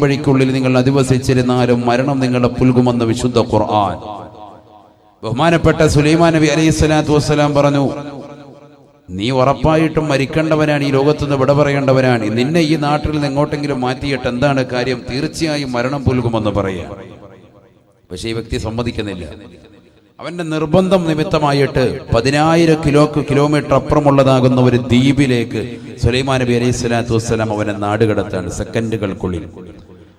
വഴിക്കുള്ളിൽ നിങ്ങൾ അധിവസിച്ചിരുന്നാലും മരണം നിങ്ങളെ പുൽകുമെന്ന് വിശുദ്ധ ഖുർആൻ. ബഹുമാനപ്പെട്ട സുലൈമാൻ നബി അലൈഹിസ്സലാത്തു വസ്സലാം പറഞ്ഞു, നീ ഉറപ്പായിട്ടും മരിക്കേണ്ടവനാണ്, ഈ ലോകത്തുനിന്ന് വിട പറയേണ്ടവനാണ്. നിന്നെ ഈ നാട്ടിൽ നിന്ന് എങ്ങോട്ടെങ്കിലും മാറ്റിയിട്ട് എന്താണ് കാര്യം? തീർച്ചയായും മരണം പുൽകുമെന്ന് പറയാം. പക്ഷേ ഈ വ്യക്തി സമ്മതിക്കുന്നില്ല. അവന്റെ നിർബന്ധം നിമിത്തമായിട്ട് 10,000 കിലോമീറ്റർ അപ്പുറമുള്ളതാകുന്ന ഒരു ദ്വീപിലേക്ക് സുലൈമാൻ നബി അലൈഹിസ്സലാത്തു വസ്സലാം അവനെ നാടുകടത്താണ് സെക്കൻഡുകൾക്കുള്ളിൽ.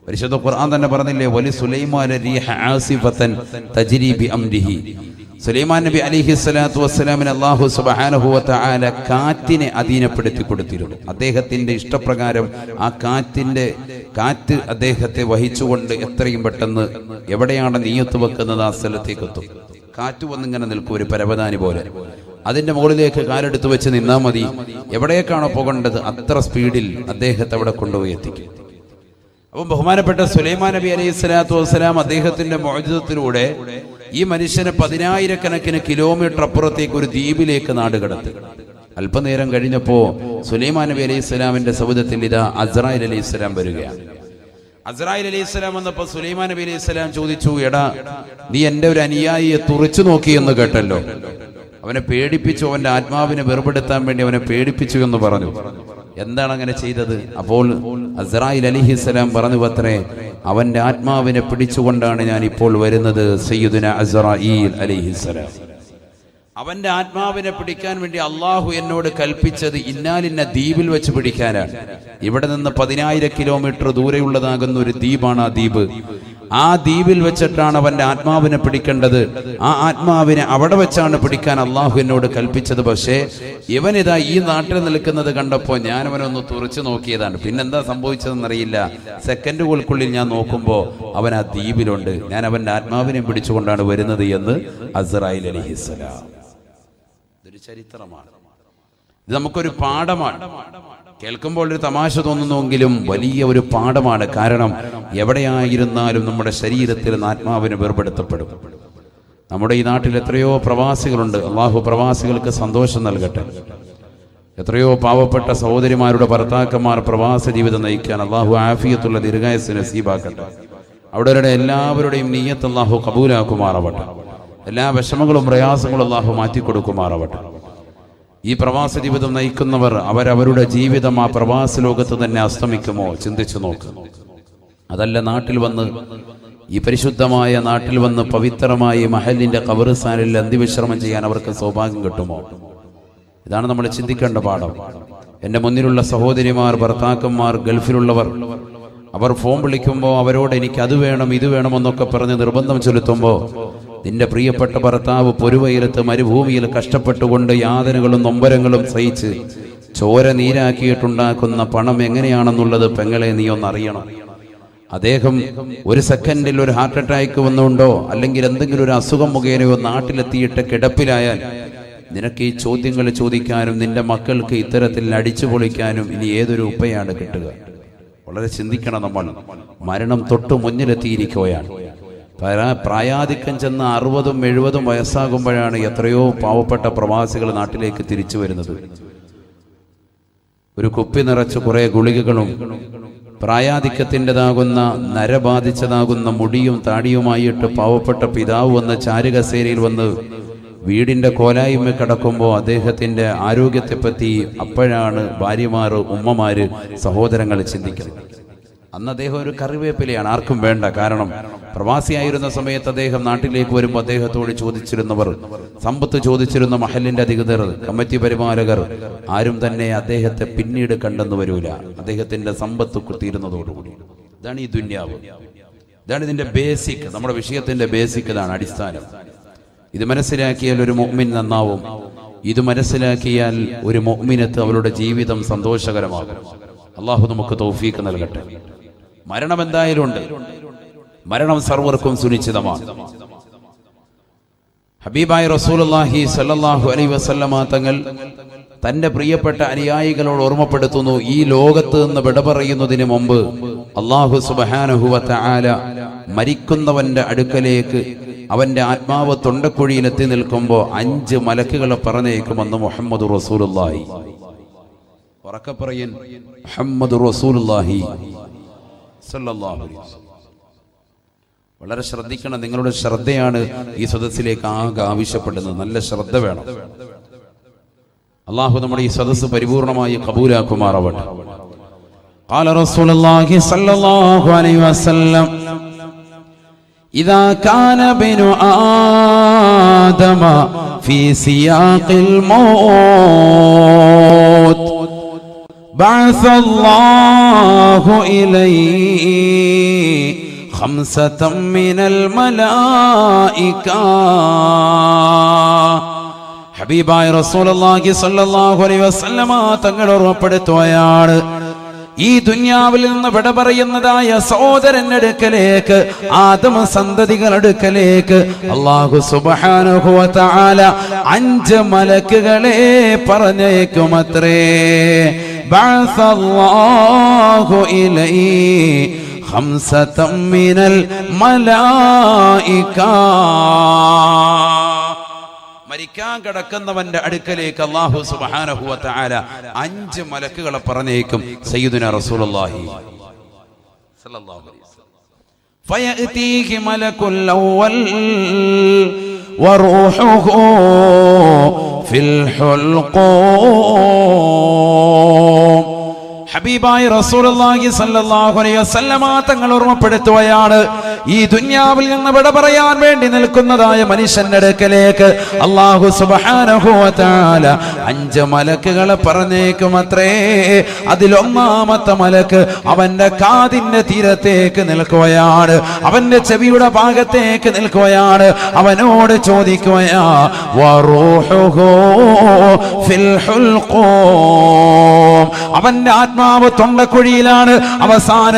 പരിശുദ്ധ ഖുർആൻ തന്നെ പറഞ്ഞില്ലേ, വലി സുലൈമാന റീഹ ആസിഫതൻ തജ്രി ബി അംരിഹി. സുലൈമാൻ നബി അലൈഹിസ്സലാത്തു വസ്സലാമിന് അല്ലാഹു സുബ്ഹാനഹു വ തആല കാറ്റിനെ അധീനപ്പെടുത്തി കൊടുത്തിരുന്നു. അദ്ദേഹത്തിന്റെ ഇഷ്ടപ്രകാരം ആ കാറ്റ് അദ്ദേഹത്തെ വഹിച്ചുകൊണ്ട് എത്രയും പെട്ടെന്ന് എവിടെയാണ് നിയ്യത്ത് വെക്കുന്നത് ആ സ്ഥലത്തേക്ക് എത്തും. കാറ്റ് വന്നിങ്ങനെ നിൽക്കും, ഒരു പരവതാനി പോലെ. അതിന്റെ മുകളിലേക്ക് കാലെടുത്ത് വെച്ച് നിന്നാൽ മതി. എവിടേക്കാണോ പോകേണ്ടത് അത്ര സ്പീഡിൽ അദ്ദേഹത്തെ അവിടെ കൊണ്ടുപോയി എത്തിക്കും. അപ്പം ബഹുമാനപ്പെട്ട സുലൈമാൻ നബി അലൈഹിസ്സലാത്തു വസ്സലാം അദ്ദേഹത്തിന്റെ മുഅ്ജിസത്തിലൂടെ ഈ മനുഷ്യനെ 10,000 കിലോമീറ്റർ അപ്പുറത്തേക്ക് ഒരു ദ്വീപിലേക്ക് നാടുകടത്തി. അല്പനേരം കഴിഞ്ഞപ്പോ സുലൈമാൻ നബി അലൈഹിസ്സലാമിന്റെ സൗദത്തിൽ ഇതാ അസ്രായിൽ അലൈഹിസ്സലാം വരികയാണ്. അസ്രായിൽ അലൈഹിസ്സലാം വന്നപ്പോ സുലൈമാൻ നബി അലൈഹിസ്സലാം ചോദിച്ചു, എടാ നീ എന്റെ ഒരു അനുയായിയെ തുറച്ചു നോക്കി എന്ന് കേട്ടല്ലോ. അവനെ പേടിപ്പിച്ചു, അവന്റെ ആത്മാവിനെ വെറുപെടുത്താൻ വേണ്ടി അവനെ പേടിപ്പിച്ചു എന്ന് പറഞ്ഞു. എന്താണ് അങ്ങനെ ചെയ്തത്? അപ്പോൾ അസ്രായിൽ അലൈഹിസ്സലാം പറഞ്ഞു അത്രേ, അവന്റെ ആത്മാവിനെ പിടിച്ചുകൊണ്ടാണ് ഞാൻ ഇപ്പോൾ വരുന്നത്. സയ്യിദുന അസ്രായീൽ അലൈഹിസ്സലാം, അവന്റെ ആത്മാവിനെ പിടിക്കാൻ വേണ്ടി അള്ളാഹു എന്നോട് കൽപ്പിച്ചത് ഇന്നാലിന്ന ദ്വീപിൽ വെച്ച് പിടിക്കാനാണ്. ഇവിടെ നിന്ന് 10,000 കിലോമീറ്റർ ദൂരെയുള്ളതാകുന്ന ഒരു ദ്വീപാണ് ആ ദ്വീപ്. ആ ദ്വീപിൽ വെച്ചിട്ടാണ് അവന്റെ ആത്മാവിനെ പിടിക്കേണ്ടത്. ആ ആത്മാവിനെ അവിടെ വെച്ചാണ് പിടിക്കാൻ അള്ളാഹു എന്നോട് കൽപ്പിച്ചത്. പക്ഷേ ഇവനിതാ ഈ നാട്ടിൽ നിൽക്കുന്നത് കണ്ടപ്പോ ഞാൻ അവനൊന്ന് തുറച്ചു നോക്കിയതാണ്. പിന്നെന്താ സംഭവിച്ചതെന്നറിയില്ല. സെക്കൻഡുകൾക്കുള്ളിൽ ഞാൻ നോക്കുമ്പോ അവൻ ആ ദ്വീപിലുണ്ട്. ഞാൻ അവന്റെ ആത്മാവിനെ പിടിച്ചുകൊണ്ടാണ് വരുന്നത് എന്ന് അസ്രായിൽ അലൈഹിസ്സലാം. ഇതൊരു ചരിത്രമാണ്, ഇത് നമുക്കൊരു പാഠമാണ്. കേൾക്കുമ്പോൾ ഒരു തമാശ തോന്നുന്നുവെങ്കിലും വലിയ ഒരു പാഠമാണ്. കാരണം എവിടെയായിരുന്നാലും നമ്മുടെ ശരീരത്തിൽ നിന്ന് ആത്മാവിനെ വേർപെടുത്തപ്പെടും. നമ്മുടെ ഈ നാട്ടിൽ എത്രയോ പ്രവാസികളുണ്ട്. അള്ളാഹു പ്രവാസികൾക്ക് സന്തോഷം നൽകട്ടെ. എത്രയോ പാവപ്പെട്ട സഹോദരിമാരുടെ ഭർത്താക്കന്മാർ പ്രവാസ ജീവിതം നയിക്കാൻ അള്ളാഹു ആഫിയത്തുള്ള ദീർഘായുസ്സ് നസീബാക്കട്ടെ. അവിടെ എല്ലാവരുടെയും നിയ്യത്ത് അള്ളാഹു കബൂലാക്കുമാറാവട്ടെ. എല്ലാ വിഷമങ്ങളും പ്രയാസങ്ങളും അള്ളാഹു മാറ്റിക്കൊടുക്കുമാറാവട്ടെ. ഈ പ്രവാസ ജീവിതം നയിക്കുന്നവർ അവരവരുടെ ജീവിതം ആ പ്രവാസ ലോകത്ത് തന്നെ അസ്തമിക്കുമോ ചിന്തിച്ചു നോക്ക്. അതല്ല നാട്ടിൽ വന്ന്, ഈ പരിശുദ്ധമായ നാട്ടിൽ വന്ന് പവിത്രമായി മഹലിന്റെ ഖബർസ്ഥാനിൽ അന്ത്യവിശ്രമം ചെയ്യാൻ അവർക്ക് സൗഭാഗ്യം കിട്ടുമോ? ഇതാണ് നമ്മൾ ചിന്തിക്കേണ്ട പാഠം. എൻ്റെ മുന്നിലുള്ള സഹോദരിമാർ, ഭർത്താക്കന്മാർ, ഗൾഫിലുള്ളവർ, അവർ ഫോൺ വിളിക്കുമ്പോൾ അവരോട് എനിക്ക് അത് വേണം ഇത് വേണമെന്നൊക്കെ പറഞ്ഞ് നിർബന്ധം ചെലുത്തുമ്പോൾ നിന്റെ പ്രിയപ്പെട്ട ഭർത്താവ് പൊരുവയിലത്ത് മരുഭൂമിയിൽ കഷ്ടപ്പെട്ടുകൊണ്ട് യാതനകളും നൊമ്പരങ്ങളും സഹിച്ച് ചോര നീരാക്കിയിട്ടുണ്ടാക്കുന്ന പണം എങ്ങനെയാണെന്നുള്ളത് പെങ്ങളെ നീ ഒന്നറിയണം. അദ്ദേഹം ഒരു സെക്കൻഡിൽ ഒരു ഹാർട്ട് അറ്റാക്ക് വന്നുകൊണ്ടോ അല്ലെങ്കിൽ എന്തെങ്കിലും ഒരു അസുഖം മുഖേനയോ നാട്ടിലെത്തിയിട്ട് കിടപ്പിലായാൽ നിനക്ക് ഈ ചോദ്യങ്ങൾ ചോദിക്കാനും നിന്റെ മക്കൾക്ക് ഇത്തരത്തിൽ അടിച്ചു പൊളിക്കാനും ഇനി ഏതൊരു ഉപ്പയാണ് കിട്ടുക? വളരെ ചിന്തിക്കണം നമ്മൾ. മരണം തൊട്ട് മുന്നിലെത്തിയിരിക്കുകയാണ്. പ്രായാധിക്യം ചെന്ന് 60-70 വയസ്സാകുമ്പോഴാണ് എത്രയോ പാവപ്പെട്ട പ്രവാസികൾ നാട്ടിലേക്ക് തിരിച്ചു വരുന്നത്. ഒരു കുപ്പി നിറച്ച് കുറെ ഗുളികകളും പ്രായാധിക്യത്തിൻ്റെതാകുന്ന നരബാധിച്ചതാകുന്ന മുടിയും താടിയുമായിട്ട് പാവപ്പെട്ട പിതാവ് വന്ന് ചാരുകസേരയിൽ വന്ന് വീടിന്റെ കോലായ്മ കിടക്കുമ്പോൾ അദ്ദേഹത്തിന്റെ ആരോഗ്യത്തെപ്പറ്റി അപ്പോഴാണ് ഭാര്യമാര്, ഉമ്മമാര്, സഹോദരങ്ങൾ ചിന്തിക്കുന്നത്. അന്ന് അദ്ദേഹം ഒരു കറിവേപ്പിലയാണ്, ആർക്കും വേണ്ട. കാരണം പ്രവാസിയായിരുന്ന സമയത്ത് അദ്ദേഹം നാട്ടിലേക്ക് വരുമ്പോൾ അദ്ദേഹത്തോട് ചോദിച്ചിരുന്നവർ, സമ്പത്ത് ചോദിച്ചിരുന്ന മഹലിന്റെ അധികൃതർ, കമ്മിറ്റി പരിപാലകർ ആരും തന്നെ അദ്ദേഹത്തെ പിന്നീട് കണ്ടെന്ന് വരൂല. അദ്ദേഹത്തിന്റെ സമ്പത്ത് തീരുന്നതോടുകൂടി. ഇതാണ് ഈ ദുന്യാവ്, ഇതാണ് ഇതിന്റെ ബേസിക്. നമ്മുടെ വിഷയത്തിന്റെ ബേസിക് ഇതാണ്, അടിസ്ഥാനം. ഇത് മനസ്സിലാക്കിയാൽ ഒരു മുഅ്മിൻ നന്നാവും. ഇത് മനസ്സിലാക്കിയാൽ ഒരു മുഅ്മിനത്ത് അവരുടെ ജീവിതം സന്തോഷകരമാകും. അള്ളാഹു നമുക്ക് തൗഫീഖ് നൽകട്ടെ. മരണം എന്തായാലും ഉണ്ട്. മരണം സർവർക്കും സുനിശ്ചിതമാണ്. ഹബീബായ റസൂലുള്ളാഹി സ്വല്ലല്ലാഹു അലൈഹി വസല്ലമ തങ്ങൾ തന്റെ പ്രിയപ്പെട്ട അനുയായികളോട് ഓർമ്മപ്പെടുത്തുന്നു, ഈ ലോകത്ത് നിന്ന് വിട പറയുന്നതിന് മുമ്പ് അല്ലാഹു സുബ്ഹാനഹു വ തആല മരിക്കുന്നവന്റെ അടുക്കലേക്ക് അവന്റെ ആത്മാവ് തൊണ്ടക്കുഴിയിലെത്തി നിൽക്കുമ്പോൾ 5 മലക്കുകളെ പറഞ്ഞേക്കുമെന്ന് മുഹമ്മദ് റസൂലുള്ളാഹി. ഉറക്കെ പറയൻ, മുഹമ്മദ് റസൂലുള്ളാഹി സല്ലല്ലാഹു അലൈഹി വസല്ലം. വളരെ ശ്രദ്ധിക്കണം. നിങ്ങളുടെ ശ്രദ്ധയാണ് ഈ സദസ്സിലേക്ക് ആകെ ആവശ്യപ്പെടുന്നത്. നല്ല ശ്രദ്ധ വേണം. അള്ളാഹു നമ്മുടെ ഈ സദസ്സ് പരിപൂർണമായി കബൂലാക്കുമാറാവട്ടെ. ഖാല റസൂലുള്ളാഹി സ്വല്ലല്ലാഹു അലൈഹി വസല്ലം ഇദാ കാന ബിനു ആദമ ഫീ സിയാഖിൽ മൗത് ബഅസ അല്ലാഹു ഇലൈഹി ഖംസതൻ മിനൽ മലായിക. ഹബീബായ റസൂലുള്ളാഹി സ്വല്ലല്ലാഹു അലൈഹി വസല്ലമ തങ്ങൾ ഓർമ്മപ്പെടുത്തുകയാണ്, ഈ ദുനിയാവിൽ നിന്ന് വിട പറയുന്നതായ സഹോദരന്റെ അടുക്കലേക്ക്, ആദമ സന്തതികളുടെ അടുക്കലേക്ക് അല്ലാഹു സുബ്ഹാനഹു വ തആല 5 മലക്കുകളെ പറഞ്ഞേക്കുമത്രേ. ബഅസല്ലാഹു ഇലൈഹി ഖംസതൻ മിനൽ മലായിക. മരിക്കാൻ കിടക്കുന്നവന്റെ അടുക്കലേക്ക് അല്ലാഹു സുബ്ഹാനഹു വ തആല 5 മലക്കുകളെ പറഞ്ഞേക്കും. സയ്യിദുനാ റസൂലുള്ളാഹി സ്വല്ലല്ലാഹു അലൈഹി വസല്ലം ഫയഅതീഹി മലകുൽ അവ്വൽ വറൂഹുഹു ഫിൽ ഹുൽഖൂം. ഹബീബായ റസൂലുള്ളാഹി സ്വല്ലല്ലാഹു അലൈഹി വസല്ലമ തങ്ങൾ ഓർമ്മപ്പെടുത്തുകയാണ്, ഈ ദുനിയാവിൽ നിന്ന് വിട പറയാൻ വേണ്ടി നിൽക്കുന്നതായ മനുഷ്യന്റെ അടുക്കലേക്ക് അല്ലാഹു സുബ്ഹാനഹു വ തആല 5 മലക്കുകളെ പറഞ്ഞേക്കുമത്രേ. അതിലൊന്നാമത്തെ മലക്ക് അവന്റെ കാതിന്റെ തീരത്തേക്ക് നിൽക്കുകയാണ്, അവന്റെ ചെവിയുടെ ഭാഗത്തേക്ക് നിൽക്കുകയാണ്. അവനോട് ചോദിക്കുകയാ, വറൂഹുഹു ഫിൽ ഹുൽഖൂം. അവന്റെ ആത്മാവ് തൊണ്ടക്കുഴിയിലാണ്. അവസാന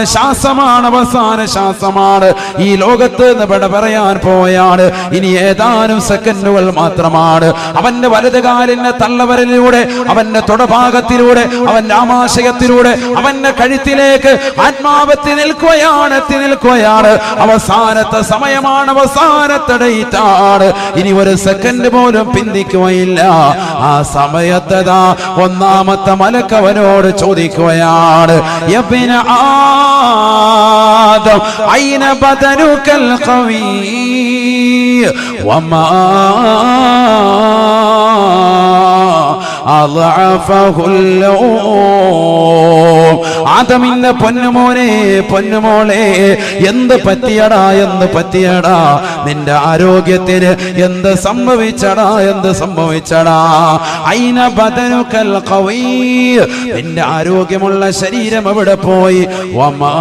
ശ്വാസമാണ്. ഈ ലോകത്ത് നിന്ന് വിട പറയാൻ പോയാണ്. ഇനി ഏതാനും സെക്കൻഡുകൾ മാത്രമാണ്. അവന്റെ വലതുകാലിന്റെ തള്ളവരലിലൂടെ, അവന്റെ തൊടഭാഗത്തിലൂടെ, അവന്റെ ആമാശയത്തിലൂടെ, അവന്റെ കഴുത്തിലേക്ക് ആത്മാവെത്തി നിൽക്കുകയാണ്. അവസാനത്തെ സമയമാണ്, അവസാനത്തെ ഡേറ്റാണ്. ഇനി ഒരു സെക്കൻഡ് പോലും പിന്തിക്കുകയില്ല. ആ സമയത്തതാ ഒന്നാമത്തെ മലക്ക് അവനോട് ചോദിക്കുകയാണ്, യബ്ന ആദം ഐന ബദനുകൽ ഖവീ വമാ ആദമിന്റെ പൊന്നുമോളെ, എന്ത് പറ്റിയടാ നിന്റെ ആരോഗ്യത്തിന് എന്ത് സംഭവിച്ചടാ? ഐന ബദനുകൽ ഖവീ, നിന്റെ ആരോഗ്യമുള്ള ശരീരം എവിടെ പോയി? വമാ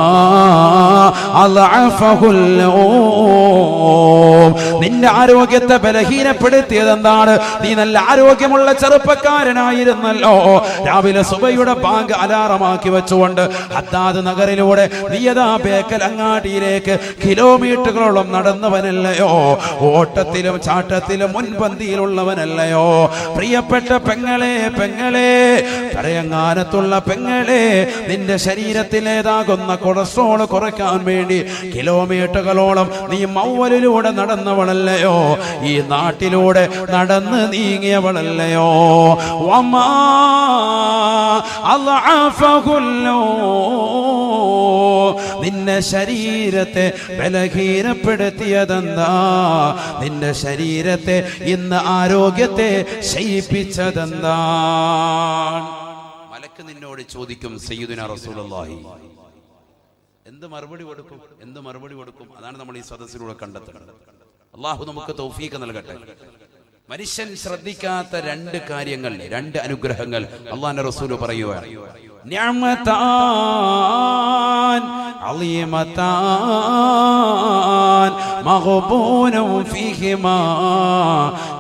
അളഅഫഹുൽ നൗം, നിന്റെ ആരോഗ്യത്തെ ബലഹീനപ്പെടുത്തിയത് എന്താണ്? നീ നല്ല ആരോഗ്യമുള്ള ചെറുപ്പക്കാരനായിരുന്നല്ലോ. രാവിലെ സുബഹിയുടെ ബാങ്ക് അലാറമാക്കി വെച്ചുകൊണ്ട് ഹദ്ദാദ് നഗറിലൂടെ നീയതാ ബേക്കൽ അങ്ങാടിയിലേക്ക് കിലോമീറ്ററുകളോളം നടന്നവനല്ലയോ? ഓട്ടത്തിലും ചാട്ടത്തിലും മുൻപന്തിയിലുള്ളവനല്ലയോ? പ്രിയപ്പെട്ട പെങ്ങളെ, കരയങ്ങാനത്തുള്ള പെങ്ങളെ, നിന്റെ ശരീരത്തിലേതാകുന്ന കൊളസ്ട്രോൾ കുറയ്ക്കാൻ വേണ്ടി കിലോമീറ്ററുകളോളം നീ മൗവലിലൂടെ നടന്നവളല്ലയോ? ഈ നാട്ടിലൂടെ നടന്ന് നീങ്ങിയവളല്ലയോ? വമാ അളഅഫഹുല്ലോ, നിന്റെ ശരീരത്തെ ബലഹീനപ്പെടുത്തിയതെന്താ? നിന്റെ ശരീരത്തെ ഇന്ന് ആരോഗ്യത്തെ ക്ഷയിപ്പിച്ചതെന്താ? മലക്ക് നിന്നോട് ചോദിക്കും, സയ്യിദുനാ റസൂലുള്ളാഹി, എന്ത് മറുപടി കൊടുക്കും? അതാണ് നമ്മൾ ഈ സദസ്സിലൂടെ കണ്ടെത്തുന്നത്. അല്ലാഹു നമുക്ക് തൗഫീഖ് നൽകട്ടെ. മനുഷ്യൻ ശ്രദ്ധിക്കാത്ത 2 കാര്യങ്ങൾ, 2 അനുഗ്രഹങ്ങൾ അല്ലാഹുവിന്റെ റസൂൽ പറയുകയാണ്. നിഅമതാൻ അളീമതാൻ മഗ്ബൂനും ഫീഹിമാ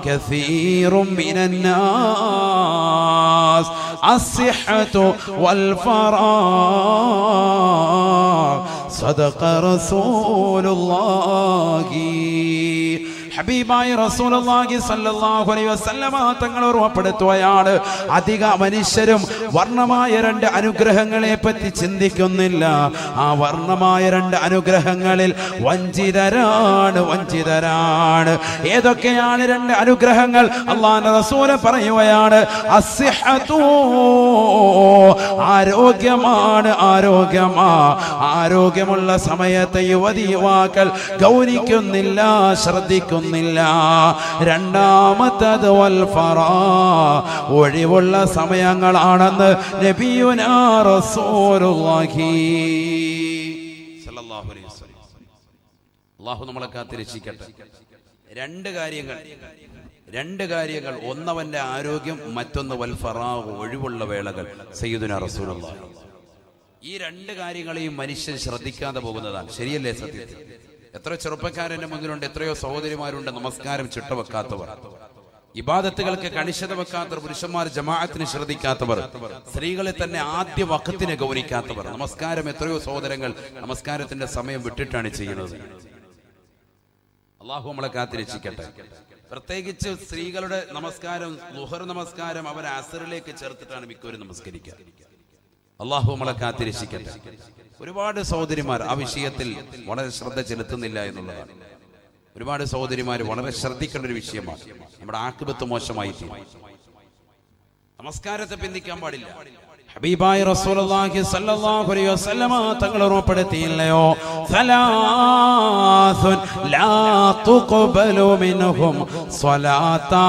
കസീറും മിനൻ നാസ് അസ്സിഹ്ഹതു വൽ ഫറാഗ് സദഖ റസൂലുള്ളാഹി. ഹബീബായ റസൂലുള്ളാഹി സ്വല്ലല്ലാഹു അലൈഹി വസല്ലമ തങ്ങൾ ഓർമ്മപ്പെടുത്തുകയാണ്, അധിക മനുഷ്യരും വർണ്ണമായ രണ്ട് അനുഗ്രഹങ്ങളെ പറ്റി ചിന്തിക്കുന്നില്ല. ആ വർണ്ണമായ രണ്ട് അനുഗ്രഹങ്ങളിൽ വഞ്ചിതരാണ്. ഏതൊക്കെയാണ് രണ്ട് അനുഗ്രഹങ്ങൾ? അല്ലാഹുവിന്റെ റസൂൽ പറയുകയാണ്, അസ്സിഹതു, ആരോഗ്യമാണ്. ആരോഗ്യമുള്ള സമയത്ത് യുവാക്കൾ ഗൗനിക്കുന്നില്ല, ശ്രദ്ധിക്കുന്നില്ല. രണ്ടാമത്തത് വൽ ഫറാ, ഒഴിവുള്ള സമയങ്ങളാണെന്ന് നബിയുനാ റസൂലുള്ളാഹി സ്വല്ലല്ലാഹു അലൈഹി വസല്ലം. അല്ലാഹു നമ്മളെ കാത്തിരക്ഷിക്കട്ടെ. രണ്ട് കാര്യങ്ങൾ, ഒന്നവന്റെ ആരോഗ്യം, മറ്റൊന്ന് വൽ ഫറാ, ഒഴിവുള്ള വേളകൾ. സയ്യിദുനാ റസൂലുള്ളാഹി ഈ രണ്ട് കാര്യങ്ങളെയും മനുഷ്യൻ ശ്രദ്ധിക്കാതെ പോകുന്നതാണ്. ശരിയല്ലേ? സത്യത്തിൽ എത്ര ചെറുപ്പക്കാരന്റെ മുന്നിലുണ്ട്, എത്രയോ സഹോദരിമാരുണ്ട് നമസ്കാരം ചിട്ടവെക്കാത്തവർ, ഇബാദത്തുകൾക്ക് കണിശത വെക്കാത്തവർ, പുരുഷന്മാർ ജമാഅത്തിന് ശ്രദ്ധിക്കാത്തവർ, സ്ത്രീകളെ തന്നെ ആദ്യ വഖത്തിന് ഗൗനിക്കാത്തവർ. നമസ്കാരം എത്രയോ സഹോദരങ്ങൾ നമസ്കാരത്തിന്റെ സമയം വിട്ടിട്ടാണ് ചെയ്യുന്നത്. അള്ളാഹു നമ്മളെ കാത്തിരക്ഷിക്കട്ടെ. പ്രത്യേകിച്ച് സ്ത്രീകളുടെ നമസ്കാരം, ളുഹർ നമസ്കാരം അവർ അസറിലേക്ക് ചേർത്തിട്ടാണ് മിക്കവരും നമസ്കരിക്കുക. അള്ളാഹു നമ്മളെ കാത്തിരക്ഷിക്കട്ടെ. ഒരുപാട് സഹോദരിമാർ ആ വിഷയത്തിൽ വളരെ ശ്രദ്ധ ചെലുത്തുന്നില്ല എന്നുള്ളതാണ്. ഒരുപാട് സഹോദരിമാർ വളരെ ശ്രദ്ധിക്കേണ്ട ഒരു വിഷയമാണ്. നമ്മുടെ ആഖിബത്ത് മോശമായി തീരും. നമസ്കാരത്തെ പിന്തിക്കാൻ പാടില്ല. ഹബീബായ റസൂലുള്ളാഹി സ്വല്ലല്ലാഹു അലൈഹി വസല്ലമ തങ്ങൾ ഓർമ്മപ്പെടുത്തിയില്ലയോ, സലാസുൻ ലാ തുഖ്ബലു മിൻഹും സ്വലാത്താ.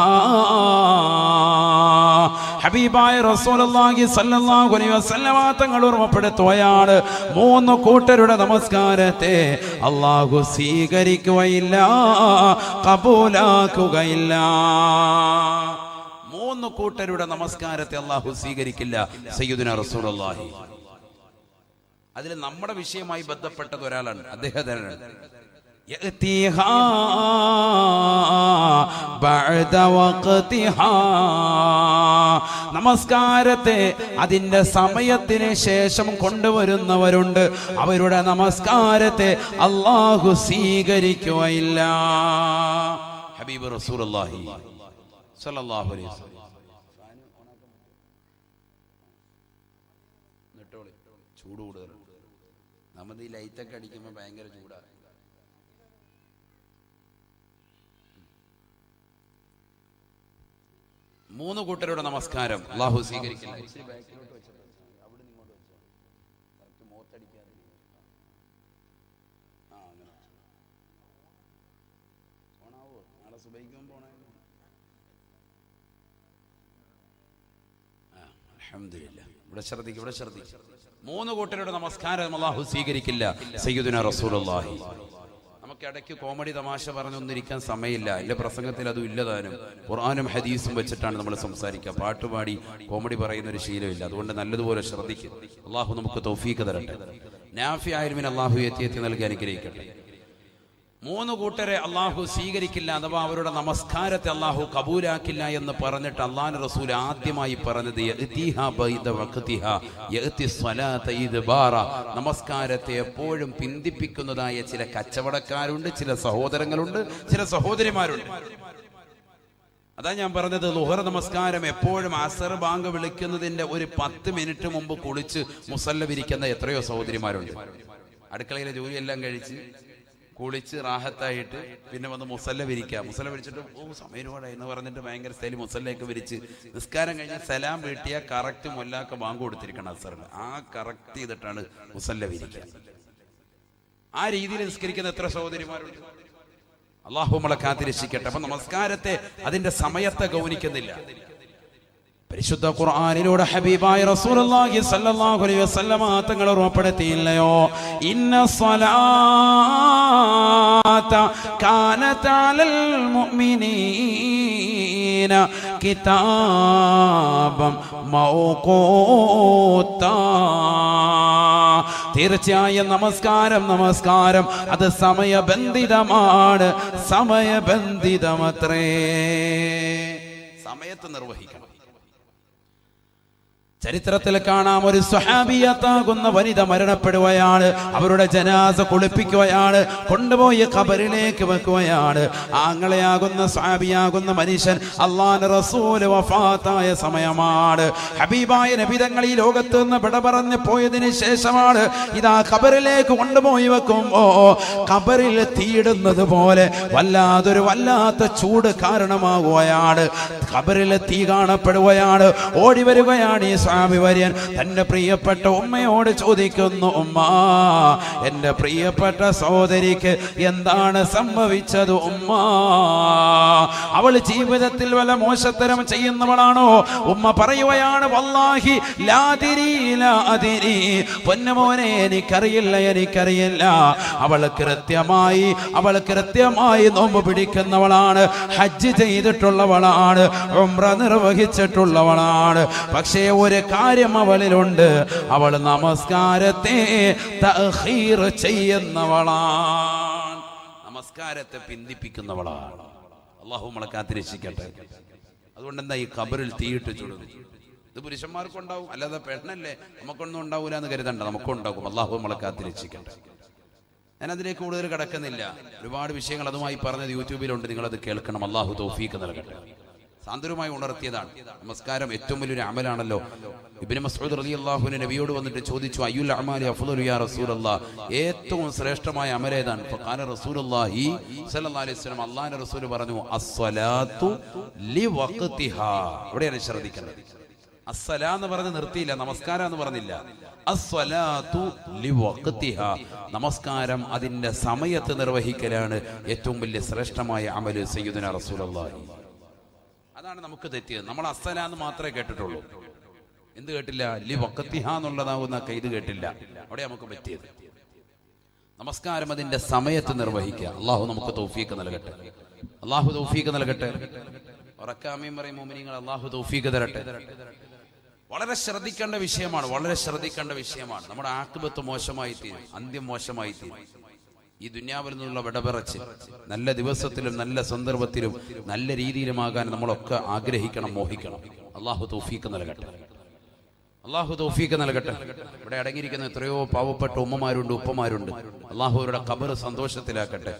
ഹബീബായ റസൂലുള്ളാഹി സ്വല്ലല്ലാഹു അലൈഹി വസല്ലമ തങ്ങൾ ഓർമ്മപ്പെടുത്തുകയാണ്, 3 കൂട്ടരുടെ നമസ്കാരത്തെ അല്ലാഹു സ്വീകരിക്കുകയില്ല, ഖബൂലാക്കുകയില്ല. 3 കൂട്ടരുടെ നമസ്കാരത്തെ അല്ലാഹു സ്വീകരിക്കില്ല. സയ്യിദുനാ റസൂലുള്ളാഹി അതിൽ നമ്മുടെ വിഷയമായി ബന്ധപ്പെട്ടത് ഒരാളാണ്. അദ്ദേഹത്തിനാണ് നമസ്കാരത്തെ അതിന്റെ സമയത്തിന് ശേഷം കൊണ്ടുവരുന്നവരുണ്ട്. അവരുടെ നമസ്കാരത്തെ അല്ലാഹു സ്വീകരിക്കുകയില്ല. ഹബീബ് റസൂലുള്ളാഹി സ്വല്ലല്ലാഹു അലൈഹി വസല്ലം ചൂട് കൂടുതൽ. നമ്മൾ ഈ ലൈറ്റൊക്കെ അടിക്കുമ്പോൾ ഭയങ്കര ചൂടാണ്. മൂന്ന് കൂട്ടരുടെ നമസ്കാരം അല്ലാഹു സ്വീകരിക്കില്ല. ഇവിടെ ശ്രദ്ധിക്കും. 3 കൂട്ടരുടെ നമസ്കാരം അല്ലാഹു സ്വീകരിക്കില്ല. സയ്യിദുനാ റസൂലുള്ളാഹി. നമുക്ക് ഇടയ്ക്ക് കോമഡി തമാശ പറഞ്ഞൊന്നിരിക്കാൻ സമയമില്ല. എന്റെ പ്രസംഗത്തിൽ അതും ഇല്ലതാനും. ഖുർആനും ഹദീസും വെച്ചിട്ടാണ് നമ്മൾ സംസാരിക്കുക. പാട്ടുപാടി കോമഡി പറയുന്ന ഒരു ശീലമില്ല. അതുകൊണ്ട് നല്ലതുപോലെ ശ്രദ്ധിക്കും. അല്ലാഹു നമുക്ക് തൗഫീഖ് തരട്ടെ. നാഫി ആയിൽമിന് അല്ലാഹു എത്തി നൽകി അനുഗ്രഹിക്കട്ടെ. 3 കൂട്ടരെ അല്ലാഹു സ്വീകരിക്കില്ല, അഥവാ അവരുടെ നമസ്കാരത്തെ അല്ലാഹു കബൂലാക്കില്ല എന്ന് പറഞ്ഞിട്ട് അല്ലാഹുവിന്റെ റസൂൽ ആദ്യമായി പറഞ്ഞത് നമസ്കാരത്തെ എപ്പോഴും പിന്തിപ്പിക്കുന്നതായ ചില കച്ചവടക്കാരുണ്ട്, ചില സഹോദരങ്ങളുണ്ട്, ചില സഹോദരിമാരുണ്ട്. അതാ ഞാൻ പറഞ്ഞത്, ളുഹർ നമസ്കാരം എപ്പോഴും അസർ ബാങ്ക് വിളിക്കുന്നതിന്റെ ഒരു 10 മിനിറ്റ് മുമ്പ് കുളിച്ച് മുസല്ല വിരിക്കുന്ന എത്രയോ സഹോദരിമാരുണ്ട്. അടുക്കളയിലെ ജോലിയെല്ലാം കഴിച്ച് കുളിച്ച് റാഹത്തായിട്ട് പിന്നെ വന്ന് മുസല്ല വിരിക്കുക. മുസല്ല വിരിച്ചിട്ട് സമയം ഒരുപാടായി എന്ന് പറഞ്ഞിട്ട് ഭയങ്കര സ്ഥലം മുസല്ലയൊക്കെ വിരിച്ച് നിസ്കാരം കഴിഞ്ഞ് സലാം വീട്ടിയ കറക്റ്റ് മൊല്ലാക്ക ബാങ്ക് കൊടുത്തിരിക്കണം അസറിന്. ആ കറക്റ്റ് ചെയ്തിട്ടാണ് മുസല്ല വിരിക്കുക. ആ രീതിയിൽ നിസ്കരിക്കുന്ന എത്ര സഹോദരിമാരുണ്ട്. അല്ലാഹു നമ്മളെ കാത്തിരക്ഷിക്കട്ടെ. അപ്പൊ നമസ്കാരത്തെ അതിന്റെ സമയത്തെ ഗൗനിക്കുന്നില്ല. പരിശുദ്ധ ഖുർആനിലൂടെ ഹബീബായ റസൂലുള്ളാഹി സ്വല്ലല്ലാഹു അലൈഹി വസല്ലമ തങ്ങൾ ഓർമ്മപ്പെടുത്തിയില്ലയോ, ഇന്ന സ്വലാത്ത കാനത അലൽ മുഅ്മിനീന കിതാബം മൗഖൂതാ. തീർച്ചയായും നമസ്കാരം അത് സമയബന്ധിതമാണ്, സമയബന്ധിതമത്രേ. സമയത്ത് നിർവഹിക്കണം. ചരിത്രത്തിൽ കാണാം, ഒരു സ്വഹാബിയത്താകുന്ന വനിത മരണപ്പെടുകയാണ്. അവരുടെ ജനാസ കുളിപ്പിക്കുകയാണ്, കൊണ്ടുപോയി ഖബറിലേക്ക് വെക്കുകയാണ്. ആങ്ങളെയാകുന്ന സ്വഹാബിയാകുന്ന മനുഷ്യൻ അല്ലാഹുവിന്റെ റസൂൽ വഫാത്തായ സമയമാണ്. ഹബീബായ നബി തങ്ങൾ ഈ ലോകത്ത് നിന്ന് വിട പറഞ്ഞു പോയതിനു ശേഷമാണ് ഇതാ ഖബറിലേക്ക് കൊണ്ടുപോയി വെക്കുമ്പോ ഖബറിൽ തീയിടുന്നത് പോലെ വല്ലാത്ത ചൂട് കാരണമാകുകയാണ്. ഖബറിൽ തീ കാണപ്പെടുകയാണ്. ഓടി വരികയാണ് ഈ സ്വഹാബി വര്യൻ. തന്റെ പ്രിയപ്പെട്ട ഉമ്മയോട് ചോദിക്കുന്നു, ഉമ്മ, എന്റെ പ്രിയപ്പെട്ട സഹോദരിക്ക് എന്താണ് സംഭവിച്ചത് ഉമ്മ? അവൾ ജീവിതത്തിൽ വല്ല മോശത്തരം ചെയ്യുന്നവളാണോ? ഉമ്മ പറയുകയാണ്, വല്ലാഹി ലാ അദിരി, പൊന്നുമോനെ എനിക്കറിയില്ല. അവൾ കൃത്യമായി നോമ്പ് പിടിക്കുന്നവളാണ്, ഹജ്ജ് ചെയ്തിട്ടുള്ളവളാണ്, ഉംറ നിർവഹിച്ചിട്ടുള്ളവളാണ്. പക്ഷേ ഒരു കാര്യം അവളിലുണ്ട്, അവൾ നമസ്കാരത്തെ തഖീർ ചെയ്യുന്നവളാണ്, നമസ്കാരത്തെ പിന്തിപ്പിക്കുന്നവളാണ്. അല്ലാഹു നമ്മളെ കാത്തിരക്ഷിക്കട്ടെ. അതുകൊണ്ട് എന്താ ഈ ഖബറിൽ തീയിട്ട് ചുടുന്നു? ഇത് പുരുഷന്മാർക്കുണ്ടാവും, അല്ലാതെ പെണ്ണല്ലേ നമുക്കൊന്നും ഉണ്ടാവൂല എന്ന് കരുതണ്ട, നമുക്കുണ്ടാകും. അല്ലാഹു നമ്മളെ കാത്തിരക്ഷിക്കട്ടെ. ഞാനതിലേക്ക് കൂടുതൽ കിടക്കുന്നില്ല. ഒരുപാട് വിഷയങ്ങൾ അതുമായി പറഞ്ഞത് യൂട്യൂബിലുണ്ട്, നിങ്ങളത് കേൾക്കണം. അല്ലാഹു തൗഫീഖ് നൽകട്ടെ. സാന്ദര്യമായി ഉണർത്തിയതാണ്. നമസ്കാരം ഏറ്റവും വലിയൊരു അമലാണല്ലോ. ഇബ്നു മസ്ഊദ് റളിയല്ലാഹു അൻഹു നബിയോട് വന്നിട്ട് ചോദിച്ചു, അയ്യുൽ അഅമാലി അഫ്ളലു യാ റസൂലല്ലാഹ്, ഏറ്റവും ശ്രേഷ്ഠമായ അമലേതാണ്? ഫഖാല റസൂലുള്ളാഹി സ്വല്ലല്ലാഹു അലൈഹി വസല്ലം, അല്ലാഹുവിന്റെ റസൂൽ പറഞ്ഞു, അസ്സലാത്തു ലിവഖ്തിഹാ. ഇവിടെയാണ് ശ്രദ്ധിക്കേണ്ടത്. അസ്സലാ എന്ന് പറഞ്ഞ് നിർത്തിയില്ല, നമസ്കാരം എന്ന് പറഞ്ഞില്ല. അസ്സലാത്തു ലിവഖ്തിഹാ, നമസ്കാരം അതിന്റെ സമയത്ത് നിർവഹിക്കലാണ് ഏറ്റവും വലിയ ശ്രേഷ്ഠമായ അമല്. സയ്യിദുനാ റസൂലുള്ളാഹി. അതാണ് നമുക്ക് തെറ്റിയത്. നമ്മൾ അസ്സലാ എന്ന് മാത്രമേ കേട്ടിട്ടുള്ളൂ. എന്ത് കേട്ടില്ല? ലി വഖ്തിഹ എന്നുള്ളതാവുന്ന കൈത് കേട്ടില്ല. അവിടെ നമുക്ക് പറ്റിയത് നമസ്കാരം അതിന്റെ സമയത്ത് നിർവഹിക്കുക. അള്ളാഹു നമുക്ക് തൗഫീഖ് നൽകട്ടെ. അള്ളാഹു തൗഫീഖ് നൽകട്ടെ. ഉറക്കാമീൻ പറയും മുഅ്മിനീങ്ങൾ, അള്ളാഹു തൗഫീഖ് തരട്ടെ. വളരെ ശ്രദ്ധിക്കേണ്ട വിഷയമാണ്. നമ്മുടെ ആഖിബത്ത് മോശമായി തീരും, അന്ത്യം മോശമായി തീരും. ഈ ദുനിയാവിൽ നിന്നുള്ള വിടപിറച്ച് നല്ല ദിവസത്തിലും നല്ല സന്ദർഭത്തിലും നല്ല രീതിയിലുമാകാൻ നമ്മളൊക്കെ ആഗ്രഹിക്കണം, മോഹിക്കണം. അള്ളാഹു തൗഫീഖ് നൽകട്ടെ. ഇവിടെ അടങ്ങിയിരിക്കുന്ന എത്രയോ പാവപ്പെട്ട ഉമ്മമാരുണ്ട്, ഉപ്പമാരുണ്ട്. അള്ളാഹു അവരുടെ ഖബർ സന്തോഷത്തിലാക്കട്ടെ.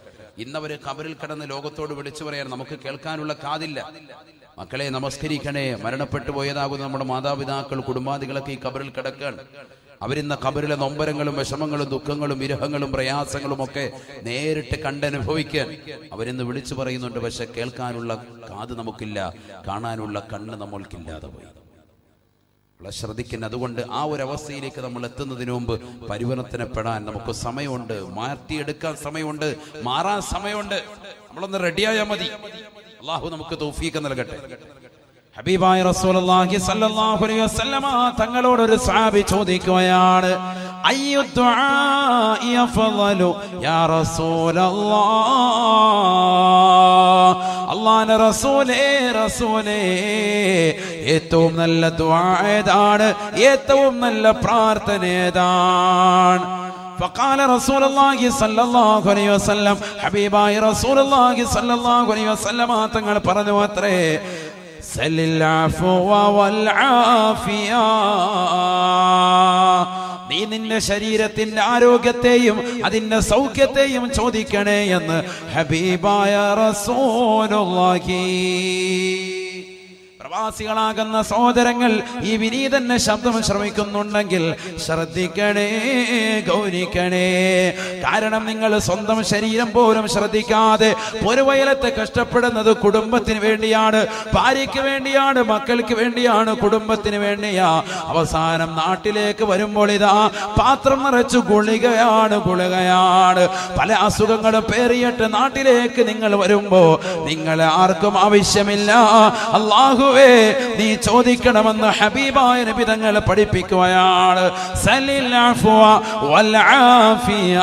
ഇന്നവര് ഖബറിൽ കിടന്ന് ലോകത്തോട് വിളിച്ചു പറയാൻ നമുക്ക് കേൾക്കാനുള്ള കാതില്ല. മക്കളെ നമസ്കരിക്കണേ. മരണപ്പെട്ടു പോയതാകുന്ന നമ്മുടെ മാതാപിതാക്കൾ, കുടുംബാദികളൊക്കെ ഈ ഖബറിൽ കിടക്കാൻ. അവരിന്ന ഖബറിലെ നൊമ്പരങ്ങളും വിഷമങ്ങളും ദുഃഖങ്ങളും വിരഹങ്ങളും പ്രയാസങ്ങളും ഒക്കെ നേരിട്ട് കണ്ടനുഭവിക്കാൻ അവരിന്ന് വിളിച്ചു പറയുന്നുണ്ട്. പക്ഷെ കേൾക്കാനുള്ള കാത് നമുക്കില്ല, കാണാനുള്ള കണ്ണ് നമ്മൾക്കില്ലാതെ പോയി. ശ്രദ്ധിക്കുന്ന. അതുകൊണ്ട് ആ ഒരു അവസ്ഥയിലേക്ക് നമ്മൾ എത്തുന്നതിന് മുമ്പ് പരിവർത്തനപ്പെടാൻ നമുക്ക് സമയമുണ്ട്, മാറ്റിയെടുക്കാൻ സമയമുണ്ട്, മാറാൻ സമയമുണ്ട്. നമ്മളൊന്ന് റെഡിയായാൽ മതി. അള്ളാഹു നമുക്ക് തൗഫീഖ് നൽകട്ടെ. ഹബീബായ റസൂലുള്ളാഹി സ്വല്ലല്ലാഹു അലൈഹി വസല്ലമ തങ്ങളോട് ഒരു സഹാബി ചോദിക്കുകയാണ്, അയ്യു ദുആഇ അഫ്ളലു യാ റസൂലല്ലാഹ്, അല്ലാഹുവിന്റെ റസൂലേ ഏറ്റവും നല്ല ദുആ ഏതാണ്? ഏറ്റവും നല്ല പ്രാർത്ഥന ഏതാണ്? فقال رسول الله صلى الله عليه وسلم, ഹബീബായ റസൂലുള്ളാഹി സ്വല്ലല്ലാഹു അലൈഹി വസല്ലമ തങ്ങൾ പറഞ്ഞു അത്രേ, സല്ലിൽ അഫ്വ വൽ ആഫിയ, നീ നിന്റെ ശരീരത്തിന്റെ ആരോഗ്യത്തെയും അതിന്റെ സൗഖ്യത്തെയും ചോദിക്കണേ എന്ന് ഹബീബായ റസൂലുള്ളാഹി. പ്രവാസികളാകുന്ന സഹോദരങ്ങൾ ഈ വിനീതന്റെ ശബ്ദം ശ്രമിക്കുന്നുണ്ടെങ്കിൽ ശ്രദ്ധിക്കണേ, ഗൗനിക്കണേ. കാരണം നിങ്ങൾ സ്വന്തം ശരീരം പോലും ശ്രദ്ധിക്കാതെ പൊരുവയലത്തെ കഷ്ടപ്പെടുന്നത് കുടുംബത്തിന് വേണ്ടിയാണ്, ഭാര്യയ്ക്ക് വേണ്ടിയാണ്, മക്കൾക്ക് വേണ്ടിയാണ്, കുടുംബത്തിന് വേണ്ടിയാ. അവസാനം നാട്ടിലേക്ക് വരുമ്പോൾ ഇതാ പാത്രം നിറച്ചു ഗുളികയാണ്. പല അസുഖങ്ങളും പേറിയിട്ട് നാട്ടിലേക്ക് നിങ്ങൾ വരുമ്പോ നിങ്ങളെ ആർക്കും ആവശ്യമില്ല. അല്ലാഹുവേ, നീ ചോദിക്കണമെന്ന് ഹബീബായ നബി തങ്ങൾ പഠിപ്പിക്കുകയാണ്. സല്ലിൽ അഫ്വ വൽ ആഫിയ,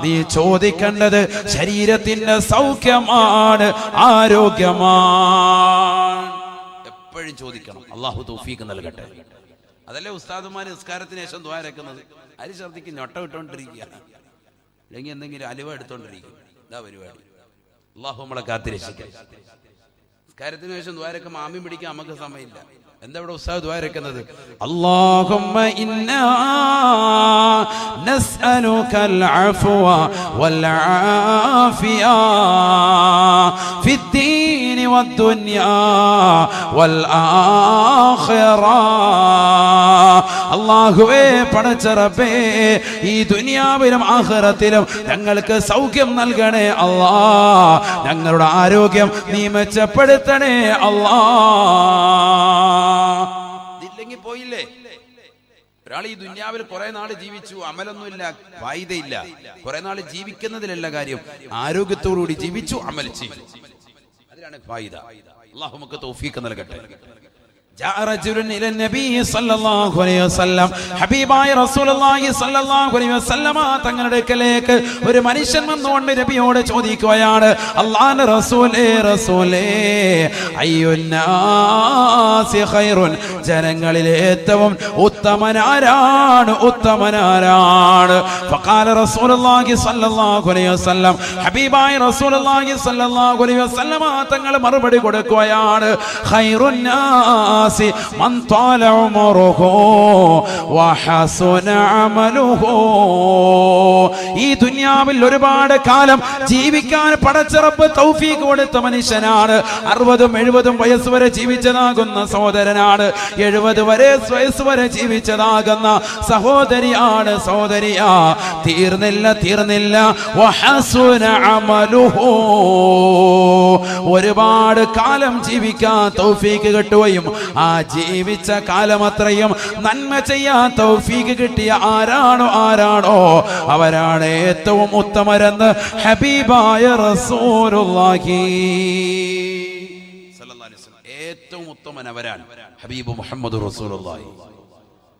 നീ ചോദിക്കേണ്ടത് ശരീരത്തിന്റെ സൗഖ്യമാണ്, ആരോഗ്യമാണ്. എപ്പോഴും ചോദിക്കണം. അല്ലാഹു തൗഫീഖ് നൽകട്ടെ. അതല്ലേ ഉസ്താദുമാര് നിസ്കാരത്തിന് ശേഷം ദുആ ഇറക്കുന്നത്. അരി ഛർദിക്ക് ഞൊട്ട വിട്ടോണ്ടിരിക്കുക, അല്ലെങ്കിൽ എന്തെങ്കിലും അലുവ എടുത്തോണ്ടിരിക്കും. ഇതാ പരിപാടി. അല്ലാഹു നമ്മളെ കാത്തിരക്ഷിക്കട്ടെ. കാര്യത്തിന് ശേഷം ദ്വാരക്ക് മാമി പിടിക്കാൻ നമുക്ക് സമയമില്ല. എന്താ ഇവിടെ ഉസ്താദ് ദുആ ഇറക്കുന്നത്? അല്ലാഹുമ്മ ഇന്നാ നസ്അലുകൽ അഫ്വ വൽ ആഫിയ ഫിദ്ദീനി വദ്ദുനിയാ വൽ ആഖിറ. അല്ലാഹുവേ, പടച്ച റബ്ബേ, ഈ ദുനിയാവിലും ആഖിറത്തിലും ഞങ്ങൾക്ക് സൗഖ്യം നൽകണേ അല്ലാ. ഞങ്ങളുടെ ആരോഗ്യം നീ മെച്ചപ്പെടുത്തണേ അല്ലാ. ഇല്ലെങ്കിൽ പോയില്ലേ? ഒരാൾ ഈ ദുനിയാവിൽ കുറെ നാള് ജീവിച്ചു, അമലൊന്നുമില്ല, ഫായിദയില്ല. കുറെ നാള് ജീവിക്കുന്നതിലല്ല കാര്യം, ആരോഗ്യത്തോടുകൂടി ജീവിച്ചു, അമൽ ചെയ്തു, അതിലാണ് ഫായിദ. അല്ലാഹു നമുക്ക് തൗഫീഖ് നൽകട്ടെ. തങ്ങളുടെ അടുക്കലേക്ക് ഒരു മനുഷ്യൻ വന്നുകൊണ്ട് നബിയോട് ചോദിക്കുകയാണ്, അല്ലാഹുവിന്റെ റസൂലേ, റസൂലേ, അയ്യുന്നാസി ഖൈറുൻ, ജനങ്ങളിലെ ഏറ്റവും ഉത്തമനാരാണ്, ഉത്തമനാരാണ്? ഫഖാല റസൂലുള്ളാഹി സ്വല്ലല്ലാഹു അലൈഹി വസല്ലം, ഹബീബായ റസൂലുള്ളാഹി സ്വല്ലല്ലാഹു അലൈഹി വസല്ലം തങ്ങൾ മറുപടി കൊടുക്കുകയാണ്, ഖൈറുന്നാ من طال عمره وحسن عمله. ഈ ദുനിയാവിൽ ഒരുപാട് കാലം ജീവിക്കാൻ പടച്ച റബ്ബ് തൗഫീഖ് കൊടുത്ത മനുഷ്യനാണ്. 60-70 വയസ്സ് വരെ ജീവിച്ചതാകുന്ന സഹോദരനാണ്. 70 വയസ്സ് വരെ ജീവിച്ചതാകുന്ന സഹോദരിയാണ്, സഹോദരിയാ. തീർന്നില്ല. വഹസുന അമലുഹു, ഒരുപാട് കാലം ജീവിക്കാൻ തൗഫീഖ് കിട്ടുകയും ആ ജീവിച്ച കാലം അത്രയും നന്മ ചെയ്യാൻ തൗഫീഖ് കിട്ടിയ ആരാണോ അവരാണ് ഏറ്റവും ഉത്തമരെന്ന് ഹബീബായ റസൂലുള്ളാഹി സ്വല്ലല്ലാഹു അലൈഹി വസല്ലം. ഏറ്റവും ഉത്തമൻ അവരാണ്, ഹബീബ് മുഹമ്മദ് റസൂലുള്ളാഹി.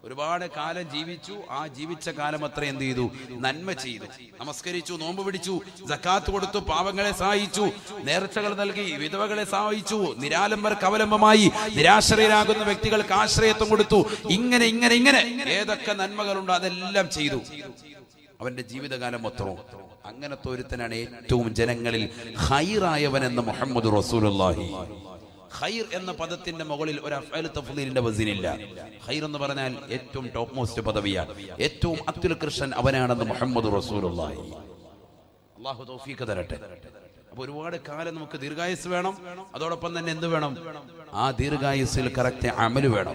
ഒരുപാട് കാലം ജീവിച്ചു, ആ ജീവിച്ച കാലം അത്ര എന്ത് ചെയ്തു? നന്മ ചെയ്തു, നമസ്കരിച്ചു, നോമ്പ് പിടിച്ചു, സക്കാത്ത് കൊടുത്തു, പാവങ്ങളെ സഹായിച്ചു, നേർച്ചകൾ നൽകി, വിധവകളെ സഹായിച്ചു, നിരാലംബർക്ക് അവലംബമായി, നിരാശ്രയരാകുന്ന വ്യക്തികൾക്ക് ആശ്രയത്വം കൊടുത്തു. ഇങ്ങനെ ഏതൊക്കെ നന്മകളുണ്ടോ അതെല്ലാം ചെയ്തു. അവന്റെ ജീവിതകാലം മൊത്തവും അങ്ങനത്തെ ഒരുത്തനാണ് ഏറ്റവും ജനങ്ങളിൽ ഖൈറായവൻ എന്ന് മുഹമ്മദ് റസൂലുള്ളാഹി. ഖൈർ എന്ന പദത്തിന്റെ മുകളിൽ ഒരു അഫ്അൽ തഫ്ളീലിന്റെ വസിനില്ല. ഖൈർ എന്ന് പറഞ്ഞാൽ ഏറ്റവും ടോപ്പ് മോസ്റ്റ് പദവിയാണ്, ഏറ്റവും അത്യുൽകൃഷ്ടൻ അവനാണെന്ന് മുഹമ്മദ് റസൂലുള്ളാഹി. അല്ലാഹു തൗഫീഖ് തരട്ടെ. അപ്പോൾ ഒരുപാട് കാലം നമുക്ക് ദീർഘായുസ് വേണം, അതോടൊപ്പം തന്നെ എന്ത് വേണം? ആ ദീർഘായുസ്സിൽ കറക്റ്റ് അമല് വേണം.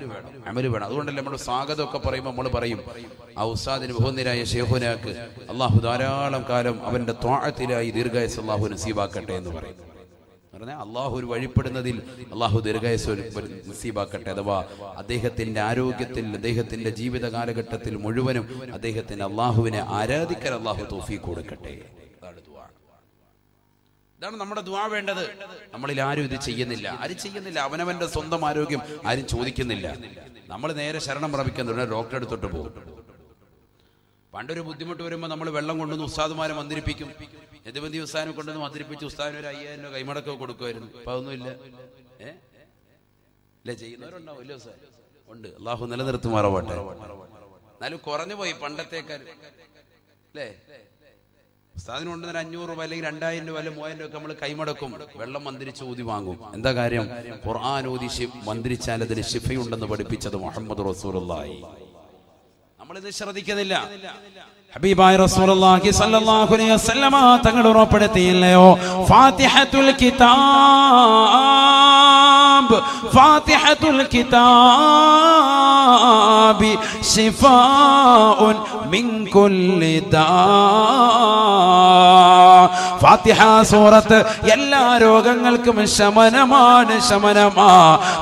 അതുകൊണ്ടല്ലേ നമ്മൾ സ്വാഗതമൊക്കെ പറയുമ്പോൾ നമ്മൾ പറയും, ആ ഉസ്താദിന് ബഹുനിരായ ശൈഖുനാക്ക് അല്ലാഹു ധാരാളം കാലം അവന്റെ ത്വാഅത്തിലായി ദീർഘായുസ് അല്ലാഹു നസീബാക്കട്ടെ എന്ന് പറയും. പറഞ്ഞാൽ അള്ളാഹു ഒരു വഴിപ്പെടുന്നതിൽ അള്ളാഹു ദീർഘായുസ് നസീബാക്കട്ടെ. അഥവാ അദ്ദേഹത്തിന്റെ ആരോഗ്യത്തിൽ, അദ്ദേഹത്തിന്റെ ജീവിത കാലഘട്ടത്തിൽ മുഴുവനും അദ്ദേഹത്തിന് അള്ളാഹുവിനെ ആരാധിക്കാൻ അള്ളാഹു തൗഫീഖ് കൊടുക്കട്ടെ. ഇതാണ് നമ്മുടെ ദുആ വേണ്ടത്. നമ്മളിൽ ആരും ഇത് ചെയ്യുന്നില്ല. അവനവന്റെ സ്വന്തം ആരോഗ്യം ആരും ചോദിക്കുന്നില്ല. നമ്മൾ നേരെ ശരണം പ്രാപിക്കുന്നുണ്ട്, ഡോക്ടറെ അടുത്തോട്ട് പോകും. പണ്ടൊരു ബുദ്ധിമുട്ട് വരുമ്പോൾ നമ്മൾ വെള്ളം കൊണ്ടുവന്ന് ഉസ്താദുമാരെ മന്ത്രിപ്പിക്കും. യദുബന്ദി ഉസ്താദിനെ കൊണ്ടുവന്ന് മന്ത്രിപ്പിച്ച് ഉസ്താദിന് ഒരു 5000 രൂപ കൈമടക്കൊക്കെ കൊടുക്കുമായിരുന്നു. ഇപ്പൊ അതൊന്നുമില്ല. അല്ലേ? ചെയ്യുന്നവരുണ്ടാവും, ഇല്ലേ ഉസ്താദ്? ഉണ്ട്. അള്ളാഹു നിലനിർത്തുമാറാവട്ടെ. എന്നാലും കുറഞ്ഞു പോയി പണ്ടത്തേക്കാൾ, അല്ലേ? ഉസ്താദിന് കൊണ്ടുവന്ന 500 രൂപ അല്ലെങ്കിൽ 2000 രൂപ അല്ലെങ്കിൽ 3000 രൂപ നമ്മൾ കൈമടക്കും, വെള്ളം മന്ത്രിച്ച് ഊതി വാങ്ങും. എന്താ കാര്യം? ഖുർആൻ ഊതി മന്ത്രിച്ചാൽ അതിന് ശിഫയുണ്ടെന്ന് പഠിപ്പിച്ചത് മുഹമ്മദ് റസൂലുള്ളാഹി. നമ്മളിത് ശ്രദ്ധിക്കുന്നില്ല. ഹബീബായ റസൂലുള്ളാഹി സ്വല്ലല്ലാഹു അലൈഹി വസല്ലമ തങ്ങൾ ഉറപ്പെടുത്തിയില്ലയോ, ഫാത്തിഹത്തുൽ കിതാബി ശിഫാഉൻ മിൻ കുല്ലി ദാ. ഫാത്തിഹ സൂറത്ത് എല്ലാ രോഗങ്ങൾക്കും ശമനമാണ്.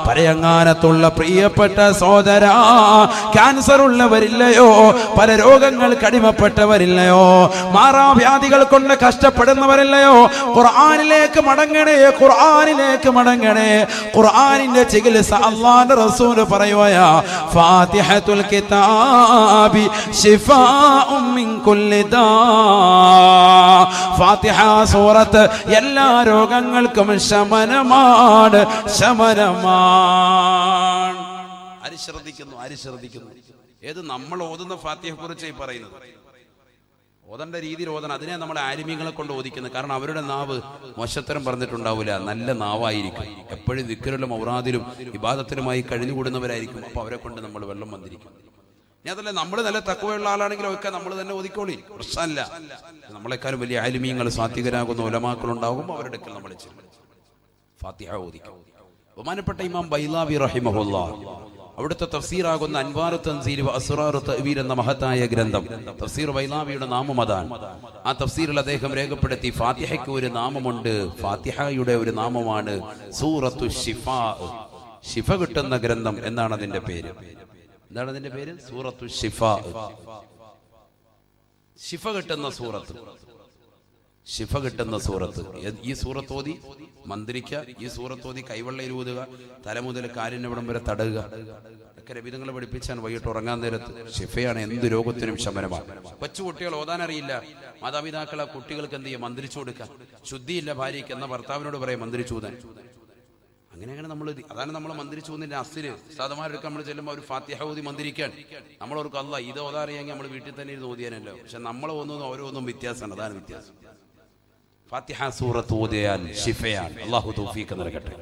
പരയങ്ങാനത്തുള്ള പ്രിയപ്പെട്ട സഹോദരാ, ക്യാൻസർ ഉള്ളവരില്ലയോ? പല രോഗങ്ങൾ കടിമപ്പെട്ടവരില്ലയോ? മാറാവ്യാധികൾ കൊണ്ട് കഷ്ടപ്പെടുന്നവരില്ലയോ? ഖുർആനിലേക്ക് മടങ്ങണേ. ഖുർആനിന്റെ ചികിത്സ അല്ലാഹുവിന്റെ റസൂൽ പറയുകയാ, ഫാത്തിഹത്തുൽ കിതാബി ശിഫാഉൻ മിൻ കുല്ലി ദാ. ഫാത്തിഹ സൂറത്ത് എല്ലാ രോഗങ്ങൾക്കും ശമനമാണ്. ആര് ശ്രദ്ധിക്കുന്നു? ഏത് നമ്മൾ ഓതുന്ന ഫാത്തിഹയെ കുറിച്ചായി പറയുന്നത്? ഓതേണ്ട രീതിയിൽ ഓതണം. അതിനെ നമ്മളെ ആലിമീങ്ങളെ കൊണ്ട് ഓദിക്കുന്നത്. കാരണം അവരുടെ നാവ് മോശത്തരം പറഞ്ഞിട്ടുണ്ടാവില്ല, നല്ല നാവായിരിക്കും. എപ്പോഴും ദിക്റിലും ഔറാദിലും ഇബാദത്തിലുമായി കഴിഞ്ഞുകൂടുന്നവരായിരിക്കും. അപ്പോൾ അവരെ കൊണ്ട് നമ്മൾ വെള്ളം വന്നിരിക്കും. ഇനി അതല്ല, നമ്മൾ നല്ല തഖ്വയുള്ള ആളാണെങ്കിലും ഒക്കെ നമ്മൾ തന്നെ ഓതിക്കോളി, പ്രശ്നമല്ല. നമ്മളെക്കാളും വലിയ ആലിമീങ്ങൾ സാത്വികരാകുന്ന ഉലമാക്കളുണ്ടാകും, അവരുടെ അടുക്കൽ നമ്മൾ ഫാത്തിഹ ഓദിക്കും. ബഹുമാനപ്പെട്ട ഇമാം ബൈലാവി റഹിമഹുല്ലാഹ് അവിടുത്തെ തഫ്സീറാകുന്ന അൻവാർ തൻസീൽ വ അസ്റാർ തഅ്വീൽ എന്ന മഹത്തായ ഗ്രന്ഥം, തഫ്സീർ ബൈലാവിയുടെ നാമം അതാണ്. ആ തഫ്സീറിൽ അദ്ദേഹം രേഖപ്പെടുത്തി, ഫാത്തിഹയ്ക്ക് ഒരു നാമമുണ്ട്. ഫാത്തിഹയുടെ ഒരു നാമമാണ് സൂറത്തു ശിഫാ. ശിഫ കിട്ടുന്ന ഗ്രന്ഥം എന്നാണ് അതിന്റെ പേര്. എന്താണ് അതിന്റെ പേര്? സൂറത്തു ശിഫാ. ശിഫ കിട്ടുന്ന സൂറത്ത്, ശിഫ കിട്ടുന്ന സൂറത്ത്. ഈ സൂറത്തോതി മന്ത്രിക്കുക, ഈ സൂറത്തോതി കൈവെള്ളയിൽ ഊതുക, തല മുതൽ കാലിനവിടം വരെ തടയുക. ഒക്കെ നബിതങ്ങളെ പഠിപ്പിച്ചാണ്. വൈകിട്ട് ഉറങ്ങാൻ നേരത്ത് ശിഫയാണ്, എന്ത് രോഗത്തിനും ശമനമാണ്. കൊച്ചു കുട്ടികൾ ഓതാനറിയില്ല, മാതാപിതാക്കൾ ആ കുട്ടികൾക്ക് എന്ത് ചെയ്യുക? മന്ത്രിച്ചു കൊടുക്കുക. ശുദ്ധിയില്ല ഭാര്യയ്ക്ക്, എന്ന ഭർത്താവിനോട് പറയാം മന്ത്രിച്ചൂതാൻ. അങ്ങനെയാണ് നമ്മൾ, അതാണ് നമ്മൾ മന്ത്രിച്ചൂതിന്റെ അസില്. സാധമാരൊക്കെ നമ്മൾ ചെല്ലുമ്പോൾ ഒരു ഫാത്തിഹ ഓതി മന്ത്രിക്കാൻ നമ്മളവർക്ക് അല്ല ഇത് ഓതാറിയെങ്കിൽ നമ്മൾ വീട്ടിൽ തന്നെ ഇരുന്ന് ഓതിയാനല്ലോ. പക്ഷെ നമ്മൾ ഒന്നും ഓരോന്നും വ്യത്യാസമാണ്. അതാണ് വ്യത്യാസം. ഫാത്തിഹ സൂറത്ത് ഓതിയാൽ ശിഫയാണ്. അല്ലാഹു തൗഫീഖ് നൽകട്ടെ.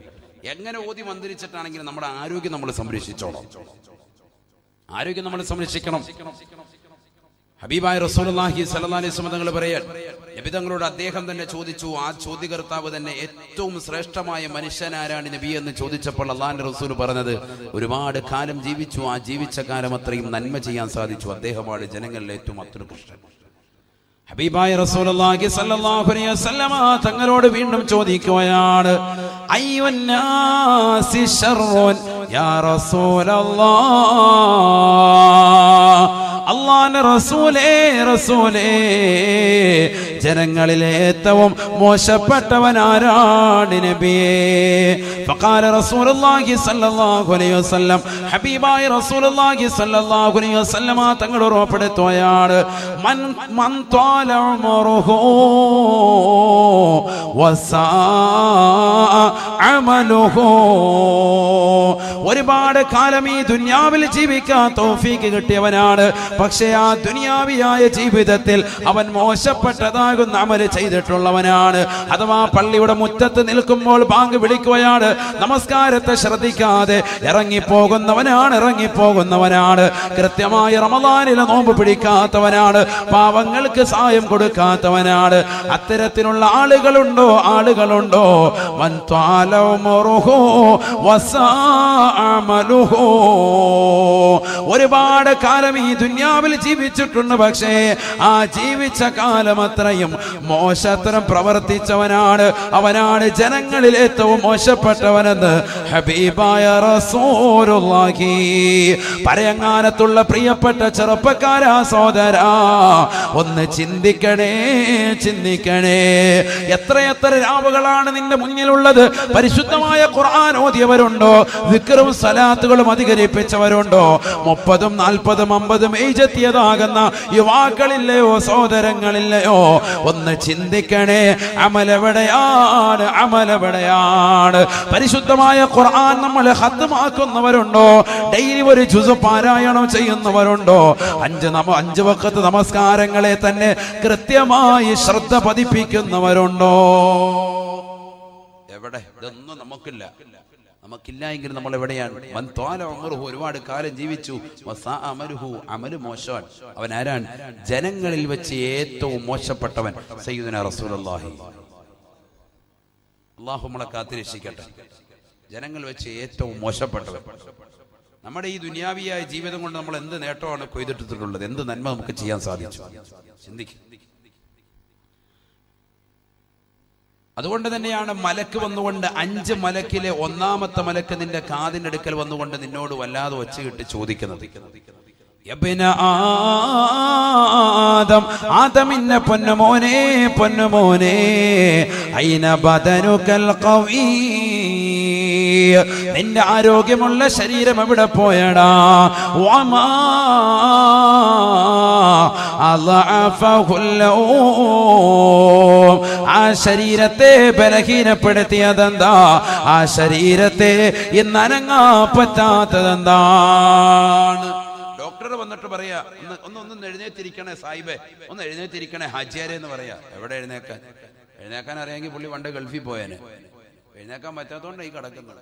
എങ്ങനെ ഓതി മന്ത്രിച്ചിട്ടാണെങ്കിലും നമ്മുടെ ആരോഗ്യം നമ്മൾ സംരക്ഷിച്ചോളാം. ആരോഗ്യം നമ്മൾ സംരക്ഷിക്കണം. ഹബീബായ റസൂലുള്ളാഹി സ്വല്ലല്ലാഹു അലൈഹി വസല്ലം തങ്ങൾ പറയാൻ, നബി തങ്ങളോട് അദ്ദേഹം തന്നെ ചോദിച്ചു. ആ ചോദ്യകർത്താവ് തന്നെ ഏറ്റവും ശ്രേഷ്ഠമായ മനുഷ്യനാരാണ് നബി എന്ന് ചോദിച്ചപ്പോൾ അല്ലാഹുവിന്റെ റസൂൽ പറഞ്ഞത്, ഒരുപാട് കാലം ജീവിച്ചു, ആ ജീവിച്ച കാലം അത്രയും നന്മ ചെയ്യാൻ സാധിച്ചു, അദ്ദേഹമാണ് ജനങ്ങളിലെ ഏറ്റവും അത്യുത്കൃഷ്ടൻ. ഹബീബായ റസൂലുള്ളാഹി സ്വല്ലല്ലാഹു അലൈഹി വസല്ലം തങ്ങളോട് വീണ്ടും ചോദിക്കുകയാണ്, അയ്യുന്നാസി ശർറുൻ യാ റസൂലല്ലാഹ്. അല്ലാഹുവിന്റെ റസൂലേ, ജനങ്ങളിലെ ഏറ്റവും മോശപ്പെട്ടവനാരാണ് നബിയേ? ഫഖാല റസൂലുള്ളാഹി സ്വല്ലല്ലാഹു അലൈഹി വസല്ലം, ഹബീബായ റസൂലുള്ളാഹി സ്വല്ലല്ലാഹു അലൈഹി വസല്ലം തങ്ങൾ ഉറപ്പെടുത്തുകയാണ്, മൻ ത്വാല ഉമറുഹു വസാഅ അമലുഹു. ഒരുപാട് കാലം ഈ ദുനിയാവിൽ ജീവിക്കാൻ തൗഫീഖ് കിട്ടിയവനാണ്, പക്ഷേ ആ ദുനിയാവിയായ ജീവിതത്തിൽ അവൻ മോശപ്പെട്ടതാകുന്ന അമല് ചെയ്തിട്ടുള്ളവനാണ്. അഥവാ പള്ളിയുടെ മുറ്റത്ത് നിൽക്കുമ്പോൾ ബാങ്ക് വിളിക്കുകയാണ്, നമസ്കാരത്തെ ശ്രദ്ധിക്കാതെ ഇറങ്ങിപ്പോകുന്നവനാണ്. കൃത്യമായി റമദാനിലെ നോമ്പ് പിടിക്കാത്തവനാണ്, പാവങ്ങൾക്ക് സഹായം കൊടുക്കാത്തവനാണ്. അത്തരത്തിലുള്ള ആളുകളുണ്ടോ? മൻ ത്വാല ഉമറുഹു വസാഅ അമലുഹു. ഒരുപാട് കാലം ഈ ദുനിയാവിൽ ജീവിച്ചിട്ടുണ്ട്, പക്ഷേ ആ ജീവിച്ച കാലം അത്രയും മോശത്തരം പ്രവർത്തിച്ചവനാണ്. അവനാണ് ജനങ്ങളിൽ ഏറ്റവും മോശപ്പെട്ടവനെന്ന് ഹബീബായ റസൂലുള്ളാഹി. പറയങ്ങാനത്തുള്ള പ്രിയപ്പെട്ട ചെറുപ്പക്കാരാ, സഹോദരാ, ഒന്ന് ചിന്തിക്കണേ. എത്രയെത്ര രാവുകളാണ് നിന്റെ മുന്നിലുള്ളത്. പരിശുദ്ധമായ ഖുർആൻ ഓതിയവരുണ്ടോ? ദിക്റും സലാത്തുകളും അധികരിപ്പിച്ചവരുണ്ടോ? 30, 40, 50 ഏജെത്തിയതാകുന്ന യുവാക്കളില്ലയോ? സഹോദരങ്ങളില്ലയോ? ഒന്ന് ചിന്തിക്കണേ. അമലെവിടെയാണ്? പരിശുദ്ധമായ ഖുർആൻ നമ്മൾ ഖത്മാക്കുന്നവരുണ്ടോ? ഡെയിലി ഒരു ജുസ് പാരായണം ചെയ്യുന്നവരുണ്ടോ? 5 വഖത്ത് നമസ്കാരങ്ങളെ തന്നെ കൃത്യമായി ശ്രദ്ധ പതിപ്പിക്കുന്നവരുണ്ടോ? എവിടെ? ഇതൊന്നും നമുക്കില്ല എങ്കിൽ നമ്മൾ എവിടെയാണ്? മൻ ത്വാല ഉമറുഹു, ഒരുപാട് കാലം ജീവിച്ചു, വസാഅ അമലുഹു, അമല് മോശമാണ്. അവൻ ആരാണ്? ജനങ്ങളിൽ വെച്ച് ഏറ്റവും മോശപ്പെട്ടവൻ സയ്യിദുനാ റസൂലുള്ളാഹി. അല്ലാഹു നമ്മളെ കാത്തിരക്ഷിക്കട്ടെ. ജനങ്ങൾ വെച്ച് ഏറ്റവും മോശപ്പെട്ടവൻ. നമ്മുടെ ഈ ദുനിയാവിയായ ജീവിതം കൊണ്ട് നമ്മൾ എന്ത് നേട്ടമാണ് കൊയ്തെടുത്തിട്ടുള്ളത്? എന്ത് നന്മ നമുക്ക് ചെയ്യാൻ സാധിച്ചു? ചിന്തിക്കും. അതുകൊണ്ട് തന്നെയാണ് മലക്ക് വന്നുകൊണ്ട് 5 മലക്കിലെ 1ാമത്തെ മലക്ക് നിന്റെ കാതിന്റെ അടുക്കൽ വന്നുകൊണ്ട് നിന്നോട് വല്ലാതെ ഒച്ചയിട്ട് ചോദിക്കുന്നത്, യബ്ന ആദമിന്റെ പൊന്നുമോനെ ഐന ബദനുകൽ ഖവീ, നിന്റെ ആരോഗ്യമുള്ള ശരീരം എവിടെ പോയടാ? വമാ അളഅഫഹുല്ലൂ, ആ ശരീരത്തെ ബലഹീനപ്പെടുത്തിയതെന്താ? ആ ശരീരത്തെ ഇന്ന് അനങ്ങാൻ പറ്റാത്തതെന്താണ്? ഡോക്ടർ വന്നിട്ട് വന്നിട്ട് പറയാ, ഒന്ന് എഴുന്നേറ്റിരിക്കണേ സാഹിബേ, ഒന്ന് എഴുന്നേറ്റിരിക്കണേ ഹാജിയാരെ എന്ന് പറയാ. എവിടെ എഴുന്നേക്കാൻ അറിയാമെങ്കിൽ പുള്ളി പണ്ട് ഗൾഫിൽ പോയേനെ. എഴുന്നേക്കാൻ പറ്റാത്തതുകൊണ്ടാണ് ഈ കിടക്കുന്നത്.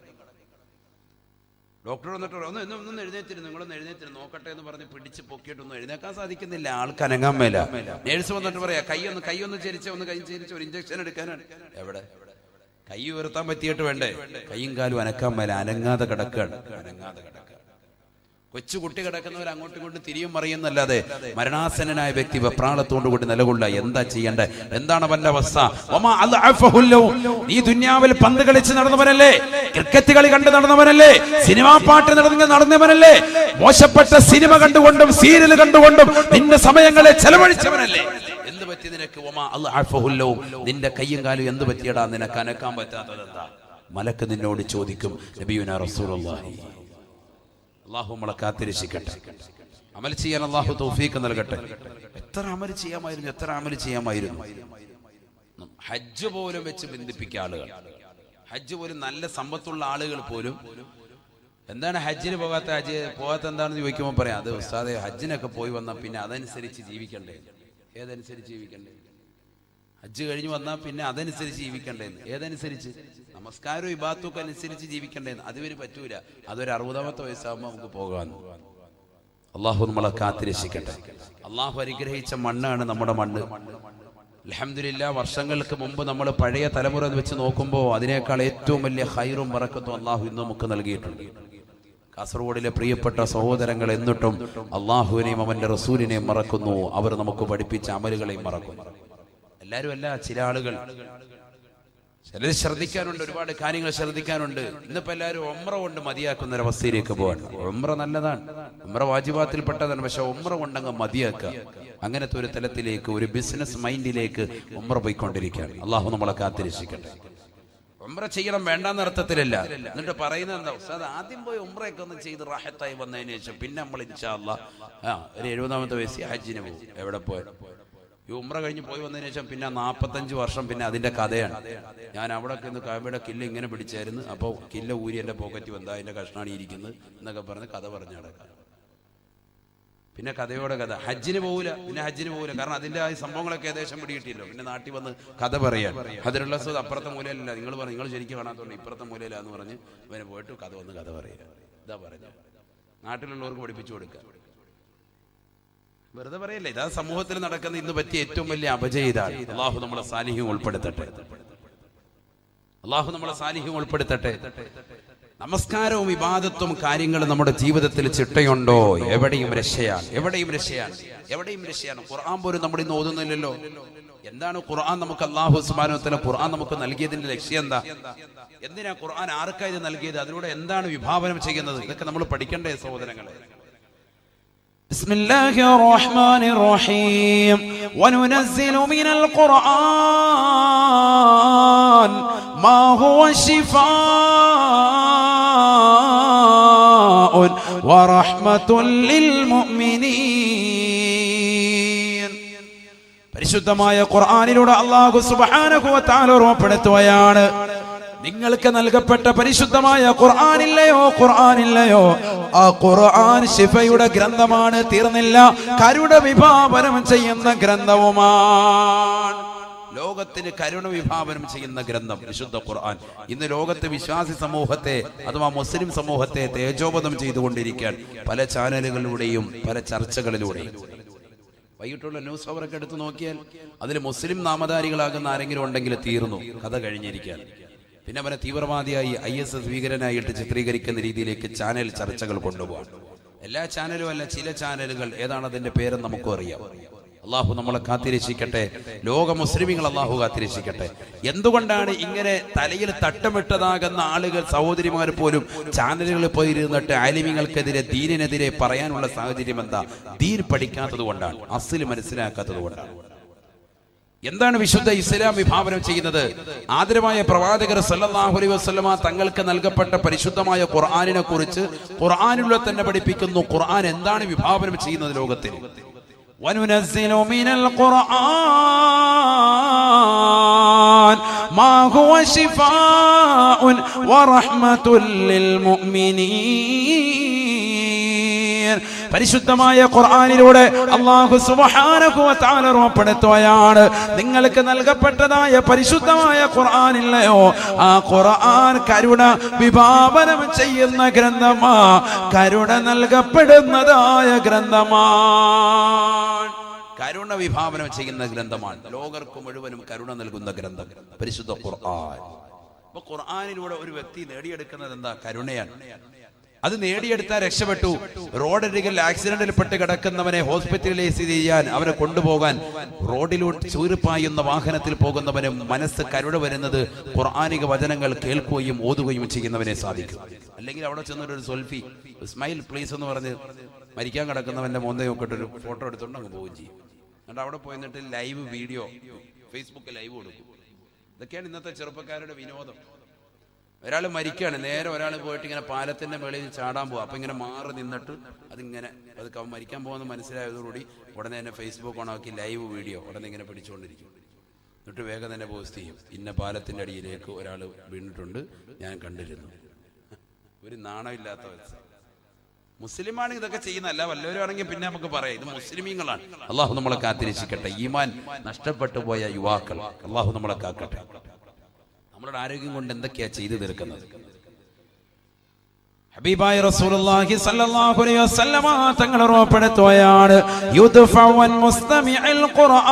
ഡോക്ടർ വന്നിട്ട് ഒന്ന് എഴുന്നേറ്റിരുന്നു, നിങ്ങളൊന്ന് എഴുന്നേറ്റിരുന്നു നോക്കട്ടെ എന്ന് പറഞ്ഞ് പിടിച്ച് പൊക്കിയിട്ടൊന്നും എഴുന്നേക്കാൻ സാധിക്കുന്നില്ല, ആൾക്ക് അനങ്ങാൻ മേല. നേഴ്സ് വന്നിട്ട് പറയാ, കൈയൊന്ന് ചെരിച്ച, ഒന്ന് കൈ ചെരിച്ച് ഒരു ഇഞ്ചക്ഷൻ എടുക്കാനാണ്. എവിടെ കൈ ഉയർത്താൻ പറ്റിയിട്ട് വേണ്ടേ? കൈയും കാലും അനക്കാൻ മേല, അനങ്ങാതെ കിടക്കുകയാണ്. കൊച്ചുകുട്ടി കിടക്കുന്നവർ അങ്ങോട്ടും ഇങ്ങോട്ടും തിരിയും മറിയുന്നല്ലാതെ മരണാസന്നനായ വ്യക്തി വെപ്രാളത്തോടുകൂടി നിലകൊള്ള എന്താ ചെയ്യേണ്ടത്? എന്താണ് അവന്റെ അവസ്ഥ? നീ ദുന്യാവിൽ പന്ത് കളിച്ച് നടന്നവനല്ലേ, ക്രിക്കറ്റ് കളി കണ്ട് നടന്നവനല്ലേ, സിനിമാ പാട്ട് നടന്നവനല്ലേ, മോശപ്പെട്ട സിനിമ കണ്ടുകൊണ്ടും സീരിയൽ കണ്ടുകൊണ്ടും നിന്റെ സമയങ്ങളെ ചെലവഴിച്ചവനല്ലേ? എന്ത് പറ്റി നിനക്ക്? നിന്റെ കയ്യും കാലും എന്ത് പറ്റിയടാ നിനക്ക് അനക്കാൻ പറ്റാത്തത് എന്താ? മലക്ക് നിന്നോട് ചോദിക്കും. നബിയുനാ റസൂലുള്ളാഹി. അല്ലാഹു നമ്മളെ കാത്തിരക്ഷിക്കട്ടെ, അമൽ ചെയ്യാൻ അല്ലാഹു തൗഫീഖ് നൽകട്ടെ. എത്ര അമൽ ചെയ്യാമായിരുന്നു. ഹജ്ജ് പോലും വെച്ച് ബന്ധിപ്പിക്കുക ആളുകൾ. ഹജ്ജ് പോലും നല്ല സമ്പത്തുള്ള ആളുകൾ പോലും എന്താണ് ഹജ്ജിന് പോകാത്ത എന്താണെന്ന് ചോദിക്കുമ്പോൾ പറയാം, അത് ഉസ്താദേ ഹജ്ജിനൊക്കെ പോയി വന്നാൽ പിന്നെ അതനുസരിച്ച് ജീവിക്കണ്ടേ. ഏതനുസരിച്ച് ജീവിക്കണ്ടേ? ഹജ്ജ് കഴിഞ്ഞ് വന്നാൽ പിന്നെ അതനുസരിച്ച് ജീവിക്കണ്ടേന്ന്. ഏതനുസരിച്ച്? നമസ്കാരവും ഇബാദത്തും അനുസരിച്ച് ജീവിക്കണ്ടേന്ന്. അതുവരെ പറ്റൂല. അതൊരു 60-ാമത്തെ വയസ്സാകുമ്പോൾ നമുക്ക് പോകാമെന്ന്. അള്ളാഹു നമ്മളെ കാത്തിരക്ഷിക്കട്ടെ. അള്ളാഹു അനുഗ്രഹിച്ച മണ്ണാണ് നമ്മുടെ മണ്ണ്. അൽഹംദുലില്ലാഹ്, വർഷങ്ങൾക്ക് മുമ്പ് നമ്മൾ പഴയ തലമുറ വെച്ച് നോക്കുമ്പോൾ അതിനേക്കാൾ ഏറ്റവും വലിയ ഖൈറും ബറക്കത്തും അള്ളാഹു ഇന്ന് നമുക്ക് നൽകിയിട്ടുണ്ട്. കാസർഗോഡിലെ പ്രിയപ്പെട്ട സഹോദരങ്ങൾ എന്നിട്ടും അള്ളാഹുവിനെയും അവന്റെ റസൂലിനെയും മറക്കുന്നു. അവർ നമുക്ക് പഠിപ്പിച്ച അമലുകളെയും മറക്കുന്നു. എല്ലാവരും അല്ല, ചില ആളുകൾ, ചിലർ ശ്രദ്ധിക്കാനുണ്ട്, ഒരുപാട് കാര്യങ്ങൾ ശ്രദ്ധിക്കാനുണ്ട്. ഇന്നിപ്പോ എല്ലാവരും ഉംറ കൊണ്ട് മതിയാക്കുന്ന ഒരു അവസ്ഥയിലേക്ക് പോകാൻ. ഉംറ നല്ലതാണ്, ഉംറ വാജിബാത്തിൽപ്പെട്ടതാണ്. പക്ഷെ ഉംറ കൊണ്ടങ്ങ് മതിയാക്കുക, അങ്ങനത്തെ ഒരു തലത്തിലേക്ക്, ഒരു ബിസിനസ് മൈൻഡിലേക്ക് ഉംറ പോയിക്കൊണ്ടിരിക്കുകയാണ്. അള്ളാഹു നമ്മളെ കാത്തിരക്ഷിക്കട്ടെ. ഉംറ ചെയ്യണം വേണ്ടാന്ന അർത്ഥത്തിലല്ല. എന്നിട്ട് പറയുന്നത് എന്താ? ഉസ്താദ് ആദ്യം പോയി ഉംറയൊക്കെ ഒന്ന് ചെയ്ത് റാഹത്തായി വന്നതിന് ശേഷം പിന്നെ നമ്മൾ ഇൻഷാ അല്ലാഹ് ഒരു 70-ാമത്തെ വയസ്സിൽ ഹജ്ജിന് പോകും. എവിടെ പോയി? ഈ ഉംറ കഴിഞ്ഞ് പോയി വന്നതിന് ശേഷം പിന്നെ 45 വർഷം പിന്നെ അതിന്റെ കഥയാണ്. ഞാൻ അവിടെ കാബയുടെ കില്ല ഇങ്ങനെ പിടിച്ചായിരുന്നു, അപ്പോൾ കില്ല ഊരി എന്റെ പോക്കറ്റ് വന്നാ അതിന്റെ കഷ്ണാണ് ഇരിക്കുന്നത് എന്നൊക്കെ പറഞ്ഞ് കഥ പറഞ്ഞു നടക്കാം. പിന്നെ കഥയോടെ കഥ. ഹജ്ജിന് പോകൂല, കാരണം അതിന്റെ ആ സംഭവങ്ങളൊക്കെ ഏകദേശം പിടികിട്ടിയല്ലോ. പിന്നെ നാട്ടിൽ വന്ന് കഥ പറയാൻ. അതിലുള്ള അപ്പുറത്തെ മൂലയിലല്ല, നിങ്ങൾ ശരിക്കും കാണാത്തോണ്ട് ഇപ്പുറത്തെ മൂലയിലാന്ന് പറഞ്ഞ് ഇവന് പോയിട്ട് കഥ പറയുക. ഇതാ പറഞ്ഞ നാട്ടിലുള്ളവർക്ക് പഠിപ്പിച്ചു കൊടുക്കുക. വെറുതെ പറയല്ലേ, ഇതാ സമൂഹത്തിൽ നടക്കുന്ന ഇന്ന് പറ്റിയ ഏറ്റവും വലിയ അപജയം ഇതാണ്. അള്ളാഹു നമ്മളെ സാലിഹ്യം ഉൾപ്പെടുത്തട്ടെ. നമസ്കാരവും ഇബാദത്തും കാര്യങ്ങളും നമ്മുടെ ജീവിതത്തിൽ ചിട്ടയുണ്ടോ? എവിടെയും രക്ഷയാണ്. ഖുർആൻ പോലും നമ്മൾ ഇന്ന് ഓതുന്നില്ലല്ലോ. എന്താണ് ഖുർആൻ നമുക്ക്? അല്ലാഹു സുബ്ഹാനഹു വ തആല ഖുർആൻ നമുക്ക് നൽകിയതിന്റെ ലക്ഷ്യം എന്താ? എന്തിനാ ഖുർആൻ ആർക്കാ ഇത് നൽകിയത്? അതിലൂടെ എന്താണ് വിഭാവനം ചെയ്യുന്നത്? ഇതൊക്കെ നമ്മൾ പഠിക്കണ്ടേ സഹോദരങ്ങളെ? ബിസ്മില്ലാഹിർ റഹ്മാനിർ റഹീം. വനുനസ്സിലു മിനൽ ഖുർആൻ മാ ഹുവ ശിഫാഉൻ വറഹ്മത്തുൽ ലിൽ മുഅ്മിനീൻ. പരിശുദ്ധമായ ഖുർആനിലൂടെ അല്ലാഹു സുബ്ഹാനഹു വ തആല ഓർമ്മപ്പെടുത്തുകയാണ്, നിങ്ങൾക്ക് നൽകപ്പെട്ട പരിശുദ്ധമായ ഖുർആനില്ലയോ, ആ ഖുർആൻ ശിഫയുടെ ഗ്രന്ഥമാണ്. തീർന്നില്ല, കരുണ വിഭാവനം ചെയ്യുന്ന ഗ്രന്ഥവുമാണ്. ലോകത്തിന് കരുണ വിഭാവനം ചെയ്യുന്ന ഗ്രന്ഥം വിശുദ്ധ ഖുർആൻ. ഇന്ന് ലോകത്തെ വിശ്വാസി സമൂഹത്തെ അഥവാ മുസ്ലിം സമൂഹത്തെ തേജോവധം ചെയ്തുകൊണ്ടിരിക്കാൻ പല ചാനലുകളിലൂടെയും പല ചർച്ചകളിലൂടെയും. വൈകിട്ടുള്ള ന്യൂസ് അവരൊക്കെ എടുത്തു നോക്കിയാൽ അതിൽ മുസ്ലിം നാമധാരികളാകുന്ന ആരെങ്കിലും ഉണ്ടെങ്കിൽ തീർന്നു, കഥ കഴിഞ്ഞിരിക്കാൻ. പിന്നെ അവനെ തീവ്രവാദിയായി IS ഭീകരനായിട്ട് ചിത്രീകരിക്കുന്ന രീതിയിലേക്ക് ചാനൽ ചർച്ചകൾ കൊണ്ടുപോകാം. എല്ലാ ചാനലും അല്ല, ചില ചാനലുകൾ. ഏതാണ് അതിന്റെ പേരെന്ന് നമുക്കും അറിയാം. അള്ളാഹു നമ്മളെ കാത്തിരക്ഷിക്കട്ടെ. ലോക മുസ്ലിമീങ്ങൾ അള്ളാഹു കാത്തിരക്ഷിക്കട്ടെ. എന്തുകൊണ്ടാണ് ഇങ്ങനെ തലയിൽ തട്ടമിട്ടതാകുന്ന ആളുകൾ, സഹോദരിമാർ പോലും ചാനലുകളിൽ പോയിരുന്നിട്ട് ആലിമീങ്ങൾക്കെതിരെ, ദീനിനെതിരെ പറയാനുള്ള സാഹചര്യം എന്താ? ദീൻ പഠിക്കാത്തത് കൊണ്ടാണ്, അസ്ല് മനസ്സിലാക്കാത്തത് കൊണ്ടാണ്. എന്താണ് വിശുദ്ധ ഇസ്ലാം വിഭാവനം ചെയ്യുന്നത്? ആദരവായ പ്രവാചകർ സല്ലല്ലാഹു അലൈഹി വസല്ലമ തങ്ങൾക്ക് നൽകപ്പെട്ട പരിശുദ്ധമായ ഖുർആനിനെ കുറിച്ച് ഖുർആനിലൂടെ തന്നെ പഠിപ്പിക്കുന്നു. ഖുർആൻ എന്താണ് വിഭാവനം ചെയ്യുന്നത് ലോകത്തിൽ? വനുനസ്സിലു മിനൽ ഖുർആൻ മാ ഹുവ ശിഫാഉൻ വറഹ്മത്തുൽ ലിൽ മുഅ്മിനീൻ. പരിശുദ്ധമായ ഖുർആനിലൂടെ അല്ലാഹു സുബ്ഹാനഹു വ തആല ഓർമ്മപ്പെടുത്തുകയാണ്, നിങ്ങൾക്ക് നൽകപ്പെട്ടതായ പരിശുദ്ധമായ ഖുർആനില്ലയോ, ആ ഖുർആൻ കരുണ വിഭാവനം ചെയ്യുന്ന ഗ്രന്ഥമാ, കരുണ നൽകപ്പെടുന്നതായ ഗ്രന്ഥമാണ്. കരുണ വിഭാവനം ചെയ്യുന്ന ഗ്രന്ഥമാണ്, ലോകർക്ക് മുഴുവനും കരുണ നൽകുന്ന ഗ്രന്ഥം പരിശുദ്ധ ഖുർആൻ. അപ്പൊ ഖുർആനിലൂടെ ഒരു വ്യക്തി നേടിയെടുക്കുന്നത് എന്താ? കരുണയാണ്. അത് നേടിയെടുത്താൽ രക്ഷപ്പെട്ടു. റോഡരികിൽ ആക്സിഡന്റിൽപ്പെട്ട് കിടക്കുന്നവനെ ഹോസ്പിറ്റലൈസ് ചെയ്യാൻ, അവനെ കൊണ്ടുപോകാൻ റോഡിലൂടെ ചൂരിപ്പായുന്ന വാഹനത്തിൽ പോകുന്നവന് മനസ്സ് കരുണ വരുന്നത് ഖുർആനിക വചനങ്ങൾ കേൾക്കുകയും ഓതുകയും ചെയ്യുന്നവനെ സാധിക്കും. അല്ലെങ്കിൽ അവിടെ ചെന്നൊരു സെൽഫി, സ്മൈൽ പ്ലീസ് എന്ന് പറഞ്ഞ് മരിക്കാൻ കിടക്കുന്നവന്റെ മോന്തയും ഒക്കെ ഒരു ഫോട്ടോ എടുത്തുകൊണ്ട് അങ്ങ് പോവുകയും ചെയ്യും. എന്നിട്ട് അവിടെ പോയിട്ട് ലൈവ് വീഡിയോ ഫേസ്ബുക്കിൽ ലൈവ് കൊടുക്കും. ഇതൊക്കെയാണ് ഇന്നത്തെ ചെറുപ്പക്കാരുടെ വിനോദം. ഒരാൾ മരിക്കുകയാണ്, നേരെ ഒരാൾ പോയിട്ട് ഇങ്ങനെ പാലത്തിന്റെ മേളിൽ ചാടാൻ പോകും. അപ്പൊ ഇങ്ങനെ മാറി നിന്നിട്ട് അതിങ്ങനെ അത് മരിക്കാൻ പോകുന്ന മനസ്സിലായതോടുകൂടി ഉടനെ തന്നെ ഫേസ്ബുക്ക് ഓണാക്കി ലൈവ് വീഡിയോ ഉടനെ ഇങ്ങനെ പിടിച്ചുകൊണ്ടിരിക്കും. എന്നിട്ട് വേഗം തന്നെ പോസ്റ്റ് ചെയ്യും, ഇന്ന പാലത്തിന്റെ അടിയിലേക്ക് ഒരാൾ വീണിട്ടുണ്ട്, ഞാൻ കണ്ടിരുന്നു. ഒരു നാണമില്ലാത്ത മുസ്ലിമാണ് ഇതൊക്കെ ചെയ്യുന്നതല്ല, വല്ലവരും ആണെങ്കിൽ പിന്നെ നമുക്ക് പറയാം ഇത് മുസ്ലിമീങ്ങളാണ്. അള്ളാഹു നമ്മളെ കാത്തിരക്ഷിക്കട്ടെ. ഈമാൻ നഷ്ടപ്പെട്ടു പോയ യുവാക്കൾ അള്ളാഹു നമ്മളെ കാക്കട്ടെ. നമ്മുടെ ആരോഗ്യം കൊണ്ട് എന്തൊക്കെയാ ചെയ്തു തീർക്കുന്നത്? ഹബീബായ റസൂലുള്ളാഹി സ്വല്ലല്ലാഹു അലൈഹി വസല്ലമ തങ്ങൾ ഓർമ്മപ്പെടുത്തുകയാണ്, യുദ്ഫഉൻ മുസ്തമിഉൽ ഖുർആനി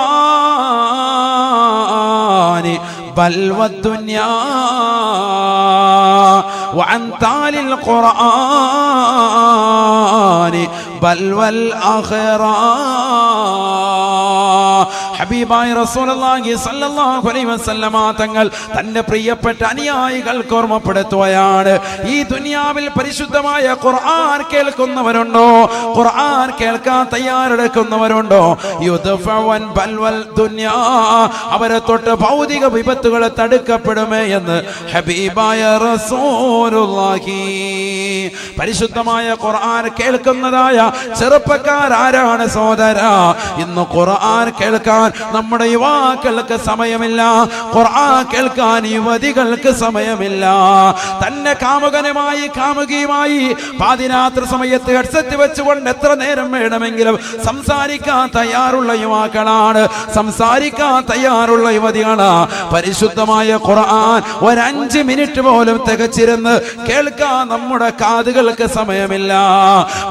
ബൽ വദ്ദുനിയാ വഅൻ താലിൽ ഖുർആനി ബൽ വൽ ആഖിറ. ഹബീബായ റസൂലുള്ളാഹി സ്വല്ലല്ലാഹു അലൈഹി വസല്ലമ തങ്ങൾ തന്റെ പ്രിയപ്പെട്ട അനുയായികൾക്ക് ഓർമ്മപ്പെടുത്തുകയാണ്, ഈ ദുനിയാവിൽ പരിശുദ്ധമായ ഖുർആൻ കേൾക്കുന്നവരുണ്ടോ? ഖുർആൻ കേൾക്കാൻ തയ്യാറെടുക്കുന്നവരുണ്ടോ? യുദ്ഫഉൻ ബൽ വൽ ദുനിയാ, അവരെ തൊട്ട് ഭൗതിക വിപത്തുകൾ തടുക്കപ്പെടുമേ എന്ന് ഹബീബായ റസൂലുള്ളാഹി. പരിശുദ്ധമായ ഖുർആൻ കേൾക്കുന്നതായ ചെറുപ്പക്കാരാരാണ് സഹോദരാ? ഇന്ന് ഖുർആൻ കേൾക്കാൻ നമ്മുടെ യുവാക്കൾക്ക് സമയമില്ല, ഖുർആൻ കേൾക്കാൻ യുവതികൾക്ക് സമയമില്ല. തന്നെ കാമുകനുമായി കാമുകിയുമായി പാതിരാത്രി സമയത്ത് ഹെഡ്സെറ്റ് വെച്ചുകൊണ്ട് എത്ര നേരം വേണമെങ്കിലും സംസാരിക്കാൻ തയ്യാറുള്ള യുവാക്കളാണ്, സംസാരിക്കാൻ തയ്യാറുള്ള യുവതികളാണ്. പരിശുദ്ധമായ ഖുർആൻ ഒരു 5 മിനിറ്റ് പോലും തികച്ചിരുന്ന് കേൾക്കാൻ നമ്മുടെ കാതുകൾക്ക് സമയമില്ല.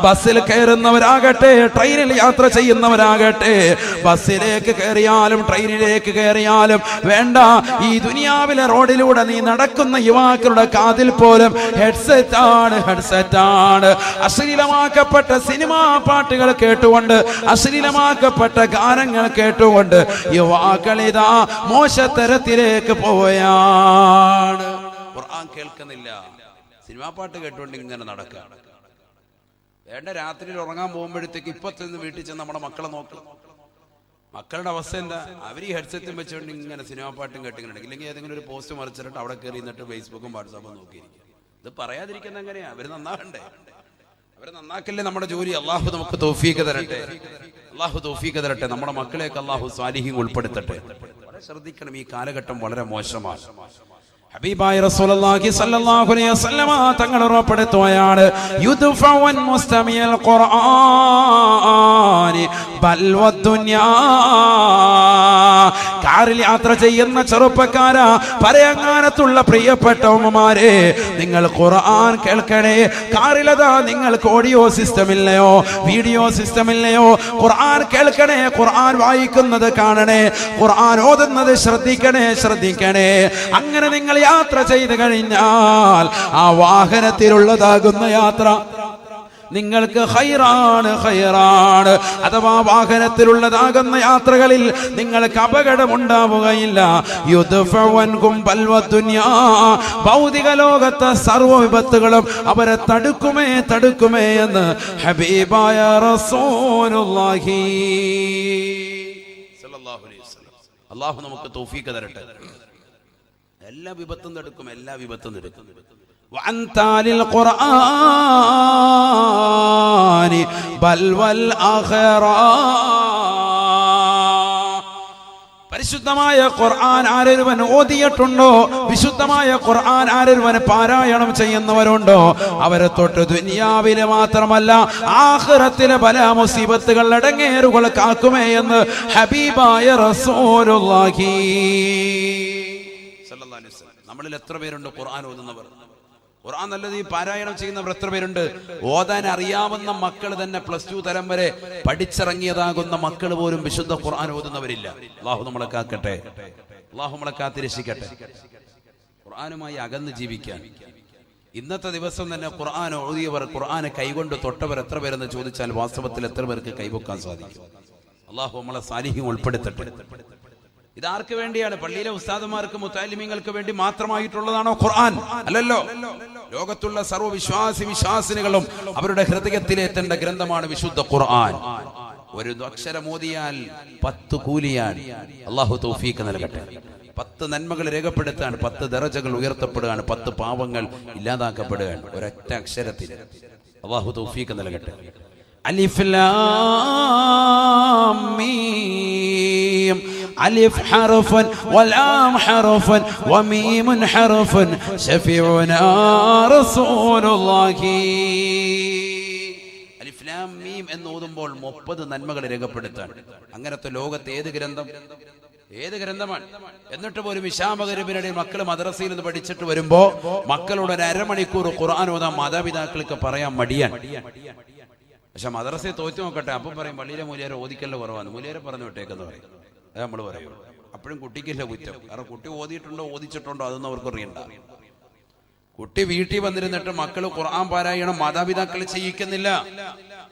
ബസ്സിൽ കയറുന്നവരാകട്ടെ, ട്രെയിനിൽ യാത്ര ചെയ്യുന്നവരാകട്ടെ, ബസ്സിലേക്ക് കയറിയാലും ട്രെയിനിലേക്ക് കയറിയാലും വേണ്ട, ഈ ദുനിയാവിലെ റോഡിലൂടെ നീ നടക്കുന്ന യുവാക്കളുടെ കാതിൽ പോലും ഹെഡ്സെറ്റാണ്. അശ്ലീലമാക്കപ്പെട്ട സിനിമാ പാട്ടുകൾ കേട്ടുകൊണ്ട്, അശ്ലീലമാക്കപ്പെട്ട ഗാനങ്ങൾ കേട്ടുകൊണ്ട് യുവാക്കൾ ഇതാ മോശത്തരത്തിലേക്ക് പോവുകയാണ്. ഖുർആൻ കേൾക്കുന്നില്ല, സിനിമാ പാട്ട് കേട്ടുകൊണ്ട് ഇങ്ങനെ നടക്കുക. വേണ്ട, രാത്രിയിൽ ഉറങ്ങാൻ പോകുമ്പോഴത്തേക്ക് ഇപ്പത്തെ വീട്ടിൽ ചെന്ന് നമ്മുടെ മക്കളെ നോക്കുക. മക്കളുടെ അവസ്ഥ എന്താ? അവർ ഈ ഹെഡ്സെറ്റും വെച്ചുകൊണ്ട് ഇങ്ങനെ സിനിമാ പാട്ടും കേട്ടിങ്ങനെ, ഇല്ലെങ്കിൽ ഏതെങ്കിലും ഒരു പോസ്റ്റ് മറിച്ചിട്ട് അവിടെ കയറി നിന്നിട്ട് ഫേസ്ബുക്കും വാട്സാപ്പും നോക്കിയിരിക്കും. ഇത് പറയാതിരിക്കുന്നത് എങ്ങനെയാ? അവര് നന്നാകണ്ടേ? അവരെ നന്നാക്കല്ലേ നമ്മുടെ ജോലി. അള്ളാഹു നമുക്ക് തൗഫീഖ് തരട്ടെ, അള്ളാഹു തൗഫീഖ് തരട്ടെ. നമ്മുടെ മക്കളെയൊക്കെ അള്ളാഹു സ്വാലിഹീൻ ഉൾപ്പെടുത്തട്ടെ. വളരെ ശ്രദ്ധിക്കണം, ഈ കാലഘട്ടം വളരെ മോശമാണ്. ഹബീബായ റസൂലുള്ളാഹി സ്വല്ലല്ലാഹു അലൈഹി വസല്ലമ തങ്ങൾ ഉറപ്പെടുത്തുകയാണ്, യുദ്ഫഉൻ മുസ്തമിഉൽ ഖുർആനി ബൽ വദ്ദുനിയാ. കാറിൽ യാത്ര ചെയ്യുന്ന ചെറുപ്പക്കാരാ, പരയങ്ങാനത്തുള്ള പ്രിയപ്പെട്ട ഉമ്മമാരെ, നിങ്ങൾ ഖുർആൻ കേൾക്കണേ. കാറിലതാ നിങ്ങൾക്ക് ഓഡിയോ സിസ്റ്റം ഇല്ലയോ, വീഡിയോ സിസ്റ്റം ഇല്ലയോ? ഖുർആൻ കേൾക്കണേ, ഖുർആൻ വായിക്കുന്നത് കാണണേ, ഖുർആൻ ഓതുന്നത് ശ്രദ്ധിക്കണേ. അങ്ങനെ നിങ്ങൾ യാത്ര ചെയ്തു കഴിഞ്ഞാൽ ആ വാഹനത്തിലുള്ളതാകുന്ന യാത്ര നിങ്ങൾക്ക് ഖൈറാണ്. അഥവാ വാഹനത്തിലുള്ളതാകുന്ന യാത്രകളിൽ നിങ്ങൾക്ക് അപകടമുണ്ടാവുകയില്ല. യുദ്ഫഉൻകും ബൽവദ്ദുനിയാ, ഭൗതിക ലോകത്തെ സർവ്വ വിപത്തുകളും അവരെ തടുക്കുമേ എന്ന് ഹബീബായ റസൂലുള്ളാഹി സ്വല്ലല്ലാഹു അലൈഹി വസല്ലം. അല്ലാഹു നമുക്ക് തൗഫീഖ് തരട്ടെ. എല്ലാ വിപത്തും തടുക്കും. وعن تالي القرآن بل والآخرة. പരിശുദ്ധമായ ഖുർആൻ ആരൊരുവൻ ഓതിയിട്ടുണ്ടോ, വിശുദ്ധമായ ഖുർആൻ ആരൊരുവൻ പാരായണം ചെയ്യുന്നവരുണ്ടോ, അവരെ തൊട്ട് ദുനിയാവിലെ മാത്രമല്ല ആഖിറത്തിലെ പല മുസീബത്തുകൾ അടങ്ങേറുകൾ കാക്കുമേ എന്ന് ഹബീബായ റസൂലുള്ളാഹി സ്വല്ലല്ലാഹു അലൈഹി വസല്ലം. നമ്മളിൽ എത്ര പേരുണ്ട് ഖുർആൻ ഓതുന്നവർ? ഖുർആൻ നല്ലത് ഈ പാരായണം ചെയ്യുന്നവർ എത്ര പേരുണ്ട്? ഓതാൻ അറിയാവുന്ന മക്കൾ തന്നെ +2 തലം വരെ പഠിച്ചിറങ്ങിയതാകുന്ന മക്കൾ പോലും വിശുദ്ധ ഖുർആൻ ഓതുന്നവരില്ല. അല്ലാഹു നമ്മളെ കാക്കട്ടെ, അല്ലാഹു നമ്മളെ കാത്തിരക്ഷിക്കട്ടെ. ഖുർആനുമായി അകന്ന് ജീവിക്കാൻ ഇന്നത്തെ ദിവസം തന്നെ ഖുർആൻ ഓതിയവർ, ഖുർആനെ കൈകൊണ്ട് തൊട്ടവർ എത്ര പേരെന്ന് ചോദിച്ചാൽ വാസ്തവത്തിൽ എത്ര പേർക്ക് കൈവക്കാൻ സാധിക്കും? അല്ലാഹു നമ്മളെ സാലിഹീൻ ഉൾപ്പെടുത്തട്ടെ. ഇതാർക്ക് വേണ്ടിയാണ്? പള്ളിയിലെ ഉസ്താദുമാർക്ക് മുത്തഅല്ലിമീങ്ങൾക്ക് വേണ്ടി മാത്രമായിട്ടുള്ളതാണോ ഖുർആൻ? അല്ലല്ലോ. ലോകത്തുള്ള സർവ്വ വിശ്വാസിനികളും അവരുടെ ഹൃദയത്തിലെത്തേണ്ട ഗ്രന്ഥമാണ് വിശുദ്ധ ഖുർആൻ. ഒരു അക്ഷരം ഓതിയാൽ 10 കൂലിയാണ്. അല്ലാഹു തൗഫീഖ് നൽകട്ടെ. 10 നന്മകൾ രേഖപ്പെടുത്താണ്, 10 ദറജകൾ ഉയർത്തപ്പെടുകയാണ്, 10 പാവങ്ങൾ ഇല്ലാതാക്കപ്പെടുകയാണ് ഒരൊറ്റ അക്ഷരത്തിൽ. അല്ലാഹു തൗഫീഖ് നൽകട്ടെ. അലിഫ് ലാം മീം. അലിഫ് ഹർഫൻ വലാം ഹർഫൻ വമീമുൻ ഹർഫൻ ശഫീഉനാ റസൂലുള്ളാഹി. അലിഫ് ലാം മീം എന്ന് ഓതുമ്പോൾ 30 നന്മകൾ രേഖപ്പെടുത്താൻ. അങ്ങനത്തെ ലോകത്ത് ഏത് ഗ്രന്ഥമാണ്? എന്നിട്ട് പോലും ഇശാമകരിബിനിടയിൽ മക്കൾ മദ്രസയിൽ നിന്ന് പഠിച്ചിട്ട് വരുമ്പോ മക്കളോട് ഒരു അരമണിക്കൂർ ഖുർആൻ ഓതാൻ മാതാപിതാക്കൾക്ക് പറയാൻ മടിയാണ്. പക്ഷെ മദ്രസയെ തോറ്റു നോക്കട്ടെ, അപ്പം പറയും പള്ളിയിലെ മൂല്യരെ ഓദിക്കല്ല കുറവാണ്, മൂല്യരെ പറഞ്ഞു വിട്ടേക്കെന്ന് പറയും. അത് നമ്മൾ പറയും. അപ്പോഴും കുട്ടിക്കില്ല കുറ്റം. കാരണം കുട്ടി ഓതിയിട്ടുണ്ടോ ഓദിച്ചിട്ടുണ്ടോ അതൊന്നും അവർക്ക് അറിയണ്ട. കുട്ടി വീട്ടിൽ വന്നിരുന്നിട്ട് മക്കൾ ഖുർആൻ പാരായണം മാതാപിതാക്കൾ ചെയ്യിക്കുന്നില്ല.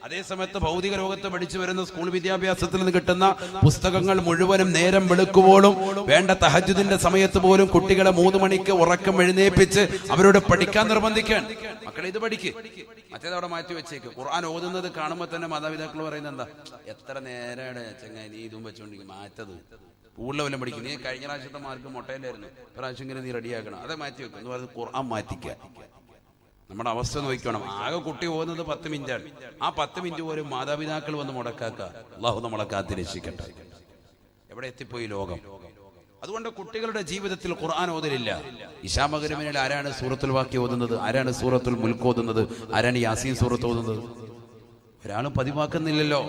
അതേസമയത്ത് ഭൗതിക ലോകത്ത് പഠിച്ചു വരുന്ന സ്കൂൾ വിദ്യാഭ്യാസത്തിൽ നിന്ന് കിട്ടുന്ന പുസ്തകങ്ങൾ മുഴുവനും നേരം വെളുക്കുമ്പോഴും വേണ്ട തഹജ്ജുദിന്റെ സമയത്ത് പോലും കുട്ടികളെ 3 മണിക്ക് ഉറക്കം എഴുന്നേൽപ്പിച്ച് അവരോട് പഠിക്കാൻ നിർബന്ധിക്കാൻ. മക്കളെ ഇത് പഠിക്ക്, മറ്റേതവിടെ മാറ്റി വെച്ചേക്ക്. ഖുർആൻ ഓതുന്നത് കാണുമ്പോൾ തന്നെ മാതാപിതാക്കൾ പറയുന്നത് എന്താ, എത്ര നേരമാണ് ചെങ്ങായി നീ ഇതും വെച്ചോണ്ടിരിക്കും, മാറ്റത് കൂടുതൽ വല്ലതും പഠിക്കും. നീ കഴിഞ്ഞ പ്രാവശ്യത്തെ മാർക്ക് മുട്ടയിലായിരുന്നു, പ്രാവശ്യം ഇങ്ങനെ നീ റെഡിയാക്കണം, അത് മാറ്റി വെക്കും എന്ന് പറയുന്നത് ഖുർആൻ മാറ്റിക്കുക. നമ്മുടെ അവസ്ഥ നോക്കണം. ആകെ കുട്ടി പോകുന്നത് 10 മിനിറ്റാണ്. ആ 10 മിനിറ്റ് പോലും മാതാപിതാക്കൾ വന്ന് മുടക്കാക്ക. അല്ലാഹു നമ്മളെ കാത്തിരക്ഷിക്കട്ടെ. എവിടെ എത്തിപ്പോയി ലോകം? അതുകൊണ്ട് കുട്ടികളുടെ ജീവിതത്തിൽ ഖുർആൻ ഓതലില്ല. ഇശാ മഗ്‌രിബിനിൽ ആരാണ് സൂറത്തുൽ വാഖിയ ഓതുന്നത്? ആരാണ് സൂറത്തുൽ മുൽക്ക് ഓതുന്നത്? ആരാണ് യാസീൻ സൂറത്ത് ഓതുന്നത്? ഒരാളും പതിവാക്കുന്നില്ലല്ലോ.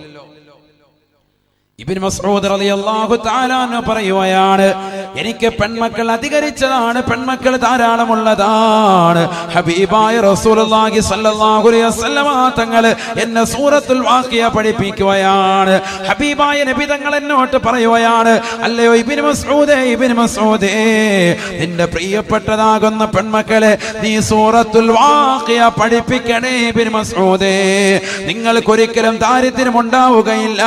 ഇബ്നു മസ്ഊദ് റളിയല്ലാഹു തആല അൻഹു പറയുകയാണ്, എനിക്ക് പെൺമക്കൾ അധികരിച്ചതാണ്, പെൺമക്കൾ ധാരാളമുള്ളതാണ്. ഹബീബായ റസൂലുള്ളാഹി സ്വല്ലല്ലാഹു അലൈഹി വസല്ലമ തങ്ങൾ എന്നെ സൂറത്തുൽ വാഖിയ പഠിപ്പിക്കുകയാണ്. ഹബീബായ നബി തങ്ങൾ എന്നോട് പറയുകയാണ്, അല്ലയോ ഇബ്നു മസ്ഊദേ, നിന്റെ പ്രിയപ്പെട്ടതാകുന്ന പെൺമക്കളെ നീ സൂറത്തുൽ വാഖിയ പഠിപ്പിക്കണേ ഇബ്നു മസ്ഊദേ. നിങ്ങൾക്കൊരിക്കലും ദാരിദ്ര്യം ഉണ്ടാവുകയില്ല.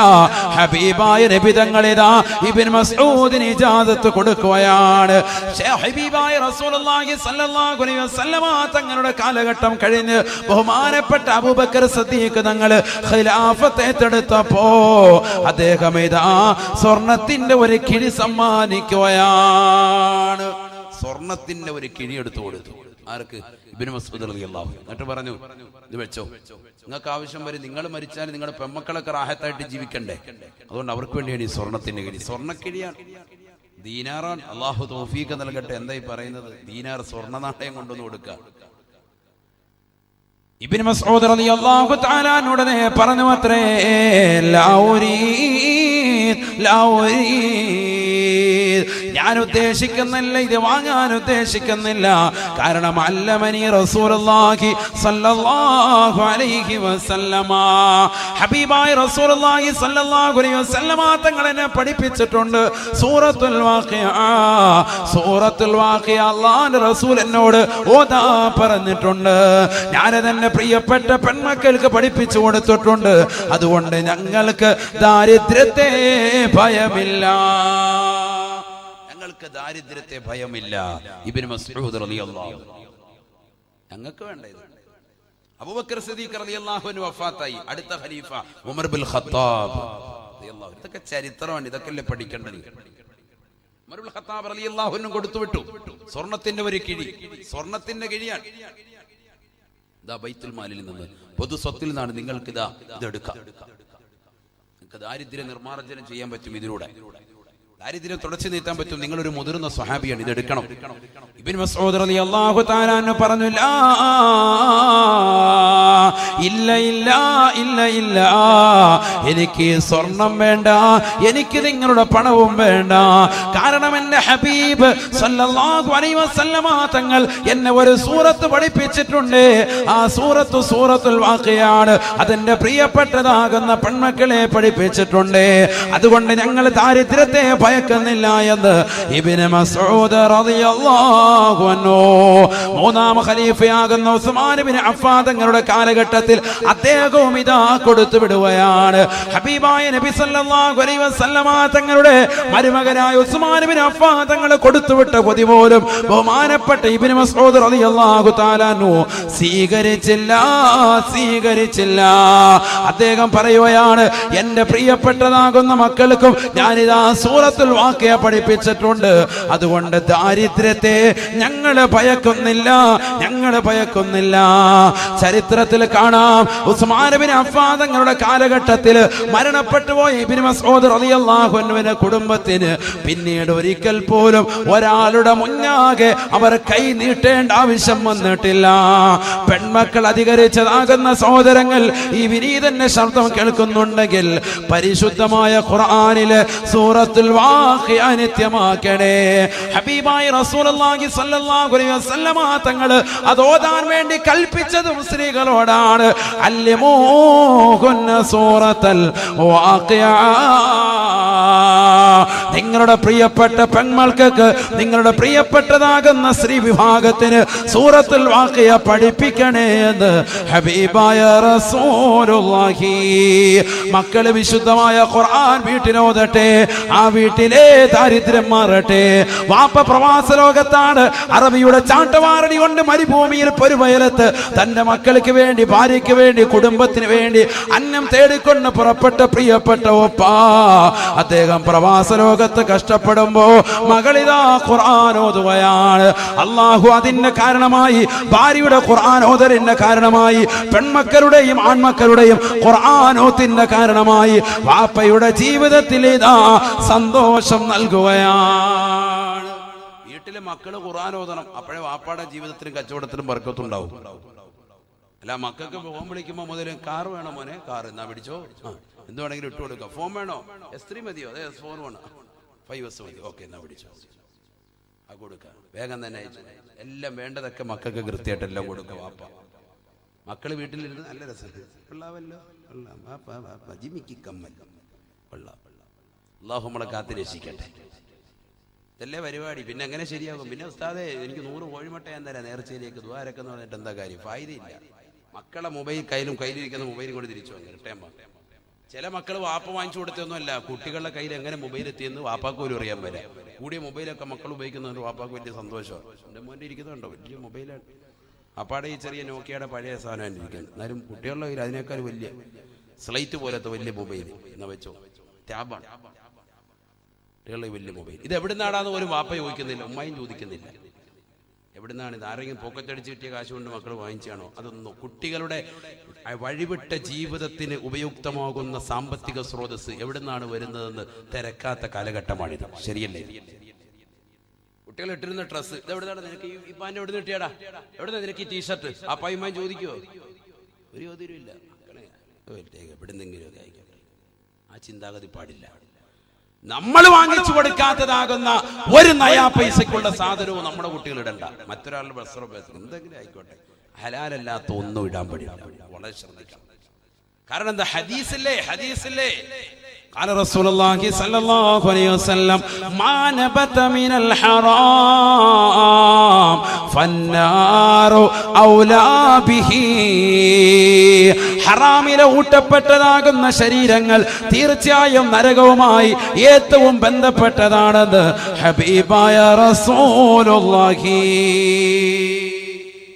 ഹബീബ നബി തങ്ങളിതാ ഇബ്നു മസ്ഊദിന് ഇജാസത്ത് കൊടുക്കുകയാണ്. ഹബീബായ റസൂലുള്ളാഹി സ്വല്ലല്ലാഹു അലൈഹി വസല്ലമ തങ്ങളുടെ കാലഘട്ടം കഴിഞ്ഞ് ബഹുമാനപ്പെട്ട അബൂബക്കർ സിദ്ദീഖ് തങ്ങൾ ഖിലാഫത്ത് ഏറ്റെടുത്തപ്പോ അദ്ദേഹം ഇതാ സ്വർണത്തിന്റെ ഒരു കിഴി സമ്മാനിക്കുകയാണ്. സ്വർണത്തിന്റെ ഒരു കിഴി എടുത്തു കൊടുത്തു. ആർക്ക്? ഇബ്നു മസ്ഊദ് റളിയല്ലാഹു അൻഹു. എന്നിട്ട് പറഞ്ഞു, ഇത് വെച്ചോ, നിങ്ങൾക്ക് ആവശ്യം വരും, നിങ്ങൾ മരിച്ചാൽ നിങ്ങളുടെ പെമ്മക്കളൊക്കെ റാഹത്തായിട്ട് ജീവിക്കണ്ടേ, അതുകൊണ്ട് അവർക്ക് വേണ്ടിയാണ് ഈ സ്വർണത്തിന്റെ കിഴി. സ്വർണ്ണക്കിഴിയാണ്, ദീനാറാണ്. അല്ലാഹു തൗഫീഖ് നൽകട്ടെ. എന്തായി പറയുന്നത്? ദീനാർ സ്വർണ്ണ നാണയം കൊണ്ടുവന്ന് കൊടുക്കുക. ഇബ്നു മസ്ഊദ് റളിയല്ലാഹു തആല ഉടനെ പറഞ്ഞു അത്രേ, ഞാൻ ഉദ്ദേശിക്കുന്നില്ല, ഇത് വാങ്ങാൻ ഉദ്ദേശിക്കുന്നില്ല. കാരണം അല്ലമനി റസൂലുള്ളാഹി സ്വല്ലല്ലാഹു അലൈഹി വസല്ലമ, ഹബീബായ റസൂലുള്ളാഹി സ്വല്ലല്ലാഹു അലൈഹി വസല്ലമ തങ്ങൾ എന്നെ പഠിപ്പിച്ചിട്ടുണ്ട് സൂറത്തുൽ വാഖിയ. സൂറത്തുൽ വാഖിയ അല്ലാഹുവിന്റെ റസൂൽ എന്നോട് ഓതാ പറഞ്ഞിട്ടുണ്ട്. ഞാനതെന്നെ പ്രിയപ്പെട്ട പെൺമക്കൾക്ക് പഠിപ്പിച്ചു കൊടുത്തിട്ടുണ്ട്. അതുകൊണ്ട് ഞങ്ങൾക്ക് ദാരിദ്ര്യത്തെ ഭയമില്ല, ഞങ്ങൾക്ക് ദാരിദ്ര്യത്തെ ഭയമില്ല. ഇബ്നു മസ്ഊദ് റളിയല്ലാഹു അൻഹു. ഞങ്ങൾക്ക് വേണ്ട ഇത്. അബൂബക്കർ സിദ്ദീഖ് റളിയല്ലാഹു അൻഹു വഫാത്തായി. അടുത്ത ഖലീഫ ഉമർ ബിൻ ഖത്താബ് റളിയല്ലാഹു അൻഹു. ഇതൊക്കെ ചരിത്രമാണ്, ഇതൊക്കെയല്ലേ പഠിക്കേണ്ടത്. ഉമർ ബിൻ ഖത്താബ് റളിയല്ലാഹു അൻഹു കൊടുത്തു വിട്ടു സ്വർണത്തിന്റെ ഒരു കിഴി. സ്വർണത്തിന്റെ കിഴിയാണ്. ഇതാ ബൈത്തുൽ മാലിൽ നിന്ന്, പൊതു സ്വത്തിൽ നിന്നാണ് നിങ്ങൾക്ക് ഇതെടുക്കാം. നിങ്ങൾക്ക് ദാരിദ്ര്യ നിർമ്മാർജ്ജനം ചെയ്യാൻ പറ്റും ഇതിലൂടെ. ദാരിദ്ര്യം തുടച്ചു നീട്ടാൻ പറ്റും. നിങ്ങളൊരു മുതിർന്ന സ്വഹാബിയാണ്, ഇതെടുക്കണം. ഇബ്നു മസ്ഊദ് റളിയല്ലാഹു തആല അൻഹു പറഞ്ഞു, ലാ ഇല്ല ഇല്ല ഇല്ല ഇല്ല, എനിക്ക് സ്വർണം വേണ്ട, എനിക്ക് നിങ്ങളുടെ പണവും വേണ്ട. കാരണം എന്റെ ഹബീബ് സല്ലല്ലാഹു അലൈഹി വസല്ലമ തങ്ങൾ എന്നെ ഒരു സൂറത്ത് പഠിപ്പിച്ചിട്ടുണ്ട്. ആ സൂറത്തുൽ വാഖിയാണ്. അതെന്റെ പ്രിയപ്പെട്ടതാകുന്ന പെൺമക്കളെ പഠിപ്പിച്ചിട്ടുണ്ട്. അതുകൊണ്ട് ഞങ്ങൾ ദാരിദ്ര്യത്തെ ഭയക്കുന്നില്ല എന്ന് ഇബ്നു മസ്ഊദ് റളിയല്ലാഹു അൻഹു, മൂന്നാം ഖലീഫയാകുന്ന ഉസ്മാൻ ഇബ്നു അഫ്ഫാൻ തങ്ങളുടെ കാലഘട്ടത്തിൽ അദ്ദേഹവും ഇതാ കൊടുത്തു വിടുകയാണ്. ഹബീബായ നബി സല്ലല്ലാഹു അലൈഹി വസല്ലമ തങ്ങളുടെ മരുമകനായ ഉസ്മാൻ ഇബ്നു അഫ്ഫാൻ തങ്ങൾ കൊടുത്തുവിട്ട പൊതി പോലും ബഹുമാനപ്പെട്ട ഇബ്നു മസ്ഊദ് റളിയല്ലാഹു തആല അൻഹു സ്വീകരിച്ചില്ല. അദ്ദേഹം പറയുകയാണ്, എന്റെ പ്രിയപ്പെട്ടതാകുന്ന മക്കൾക്കും ഞാനിതാ സൂറത്തുൽ വാഖിയ പഠിപ്പിച്ചിട്ടുണ്ട്. അതുകൊണ്ട് ദാരിദ്ര്യത്തെ ഞങ്ങൾ ഭയക്കുന്നില്ല. ചരിത്രത്തിൽ കാണാം, ഉസ്മാൻ ഇബ്നു അഫ്ഫാൻ തങ്ങളുടെ കാലഘട്ടത്തിൽ മരണപ്പെട്ടു പോയ ഇബ്നു മസ്ഊദ് റളിയല്ലാഹു അൻഹുവിന്റെ കുടുംബത്തിന് പിന്നീട് ഒരിക്കൽ പോലും ഒരാളുടെ മുന്നാകെ അവർ കൈ നീട്ടേണ്ട ആവശ്യം വന്നിട്ടില്ല. പെൺമക്കൾ അധികരിച്ചതാകുന്ന സഹോദരങ്ങൾ ഈ വിനീതന്റെ ശബ്ദം കേൾക്കുന്നുണ്ടെങ്കിൽ പരിശുദ്ധമായ ഖുർആനിലെ സൂറത്തുൽ വാഖിയ നിത്യമാക്കണേ. ഹബീബായ റസൂലുള്ളാഹി സ്വല്ലല്ലാഹു അലൈഹി വസല്ലമ തങ്ങൾ അത് ഓതാൻ വേണ്ടി കൽപ്പിച്ചതും സ്ത്രീകളോടാണ്. അല്ലിമൂഹുന്ന സൂറത്തുൽ വാഖിയ. നിങ്ങളുടെ പ്രിയപ്പെട്ട പെൺമക്കൾക്ക്, നിങ്ങളുടെ പ്രിയപ്പെട്ടതാകുന്ന സ്ത്രീ വിഭാഗത്തിന് സൂറത്തുൽ വാഖിയ പഠിപ്പിക്കണേ എന്ന് ഹബീബായ റസൂലുള്ളാഹി. മക്കള് വിശുദ്ധമായ ഖുർആൻ വീട്ടിലോതട്ടെ, ആ വീട്ടിലെ ദാരിദ്ര്യം മാറട്ടെ. വാപ്പ പ്രവാസ ലോകത്താണ്, അറബിയുടെ ചാട്ടവാറടി കൊണ്ട് മരുഭൂമിയിൽ പൊരുവയലത്ത് തന്റെ മക്കൾക്ക് വേണ്ടി, ഭാര്യയ്ക്ക് വേണ്ടി, കുടുംബത്തിന് വേണ്ടി അന്നം തേടിക്കൊണ്ട് പുറപ്പെട്ട പ്രിയപ്പെട്ട ഒപ്പ അദ്ദേഹം പ്രവാസ ലോകത്ത് കഷ്ടപ്പെടുമ്പോ മകളിതാ ഖുർആൻ ഓതുകയാണ്. അല്ലാഹു അതിന്റെ കാരണമായി, ഭാര്യയുടെ ഖുർആൻ ഓതലിന്റെ കാരണമായി, പെൺമക്കളുടെയും ആൺമക്കളുടെയും ഖുർആൻ ഓത്തിന്റെ കാരണമായി വാപ്പയുടെ ജീവിതത്തിൽ ഇതാ സന്തോഷം നൽകുകയാണ്. വീട്ടിലെ മക്കള് ഖുർആൻ ഓതണം, അപ്പോഴേ വാപ്പയുടെ ജീവിതത്തിലും കച്ചവടത്തിലും ബർക്കത്തുണ്ടാവും. അല്ല, മക്കൾക്ക് ഫോൺ വിളിക്കുമ്പോ മുതൽ കാർ വേണോ മോനെ, കാർ എന്നാ പിടിച്ചോ, എന്ത് വേണമെങ്കിലും ഇട്ട് കൊടുക്കാം. ഫോൺ വേണോ, S3 മതിയോ, അതെ S4 വേണോ, 5S മതി, ഓക്കെ എന്നാ പിടിച്ചോ, ആ കൊടുക്കാം, വേഗം തന്നെ അയച്ചു. എല്ലാം വേണ്ടതൊക്കെ മക്കൾക്ക് കൃത്യമായിട്ട് എല്ലാം കൊടുക്കുക വാപ്പ. മക്കള് വീട്ടിലിരുന്ന് നല്ല രസം, കൊള്ളാവല്ലോ, ജിമിക്ക് കമ്മൽ, കൊള്ളാം. അല്ലാഹു നമ്മളെ കാത്ത് രക്ഷിക്കട്ടെ. ഇതല്ലേ പരിപാടി. പിന്നെ എങ്ങനെ ശരിയാകും? പിന്നെ ഉസ്താദേ എനിക്ക് 100 കോഴിമുട്ട ഞാൻ തരാം നേർച്ചയിലേക്ക് ദ്വാരക്കെന്ന് പറഞ്ഞിട്ട് എന്താ കാര്യം? ഫായിദയില്ല. മക്കളെ മൊബൈൽ കയ്യിലിരിക്കുന്ന മൊബൈലും കൂടി തിരിച്ചു വാങ്ങി റിട്ടേൺ. ചില മക്കൾ വാപ്പ വാങ്ങിച്ചു കൊടുത്തൊന്നുമല്ല, കുട്ടികളുടെ കയ്യിൽ എങ്ങനെ മൊബൈൽ എത്തിയെന്ന് വാപ്പാക്ക് പോലും അറിയാൻ വരാം. കൂടിയ മൊബൈലൊക്കെ മക്കൾ ഉപയോഗിക്കുന്നതുകൊണ്ട് വാപ്പാക്ക് വലിയ സന്തോഷമാണ്. എൻ്റെ മോൻ്റെ ഇരിക്കുന്നുണ്ടോ വലിയ മൊബൈലാണ്. അപ്പാടെ ഈ ചെറിയ നോക്കിയുടെ പഴയ സാധനം ഇരിക്കുന്നത്. എന്നാലും കുട്ടികളുടെ കയ്യിൽ അതിനേക്കാൾ വലിയ സ്ലൈറ്റ് പോലത്തെ വലിയ മൊബൈൽ എന്നാ വെച്ചോ, ടാബാണ് കുട്ടികളുടെ വലിയ മൊബൈൽ. ഇത് എവിടുന്നാടാന്ന് പോലും വാപ്പ ചോദിക്കുന്നില്ല, ഉമ്മയും ചോദിക്കുന്നില്ല. എവിടുന്നാണ് ഇത്? ആരെങ്കിലും പോക്കറ്റടിച്ച് കിട്ടിയ കാശ് കൊണ്ട് മക്കൾ വാങ്ങിച്ചാണോ? അതൊന്നും. കുട്ടികളുടെ വഴിവിട്ട ജീവിതത്തിന് ഉപയുക്തമാകുന്ന സാമ്പത്തിക സ്രോതസ് എവിടുന്നാണ് വരുന്നതെന്ന് തിരക്കാത്ത കാലഘട്ടമാണിത്. ശരിയല്ലേ? കുട്ടികൾ ഇട്ടിരുന്ന ഡ്രസ്സ് ഇത് എവിടുന്നാണ്? നിനക്ക് ഈ പാൻ്റെ എവിടെ നിന്ന് കിട്ടിയാടാ? എവിടുന്ന നിനക്ക് ഈ ടീഷർട്ട്? ആ പയ്യമ്മയും ചോദിക്കുവോ? ഒരു ചോദ്യവും ഇല്ല. എവിടുന്നെങ്കിലും ഒക്കെ ആയിക്കോട്ടെ. ആ ചിന്താഗതി പാടില്ല. നമ്മൾ വാങ്ങിച്ചു കൊടുക്കാത്തതാകുന്ന ഒരു നയാ പൈസക്കുള്ള സാധനവും നമ്മുടെ കുട്ടികൾ ഇടണ്ട. മറ്റൊരാളുടെ വസ്ത്രം എന്തെങ്കിലും ആയിക്കോട്ടെ, ഹലാലല്ലാത്ത ഒന്നും ഇടാൻ പാടില്ല. വളരെ ശ്രദ്ധിക്കണം. കാരണം എന്താ? ഹദീസില്ലേ قال رسول الله صلى الله عليه وسلم ما نبت من الحرام فالنار أولى به. ഹറാമിലെ ഊട്ടപ്പെട്ടതാകുന്ന ശരീരങ്ങൾ തീർച്ചയായും നരകവുമായി ഏറ്റവും ബന്ധപ്പെട്ടതാണെന്ന് ഹബീബായ റസൂലുള്ളാഹി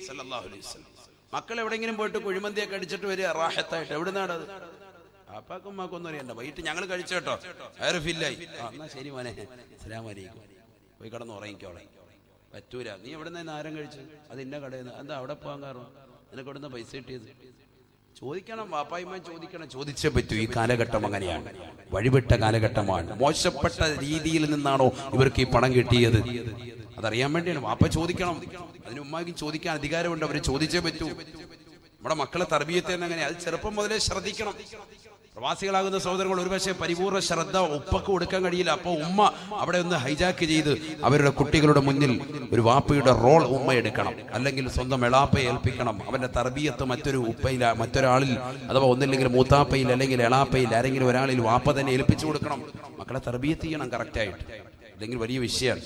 സ്വല്ലല്ലാഹു അലൈഹി വസല്ലം. മക്കൾ എവിടെയെങ്കിലും പോയിട്ട് കുഴിമന്തിയൊക്കെ അടിച്ചിട്ട് വരിക റാഹത്തായിട്ട്. എവിടുന്നാണ് അത്? അപ്പാക്കും ഉമ്മാക്കൊന്നും അറിയണ്ട. വൈകിട്ട് ഞങ്ങൾ കഴിച്ചോട്ടോ, വയറ് ഫില്ലായി. എന്നാ ശരി മോനെ, അസ്സലാമു അലൈക്കും, പോയി കിടന്ന് ഉറങ്ങിക്കോളെ. പറ്റൂല. നീ എവിടെ നിന്ന് ആരം കഴിച്ചു? അത് ഇന്ന കടയിൽ നിന്ന്. എന്താ അവിടെ പോകാൻ കാരണം? നിനക്ക് എവിടെ നിന്ന് പൈസ കിട്ടിയത്? ചോദിക്കണം, വാപ്പായ്മ ചോദിക്കണം, ചോദിച്ചേ പറ്റൂ. ഈ കാലഘട്ടം അങ്ങനെയാണ്, വഴിവിട്ട കാലഘട്ടമാണ്. മോശപ്പെട്ട രീതിയിൽ നിന്നാണോ ഇവർക്ക് ഈ പണം കിട്ടിയത്? അതറിയാൻ വേണ്ടിയാണ്. വാപ്പ ചോദിക്കണം, അതിന് ഉമ്മാക്ക് ചോദിക്കാൻ അധികാരമുണ്ട്, അവർ ചോദിച്ചേ പറ്റൂ. നമ്മുടെ മക്കളെ തർബീയത്ത് തന്നെ അങ്ങനെ, അത് ചെറുപ്പം മുതലേ ശ്രദ്ധിക്കണം. പ്രവാസികളാകുന്ന സഹോദരങ്ങൾ ഒരുപക്ഷെ പരിപൂർണ്ണ ശ്രദ്ധ ഉപ്പക്ക് കൊടുക്കാൻ കഴിയില്ല. അപ്പോൾ ഉമ്മ അവിടെ ഒന്ന് ഹൈജാക്ക് ചെയ്ത് അവരുടെ കുട്ടികളുടെ മുന്നിൽ ഒരു വാപ്പയുടെ റോൾ ഉമ്മ എടുക്കണം, അല്ലെങ്കിൽ സ്വന്തം എളാപ്പയെ ഏൽപ്പിക്കണം. അവന്റെ തർബീയത്ത് മറ്റൊരു ഉപ്പയിൽ, മറ്റൊരാളിൽ, അഥവാ ഒന്നില്ലെങ്കിൽ മൂത്താപ്പയിൽ അല്ലെങ്കിൽ എളാപ്പയിൽ ആരെങ്കിലും ഒരാളിൽ വാപ്പ തന്നെ ഏൽപ്പിച്ചു കൊടുക്കണം. മക്കളെ തർബീയത്ത് ചെയ്യണം കറക്റ്റായിട്ട്, അല്ലെങ്കിൽ വലിയ വിഷയമാണ്.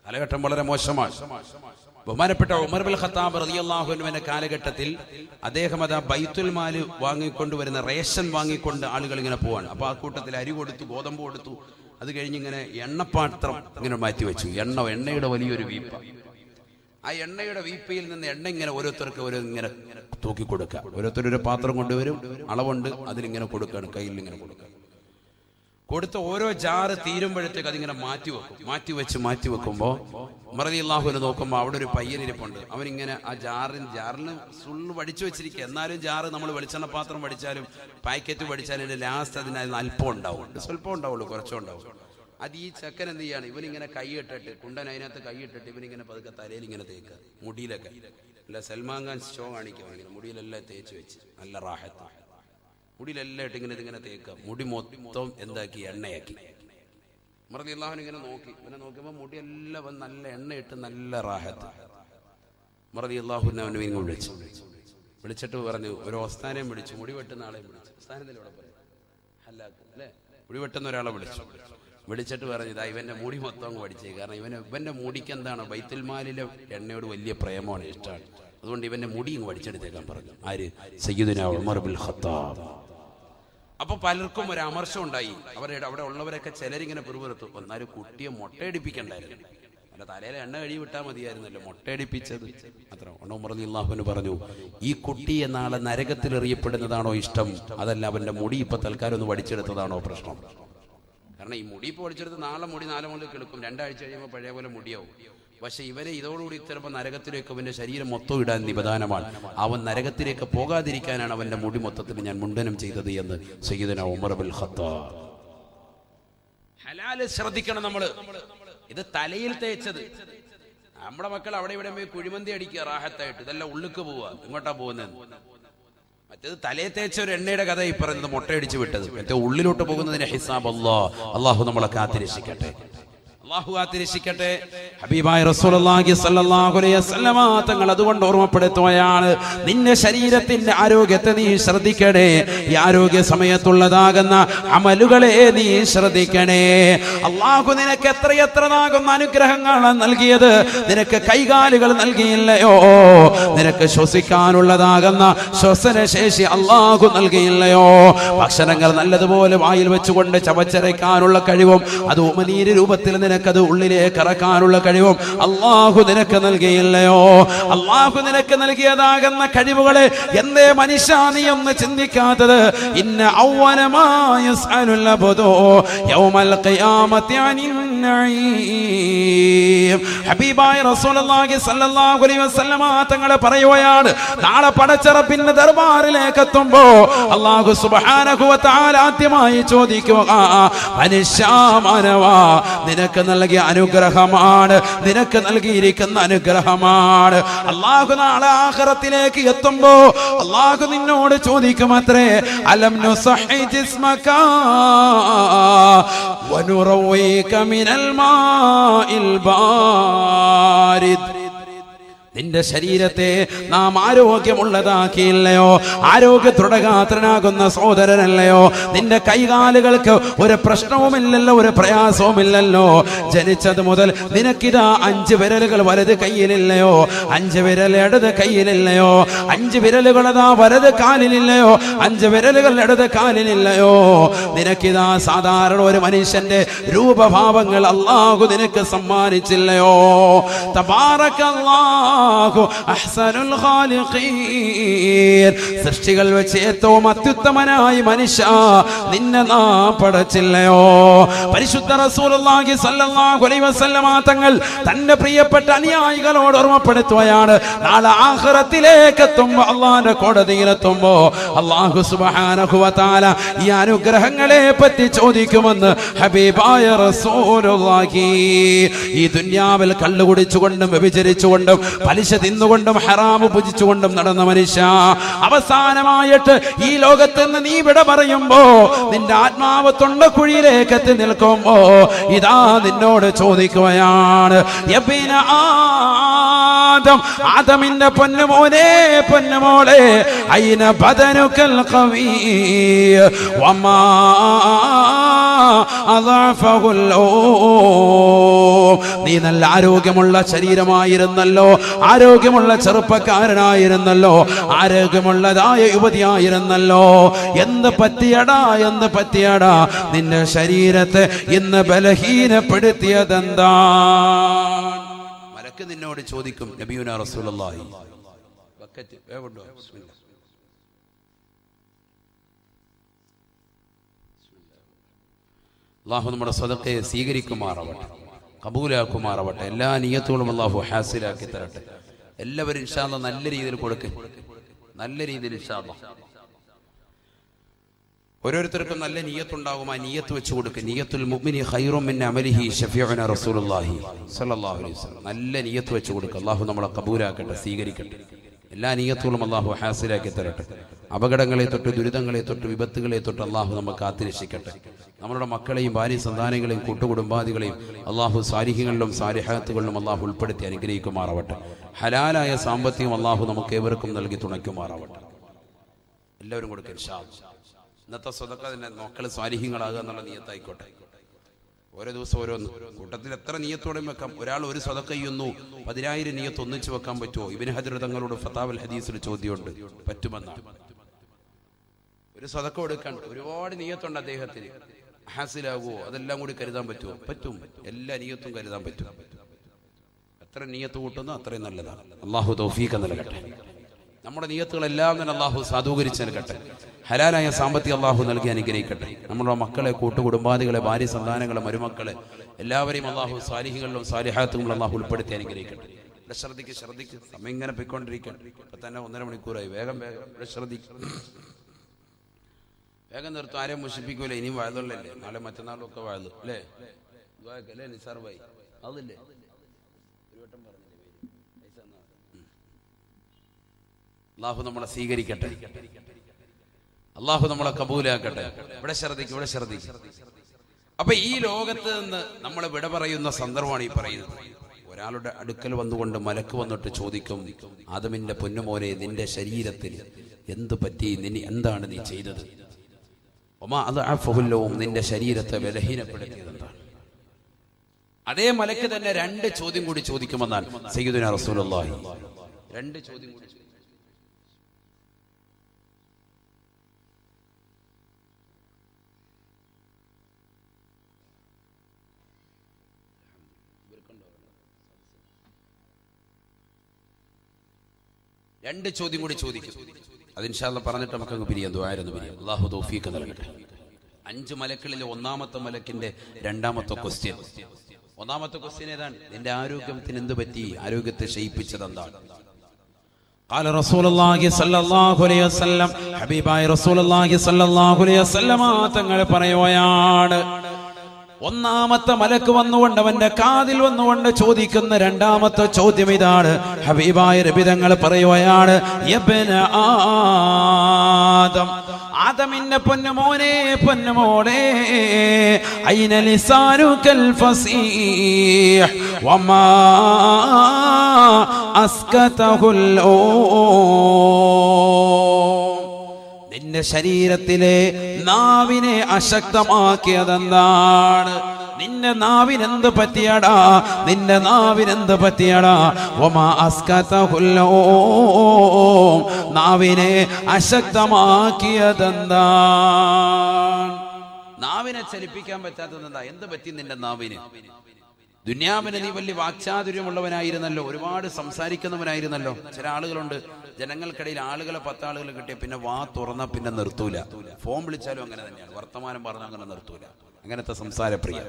കാലഘട്ടം വളരെ മോശമാണ്. ബഹുമാനപ്പെട്ട ഉമർ ബിൻ ഖത്താബ് റളിയല്ലാഹു അൻഹുവിന്റെ കാലഘട്ടത്തിൽ അദ്ദേഹം അതാ ബൈത്തുൽ മാൽ വാങ്ങിക്കൊണ്ടുവരുന്ന റേഷൻ വാങ്ങിക്കൊണ്ട് ആളുകൾ ഇങ്ങനെ പോവാണ്. അപ്പോൾ ആ കൂട്ടത്തിൽ അരി കൊടുത്തു, ഗോതമ്പ് കൊടുത്തു. അത് കഴിഞ്ഞ് ഇങ്ങനെ എണ്ണപ്പാത്രം ഇങ്ങനെ മാറ്റി വെച്ചു. എണ്ണയുടെ വലിയൊരു വീപ്പ. ആ എണ്ണയുടെ വീപ്പയിൽ നിന്ന് എണ്ണ ഇങ്ങനെ ഓരോരുത്തർക്ക് ഇങ്ങനെ തൂക്കി കൊടുക്കുക. ഓരോരുത്തരൊരു പാത്രം കൊണ്ടുവരും, അളവുണ്ട്, അതിലിങ്ങനെ കൊടുക്കുകയാണ്, കയ്യിൽ ഇങ്ങനെ കൊടുക്കുക. കൊടുത്ത ഓരോ ജാറ് തീരുമ്പോഴത്തേക്ക് അതിങ്ങനെ മാറ്റി വെക്കുമ്പോൾ ഉമർ റളിയല്ലാഹു അൻഹു നോക്കുമ്പോൾ അവിടെ ഒരു പയ്യനിരിപ്പുണ്ട്. അവനിങ്ങനെ ആ ജാറിന് സുള്ളു വടിച്ചു വെച്ചിരിക്കുക. എന്നാലും ജാറ് നമ്മൾ വെളിച്ചെണ്ണ പാത്രം വടിച്ചാലും പാക്കറ്റ് വടിച്ചാലും അതിന്റെ ലാസ്റ്റ് അതിന് അല്പം ഉണ്ടാവും, സ്വല്പം ഉണ്ടാവുള്ളൂ, കുറച്ചോ ഉണ്ടാവും. അത് ഈ ചെക്കൻ എന്ത് ചെയ്യാണ്, ഇവനിങ്ങനെ കൈയിട്ടിട്ട്, കുണ്ടൻ അതിനകത്ത് കൈയിട്ടിട്ട് ഇവനിങ്ങനെ പതുക്കെ തലയിൽ ഇങ്ങനെ തേക്കുക, മുടിയിലൊക്കെ. അല്ല സൽമാൻ ഖാൻ ഷോ കാണിക്കുക, മുടിയിലെല്ലാം തേച്ച് വെച്ച് നല്ല റാഹത്ത്, മുടിയിലെല്ലാം ഇട്ട് ഇങ്ങനെ തേക്കുക. മുടി മൊത്തം എന്താക്കി, എണ്ണയാക്കി. ഉമർ റളിയല്ലാഹു അൻഹു ഇങ്ങനെ നോക്കി, ഇവനെ നോക്കിയപ്പോൾ മുടിയെല്ലാം നല്ല എണ്ണയിട്ട് നല്ല റാഹത്ത്. ഉമർ റളിയല്ലാഹു അൻഹു അവനെ വിളിച്ചിട്ട് പറഞ്ഞു, ഒരു ഓസ്താനെയും വിളിച്ചു, മുടി വെട്ടുന്ന ആളെയും വിളിച്ചു. ഓസ്താനത്തിൽ ഇവിടെ പറയും ഹല്ലാക്ക് അല്ലേ, മുടി വെട്ടുന്ന ഒരാളെ വിളിച്ചിട്ട് പറഞ്ഞു, ഇതാ ഇവന്റെ മുടി മൊത്തം അങ്ങ് പഠിച്ചേ. കാരണം ഇവന്റെ മുടിക്ക് എന്താണ്, ബൈത്തുൽ മാലിലെ എണ്ണയോട് വലിയ പ്രേമമാണ്, ഇഷ്ടമാണ്. അതുകൊണ്ട് ഇവന്റെ മുടി ഇങ്ങ് പഠിച്ചെടുത്തേക്കാൻ പറഞ്ഞു. ആര്? സയ്യിദുനാ ഉമർ ബിൻ ഖത്താബ്. അപ്പൊ പലർക്കും ഒരു അമർഷം ഉണ്ടായി. അവിടെ ഉള്ളവരൊക്കെ ചിലരിങ്ങനെ പിറുപിറുത്തു, എന്നാലും കുട്ടിയെ മൊട്ടയടിപ്പിക്കണ്ടായിരുന്നു, അല്ല തലയിലെ എണ്ണ കഴി വിട്ടാൽ മതിയായിരുന്നല്ലോ, മൊട്ടയടിപ്പിച്ചത് അത്ര. ഉമർ റളിയല്ലാഹു അൻഹു പറഞ്ഞു, ഈ കുട്ടിയെ നാളെ നരകത്തിൽ എറിയപ്പെടുന്നതാണോ ഇഷ്ടം, അതല്ല അവന്റെ മുടി ഇപ്പൊ തൽക്കാലം ഒന്ന് പഠിച്ചെടുത്തതാണോ പ്രശ്നം? കാരണം ഈ മുടി ഇപ്പോൾ പഠിച്ചെടുത്ത് നാളെ മുടി 4 മുതൽ കിളുക്കും, 2 ആഴ്ച കഴിയുമ്പോൾ പഴയ പോലെ മുടിയാവും. പക്ഷെ ഇവരെ ഇതോടുകൂടി ചിലപ്പോൾ നരകത്തിലേക്ക് അവന്റെ ശരീരം മൊത്തം ഇടാൻ നിബദാനമാണ്. അവൻ നരകത്തിലേക്ക് പോകാതിരിക്കാനാണ് അവന്റെ മുടി മൊത്തത്തിൽ ഞാൻ മുണ്ടനം ചെയ്തത് എന്ന് സയ്യിദുനാ ഉമർ ബിൻ ഖത്താബ്. ഹലാല് ശ്രദ്ധിക്കണം നമ്മള്. ഇത് തലയിൽ തേച്ചത്, നമ്മുടെ മക്കൾ അവിടെ ഇവിടെ പോയി കുഴിമന്തി അടിക്കുക റാഹത്തായിട്ട്, ഇതെല്ലാം ഉള്ളിക്ക് പോവുക. ഇങ്ങോട്ടാ പോകുന്നത്? മറ്റേത് തലയെ തേച്ച ഒരു എണ്ണയുടെ കഥ ഈ പറയുന്നത്, മുട്ടയടിച്ച് വിട്ടത്. മറ്റേ ഉള്ളിലോട്ട് പോകുന്നതിന്റെ ഹിസാബ് അല്ലാഹു നമ്മളെ കാത്തിരക്ഷിക്കട്ടെ, അല്ലാഹു കാത്തിരക്ഷിക്കട്ടെ. ഹബീബായ റസൂലുള്ളാഹി സ്വല്ലല്ലാഹു അലൈഹി വസല്ലമ തങ്ങൾ അതുകൊണ്ട് ഓർമ്മപ്പെടുത്തുകയാണ്, നിന്റെ ശരീരത്തിന്റെ ആരോഗ്യത്തെ നീ ശ്രദ്ധിക്കണേ. ഈ ആരോഗ്യ സമയത്തുള്ളതാകുന്ന അമലുകളെ നീ ശ്രദ്ധിക്കണേ. അല്ലാഹു നിനക്ക് എത്രയെത്രതാകുന്ന അനുഗ്രഹങ്ങളാണ് നൽകിയത്. നിനക്ക് കൈകാലുകൾ നൽകിയില്ലയോ? നിനക്ക് ശ്വസിക്കാനുള്ളതാകുന്ന ശ്വസനശേഷി അല്ലാഹു നൽകിയില്ലയോ? ഭക്ഷണങ്ങൾ നല്ലതുപോലെ വായിൽ വെച്ചുകൊണ്ട് ചവച്ചരയ്ക്കാനുള്ള കഴിവും അത് ഉമനീര് രൂപത്തിൽ നിനക്കത് ഉള്ളിലേക്ക് ഇറക്കാനുള്ള കഴിവും അല്ലാഹു നിനക്ക് നൽകിയില്ലയോ? അല്ലാഹു നിനക്ക് നൽകിയതാകുന്ന കഴിവുകളെ എന്തേ മനുഷ്യ നീ ഒന്ന് ചിന്തിക്കാത്തത്? ഇന്ന അവ്വല മാ യസ്അലുൽ അബ്ദു യൗമൽ ഖിയാമത്തി അനിൻ നഈം. ഹബീബായ റസൂലുള്ളാഹി സ്വല്ലല്ലാഹു അലൈഹി വസല്ലമ തങ്ങൾ പറയുകയാണ്, നാളെ പടച്ചറപ്പിന്റെ ദർബാറിലേക്ക് എത്തുമ്പോ അല്ലാഹു സുബ്ഹാനഹു വ തആല ആദ്യമായി ചോദിക്കുക, മനുഷ്യ മാനവാ നിനക്ക് നൽകിയ അനുഗ്രഹമാണ്, നിനക്ക് നൽകിയിരിക്കുന്ന അനുഗ്രഹമാണ്. അല്ലാഹു നാളെ ആഖിറത്തിലേക്ക് എത്തുമ്പോ അല്ലാഹു നിന്നോട് ചോദിക്കുമത്രേ, അലം നുസഹി ജിസ്മക വനുറവീക മിനൽ മാഇൽ ബാരിദ്. നിന്റെ ശരീരത്തെ നാം ആരോഗ്യമുള്ളതാക്കിയില്ലയോ? ആരോഗ്യ ദൃഢഗാത്രനാകുന്ന സഹോദരനല്ലയോ? നിന്റെ കൈകാലുകൾക്ക് ഒരു പ്രശ്നവുമില്ലല്ലോ, ഒരു പ്രയാസവുമില്ലല്ലോ. ജനിച്ചത് മുതൽ നിനക്കിതാ 5 വിരലുകൾ വലത് കയ്യിലില്ലയോ? 5 വിരൽ ഇടത് കയ്യിലില്ലയോ? 5 വിരലുകളതാ വലത് കാലിലില്ലയോ? 5 വിരലുകൾ ഇടത് കാലിലില്ലയോ? നിനക്കിതാ സാധാരണ ഒരു മനുഷ്യന്റെ രൂപഭാവങ്ങൾ അല്ലാഹു നിനക്ക് സമ്മാനിച്ചില്ലയോ? തബാറകല്ലാഹ് അല്ലാഹു അഹ്സനുൽ ഖാലിഖീൻ. സൃഷ്ടികൾ വെച്ച് ഏറ്റവും അത്യുത്തമനായി മനുഷ്യ നിന്നെ നാം പടച്ചില്ലയോ? പരിശുദ്ധ റസൂലുള്ളാഹി സ്വല്ലല്ലാഹു അലൈഹി വസല്ലമ തങ്ങൾ തന്റെ പ്രിയപ്പെട്ട അനുയായികളോട് ഓർമ്മപ്പെടുത്തുകയാണ്, നാളെ ആഖിറത്തിലേക്ക് എത്തുമ്പോൾ, അള്ളാന്റെ കോടതിയിലെത്തുമ്പോ അല്ലാഹു സുബ്ഹാനഹു വ തആല ഈ അനുഗ്രഹങ്ങളെ പറ്റി ചോദിക്കുമെന്ന് ഹബീബായ റസൂലുള്ളാഹി. ഈ ദുനിയാവിൽ കള്ളു കുടിച്ചുകൊണ്ടും വ്യഭിചരിച്ചുകൊണ്ടും പലിശ തിന്നുകൊണ്ടും ഹറാമ് ഭുജിച്ചുകൊണ്ടും നടന്ന മനുഷ്യ, അവസാനമായിട്ട് ഈ ലോകത്ത് നിന്ന് നീ വിട പറയുമ്പോ നിന്റെ ആത്മാവ് തൊണ്ടക്കുഴിയിലേക്ക് എത്തി നിൽക്കുമ്പോ ഇതാ നിന്നോട് ചോദിക്കുകയാണ്, യബ്ന ആദം, ആദമിന്റെ പൊന്നുമോനെ പൊന്നുമോളെ, ഐന ബദനുകൽ ഖവീ വമാ അദഅഫഹുൽ നീ നല്ല ആരോഗ്യമുള്ള ശരീരമായിരുന്നല്ലോ, ആരോഗ്യമുള്ള ചെറുപ്പക്കാരനായിരുന്നല്ലോ, ആരോഗ്യമുള്ളതായ യുവതിയായിരുന്നല്ലോ, എന്ത് പറ്റിയടാ നിന്റെ ശരീരത്തെ ഇന്ന് ബലഹീനപ്പെടുത്തിയതെന്താ? മലക്ക് നിന്നോട് ചോദിക്കും, നബിയുനാ റസൂലുള്ളാഹി, ബക്കറ്റ് വേവുണ്ടോ? ബിസ്മില്ലാ. അല്ലാഹു നമ്മുടെ സദഖയെ സ്വീകരിക്കുമാറാവട്ടെ, കബൂലാക്കുമാറാവട്ടെ. എല്ലാ നിയത്തുകളും അല്ലാഹു ഹാസിലാക്കി തരട്ടെ. എല്ലാവരും ഇൻഷാ അല്ലാഹ് നല്ല രീതിയിൽ കൊടുക്കുക, നല്ല രീതിയിൽ ഇൻഷാ അല്ലാഹ്. ഓരോരുത്തർക്കും നല്ല നിയ്യത്തുണ്ടാകും, ആ നിയ്യത്ത് വെച്ച് കൊടുക്കുക. നിയ്യത്തുൽ മുഅ്മിനി ഖൈറും മിൻ അമലിഹി ശഫീഉനാ റസൂലുള്ളാഹി സ്വല്ലല്ലാഹു അലൈഹി വസല്ലം. നല്ല നിയ്യത്ത് വെച്ച് കൊടുക്കുക. അല്ലാഹു നമ്മളെ കബൂലാക്കട്ടെ, സ്വീകരിക്കട്ടെ. എല്ലാ നിയ്യത്തുകളും അല്ലാഹു ഹാസിലാക്കി തരട്ടെ. അപകടങ്ങളെ തൊട്ട്, ദുരിതങ്ങളെ തൊട്ട്, വിപത്തുകളെ തൊട്ട് അല്ലാഹു നമുക്ക് കാത്തുരക്ഷിക്കട്ടെ. നമ്മളുടെ മക്കളെയും ഭാര്യ സന്താനങ്ങളെയും കൂട്ടുകുടുംബാദികളെയും അല്ലാഹു സാലിഹ്യങ്ങളിലും സാലിഹാത്തുകളിലും അല്ലാഹു ഉൾപ്പെടുത്തി അനുഗ്രഹിക്കുമാറാവട്ടെ. ഹലാലായ സാമ്പത്തികം അല്ലാഹു നമുക്ക് ഏവർക്കും നൽകി തുണയ്ക്കുമാറാവട്ടെ. എല്ലാവരും കൊടുക്കുക ഇൻഷാ അല്ലാഹ്. ഇന്നത്തെ സ്വതക്ക തന്നെ മക്കൾ സ്വാലിഹ്യങ്ങളാകുക എന്നുള്ള നിയ്യത്തായിക്കോട്ടെ. ഓരോ ദിവസം ഓരോന്ന്, കൂട്ടത്തിൽ എത്ര നിയ്യത്തോടെയും വെക്കാം. ഒരാൾ ഒരു സ്വതക്ക ചെയ്യുന്നു, 10,000 നിയ്യത്ത് ഒന്നിച്ച് വെക്കാൻ പറ്റുമോ? ഇബ്നു ഹജർ തങ്ങളോട് ഫതാവൽ ഹദീസിൽ ചോദ്യമുണ്ട്, പറ്റുമെന്നാണ്. ഒരു സ്വതക്ക കൊടുക്കാൻ ഒരുപാട് നിയ്യത്തുണ്ട് അദ്ദേഹത്തിന്, ഹാസിലാകുമോ? അതെല്ലാം കൂടി കരുതാൻ പറ്റുമോ? പറ്റും. എല്ലാ നിയ്യത്തും കരുതാൻ പറ്റും. എത്ര നിയ്യത്ത് കൂട്ടുന്നോ അത്രയും നല്ലതാണ്. അല്ലാഹു തൗഫീഖ് നൽകട്ടെ. നമ്മുടെ നിയ്യത്തുകളെല്ലാം തന്നെ അല്ലാഹു സാധൂകരിച്ച് നൽകട്ടെ. ഹലാലായ സാമ്പത്തിക അല്ലാഹു നൽകി അനുഗ്രഹിക്കട്ടെ. നമ്മുടെ മക്കളെ, കൂട്ടുകുടുംബാദികളെ, ഭാര്യ സന്താനങ്ങളെ, മരുമക്കളെ എല്ലാവരെയും അല്ലാഹു സാലിഹികളിലും സാലിഹാത്തുകളിലും അല്ലാഹു ഉൾപ്പെടുത്തി അനുഗ്രഹിക്കട്ടെ. ഇവിടെ ശ്രദ്ധിക്ക്. സമയം ഇങ്ങനെ പോയിക്കൊണ്ടിരിക്കണം. ഇപ്പൊ തന്നെ 1.5 മണിക്കൂറായി. വേഗം ഇവിടെ ശ്രദ്ധിക്കും. വേഗം നിർത്തും. ആരെയും മുഷിപ്പിക്കൂല. ഇനിയും വയലുള്ളല്ലേ, നാളെ മറ്റന്നാളും ഒക്കെ വയലു അല്ലേ? അല്ലേ നിസാർ ഭായി? അതില്ലേ ഒരു വട്ടം പറഞ്ഞില്ലേ? അല്ലാഹു നമ്മളെ സ്വീകരിക്കട്ടെ. അല്ലാഹു നമ്മളെ കബൂലാക്കട്ടെ. ഇവിടെ ശ്രദ്ധിക്കും. അപ്പൊ ഈ ലോകത്ത് നിന്ന് നമ്മളെ വിട പറയുന്ന സന്ദർഭമാണ് ഈ പറയുന്നത്. ഒരാളുടെ അടുക്കൽ വന്നുകൊണ്ട് മലക്ക് വന്നിട്ട് ചോദിക്കും, ആദമിന്റെ പൊന്നുമോനെ, നിന്റെ ശരീരത്തിൽ എന്ത് പറ്റി? എന്താണ് നീ ചെയ്തത്? നിന്റെ ശരീരത്തെ ബലഹീനപ്പെടുത്തിയതെന്താണ്? അതേ മലക്ക് തന്നെ 2 ചോദ്യം കൂടി ചോദിക്കുമെന്നാണ് സയ്യിദുനാ റസൂലുള്ളാഹി. 2 ചോദ്യം കൂടി. രണ്ട് ചോദ്യം കൂടി ചോദിക്കും. അത് ഇൻഷാ അല്ലാഹ് പറഞ്ഞിട്ട് നമുക്ക് അങ്ങ് പിരിയാം. ദുആയിരുന്നു പിരിയാം. അല്ലാഹു തൗഫീഖ് നൽകട്ടെ. 5 മലക്കുകളിൽ ഒന്നാമത്തെ മലക്കിന്റെ രണ്ടാമത്തെ ക്വസ്റ്റ്യൻ. ഒന്നാമത്തെ ക്വസ്റ്റ്യൻ ഏതാണ്? നിന്റെ ആരോഗ്യത്തിന് എന്ത് പറ്റി? ആരോഗ്യത്തെ ക്ഷയിപ്പിച്ചത് എന്താണ്? قال رسول الله صلى الله عليه وسلم, ഹബീബായ റസൂലുള്ളാഹി സ്വല്ലല്ലാഹു അലൈഹി വസല്ലം തങ്ങൾ പറയുകയാണ്, ഒന്നാമത്തെ മലക്ക് വന്നുകൊണ്ട് അവന്റെ കാതിൽ വന്നുകൊണ്ട് ചോദിക്കുന്ന രണ്ടാമത്തെ ചോദ്യം ഇതാണ്. ഹബീബായ നബി തങ്ങൾ പറയുകയാണ്, യബ്ന ആദം, ആദമിന്റെ പൊന്നുമോനെ പൊന്നുമോളെ, ഐന ലിസാനുകൽ ഫസീഹ് വമാ അസ്കതഹുൽ നിന്റെ ശരീരത്തിലെ നാവിനെ അശക്തമാക്കിയതെന്താണ്? നിന്റെ നാവിനെന്ത് പറ്റിയടാ? നിന്റെ നാവിനെന്ത് പറ്റിയടാ? വമാ അസ്കതഹുൽ നാവിനെ അശക്തമാക്കിയതെന്താണ്? നാവിനെ ചലിപ്പിക്കാൻ പറ്റാത്തതെന്താ? എന്ത് പറ്റി നിന്റെ നാവിന്? ദുനിയാവിന് നീ വലിയ വാക്ചാതുര്യമുള്ളവനായിരുന്നല്ലോ, ഒരുപാട് സംസാരിക്കുന്നവനായിരുന്നല്ലോ. ചില ആളുകളുണ്ട്, ജനങ്ങൾക്കിടയിൽ ആളുകളെ 10 ആളുകൾ കിട്ടിയ പിന്നെ വാ തുറന്ന പിന്നെ നിർത്തൂല. ഫോൺ വിളിച്ചാലും അങ്ങനെ തന്നെയാണ്, വർത്തമാനം പറഞ്ഞാൽ അങ്ങനെ നിർത്തൂല. അങ്ങനത്തെ സംസാരപ്രിയ.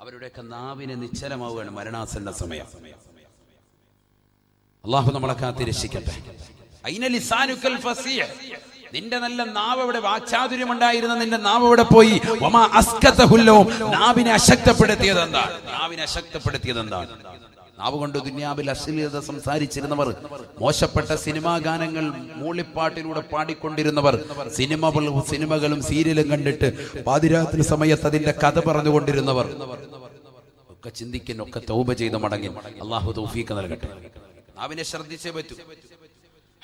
അവരുടെയൊക്കെ നാവിനെ നിശ്ചലമാവുകയാണ് മരണാസന്ന സമയം. അള്ളാഹു നമ്മളെ കാത്തിരക്ഷിക്കട്ടെ. അയിന ലിസാനുക്കൽ ഫസീഹ്, നിന്റെ നല്ല നാവ് എവിടെ? വാക്ചാതുര്യം ഉണ്ടായിരുന്ന നിന്റെ നാവ് എവിടെ പോയി? വമാ അസ്കതഹുല്ലോ, നാവിനെ അശക്തപ്പെടുത്തിയത് എന്താണ്? നാവിനെ അശക്തപ്പെടുത്തിയത് എന്താണ്? നാവ് കൊണ്ട് ദുനിയാവിൽ അശ്ലീലത സംസാരിച്ചിരുന്നവർ, മോശപ്പെട്ട സിനിമാ ഗാനങ്ങൾ മൂളിപ്പാട്ടിലൂടെ പാടിക്കൊണ്ടിരുന്നവർ, സിനിമകളും സീരിയലും കണ്ടിട്ട് പാതിരാത്രി സമയത്ത് അതിന്റെ കഥ പറഞ്ഞുകൊണ്ടിരുന്നവർ ഒക്കെ ചിന്തിക്കുന്നു, ഒക്കെ തൗബ ചെയ്ത് മടങ്ങി. അള്ളാഹു തൗഫീഖ് നൽകട്ടെ. നാവിനെ ശ്രദ്ധിച്ചേ പറ്റൂ.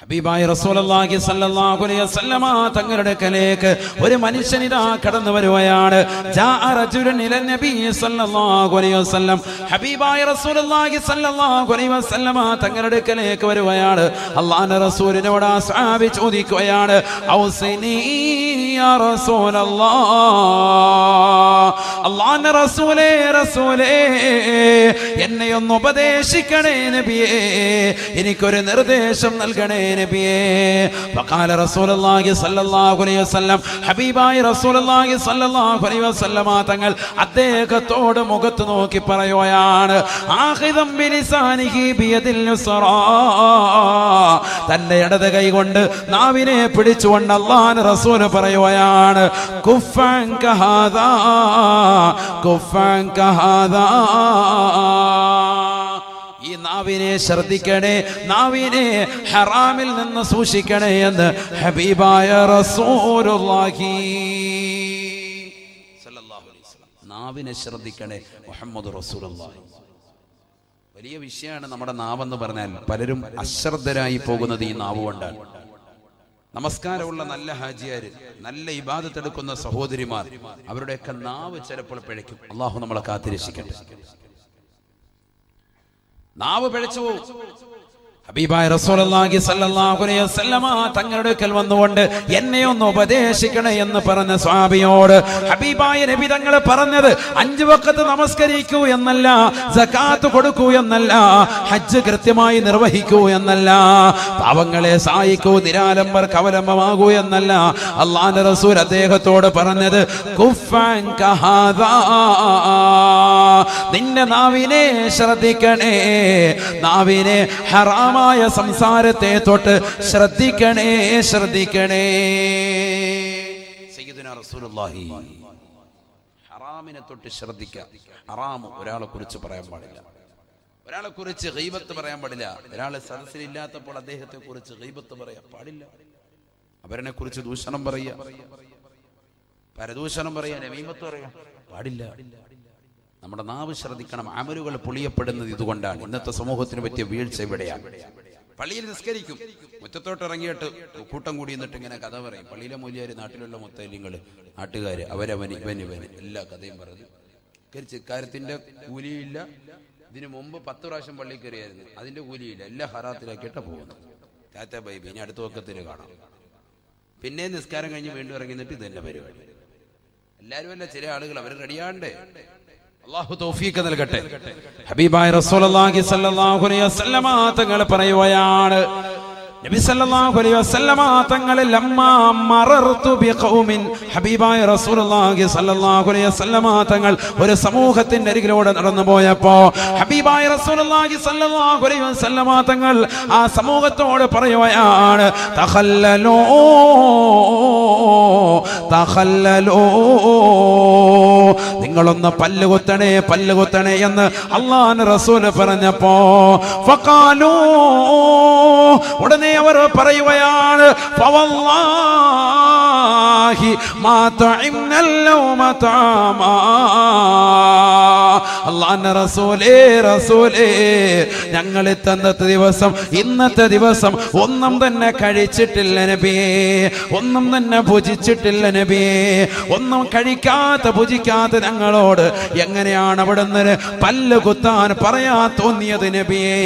ഹബീബായ റസൂലുള്ളാഹി സ്വല്ലല്ലാഹു അലൈഹി വസല്ലമ തങ്ങളുടെ അടുക്കലേക്ക് ഒരു മനുഷ്യൻ ഇതാ കടന്നു വരുകയാണ്. ജാഅ റജുലുൻ ഇല നബി സ്വല്ലല്ലാഹു അലൈഹി വസല്ലം, ഹബീബായ റസൂലുള്ളാഹി സ്വല്ലല്ലാഹു അലൈഹി വസല്ലമ തങ്ങളുടെ അടുക്കലേക്ക് വരുകയാണ്. അല്ലാഹുവിന്റെ റസൂലിനോട് ആ സ്വഹാബി ചോദിക്കുകയാണ്, ഔസിനി യാ റസൂലല്ലാഹ്, അല്ലാഹുവിന്റെ റസൂലേ എന്നെ ഒന്ന് ഉപദേശിക്കണേ നബിയേ, എനിക്കൊരു നിർദ്ദേശം നൽകണേ നബിയേ. വഖാല റസൂലുള്ളാഹി സ്വല്ലല്ലാഹു അലൈഹി വസല്ലം, ഹബീബായ റസൂലുള്ളാഹി സ്വല്ലല്ലാഹു അലൈഹി വസല്ലമ തങ്ങൾ അദ്ദേഹത്തോട് മുഖത്ത് നോക്കി പറയുകയാണ്, ആഖിദം ബിലിസാനിഹി ബിയദിൽ യുസ്റാ, തന്റെ ഇടത് കൈ കൊണ്ട് നാവിനെ പിടിച്ചുകൊണ്ട് അല്ലാഹുവിന്റെ റസൂൽ പറയുകയാണ്, കുഫൻ കഹാദാ കുഫൻ കഹാദാ, ഈ നാവിനെ ശ്രദ്ധിക്കണേ, നാവിനെ ഹറാമിൽ നിന്ന് സൂക്ഷിക്കണേ എന്ന് ഹബീബായ റസൂലുള്ളാഹി സ്വല്ലല്ലാഹു അലൈഹി വസല്ലം. നാവിനെ ശ്രദ്ധിക്കണേ മുഹമ്മദ് റസൂലുള്ളാഹി. വലിയ വിഷയമാണ് നമ്മുടെ നാവെന്ന് പറഞ്ഞാൽ. പലരും അശ്രദ്ധരായി പോകുന്നത് ഈ നാവ് കൊണ്ടാണ്. നമസ്കാരമുള്ള നല്ല ഹാജിയാര്, നല്ല ഇബാദത്ത് എടുക്കുന്ന സഹോദരിമാർ, അവരുടെയൊക്കെ നാവ് ചിലപ്പോൾ പിഴയ്ക്കും. അള്ളാഹു നമ്മളെ കാത്തിരക്ഷിക്കട്ടെ. നാവ് പിഴച്ചു പോകും. ഹബീബായ റസൂലുള്ളാഹി സ്വല്ലല്ലാഹു അലൈഹി വസല്ലമ തങ്ങളുടെ അടുക്കൽ വന്നുകൊണ്ട് എന്നെ ഒന്ന് ഉപദേശിക്കണേ എന്ന് പറഞ്ഞ സ്വഹാബിയോട് ഹബീബായ നബി തങ്ങൾ പറഞ്ഞത് 5 വഖത്ത് നമസ്കരിക്കൂ എന്നല്ല, സകാത്ത് കൊടുക്കൂ എന്നല്ല, ഹജ്ജ് കൃത്യമായി നിർവഹിക്കൂ എന്നല്ല, പാവങ്ങളെ സഹായിക്കൂ, നിരാലംബർക്ക് അവലംബമാകൂ എന്നല്ല. അല്ലാഹുവിന്റെ റസൂൽ അദ്ദേഹത്തോട് പറഞ്ഞത് കുഫൻ കഹാദാ, നിന്റെ നാവിനെ ശ്രദ്ധിക്കണേ, നാവിനെ ഹറാം സംസാരത്തെ തൊട്ട് ശ്രദ്ധിക്കണേ. സയ്യിദുനാ റസൂലുള്ളാഹി ഹറാമിനെ തൊട്ട് ശ്രദ്ധിക്കുക. ഹറാം ഒരാളെ കുറിച്ച് പറയാൻ പാടില്ല, ഒരാളെ കുറിച്ച് ഗീബത്ത് പറയാൻ പാടില്ല. ഒരാളെ സദസ്സിലില്ലാത്തപ്പോൾ അദ്ദേഹത്തെ കുറിച്ച് ഗീബത്ത് പറയാൻ പാടില്ല. അവരെ കുറിച്ച് ദൂഷണം പറയുക, പരദൂഷണം പറയാൻ നമീമത്ത് പറയാൻ പാടില്ല. നമ്മുടെ നാവ് ശ്രദ്ധിക്കണം. അമലുകൾ പൊളിയപ്പെടുന്നത് ഇതുകൊണ്ടാണ്. ഇന്നത്തെ സമൂഹത്തിന് പറ്റിയ വീഴ്ച ഇവിടെയാണ്. പള്ളിയിൽ നിസ്കരിക്കും, മുറ്റത്തോട്ട് ഇറങ്ങിയിട്ട് കൂട്ടം കൂടി എന്നിട്ട് ഇങ്ങനെ കഥ പറയും. പള്ളിയിലെ മൂല്യാര്, നാട്ടിലുള്ള മുത്തലിങ്ങള്, നാട്ടുകാര്, അവരവന് ഇവന് എല്ലാ കഥയും പറഞ്ഞു ഇക്കാര്യത്തിന്റെ കൂലിയില്ല. ഇതിനു മുമ്പ് 10 പ്രാവശ്യം പള്ളി കയറിയായിരുന്നു, അതിന്റെ കൂലിയില്ല. എല്ലാം ഹറാത്തിലാക്കിയിട്ടാ പോകുന്നത്. ടാറ്റ ബൈബി, ഇനി അടുത്ത വക്കത്തിന് കാണാം. പിന്നെ നിസ്കാരം കഴിഞ്ഞ് വീണ്ടും ഇറങ്ങി നിന്നിട്ട് ഇത് തന്നെ പരിപാടി. എല്ലാവരും അല്ല, ചില ആളുകൾ അവർ റെഡിയാണ്ടേ. അല്ലാഹു തൗഫീഖ് നൽകട്ടെ. ഹബീബായ റസൂലുള്ളാഹി സ്വല്ലല്ലാഹു അലൈഹി വസല്ലമ തങ്ങൾ പറയുകയാണ്, നബി സല്ലല്ലാഹു അലൈഹി വസല്ലമ തങ്ങൾ ലമ്മാ മറർതു ബിഖൗമിൻ, ഹബീബായ റസൂലുള്ളാഹി സല്ലല്ലാഹു അലൈഹി വസല്ലമ തങ്ങൾ ഒരു സമൂഹത്തിന്റെ അരികിലൂടെ നടന്നു പോയപ്പോ ഹബീബായ റസൂലുള്ളാഹി സല്ലല്ലാഹു അലൈഹി വസല്ലമ തങ്ങൾ ആ സമൂഹത്തോട് പറയുകയാണ്, തഖല്ലലൂ തഖല്ലലൂ, നിങ്ങളൊന്ന് പല്ലുകുത്തണേ എന്ന് അല്ലാഹുവിന്റെ റസൂൽ പറഞ്ഞപ്പോ ഫഖാലൂ, ഉടനെ അവർ പറയുകയാണ്, ഫവല്ലാഹി മാ തഇംനൽ ലൗമ തആമാ, അല്ലാഹുവിന്റെ റസൂലേ ഞങ്ങൾ ഇന്നത്തെ ദിവസം ഒന്നും തന്നെ കഴിച്ചിട്ടില്ല നബിയേ, ഒന്നും തന്നെ ഭുജിച്ചിട്ടില്ല നബിയേ, ഒന്നും കഴിക്കാത്ത ഭുജിക്കാത്ത ഞങ്ങൾ തങ്ങളോട് എങ്ങനെയാണ് അവിടുന്ന് പല്ല് കുത്താൻ പറയാ തോന്നിയത് നബിയേ?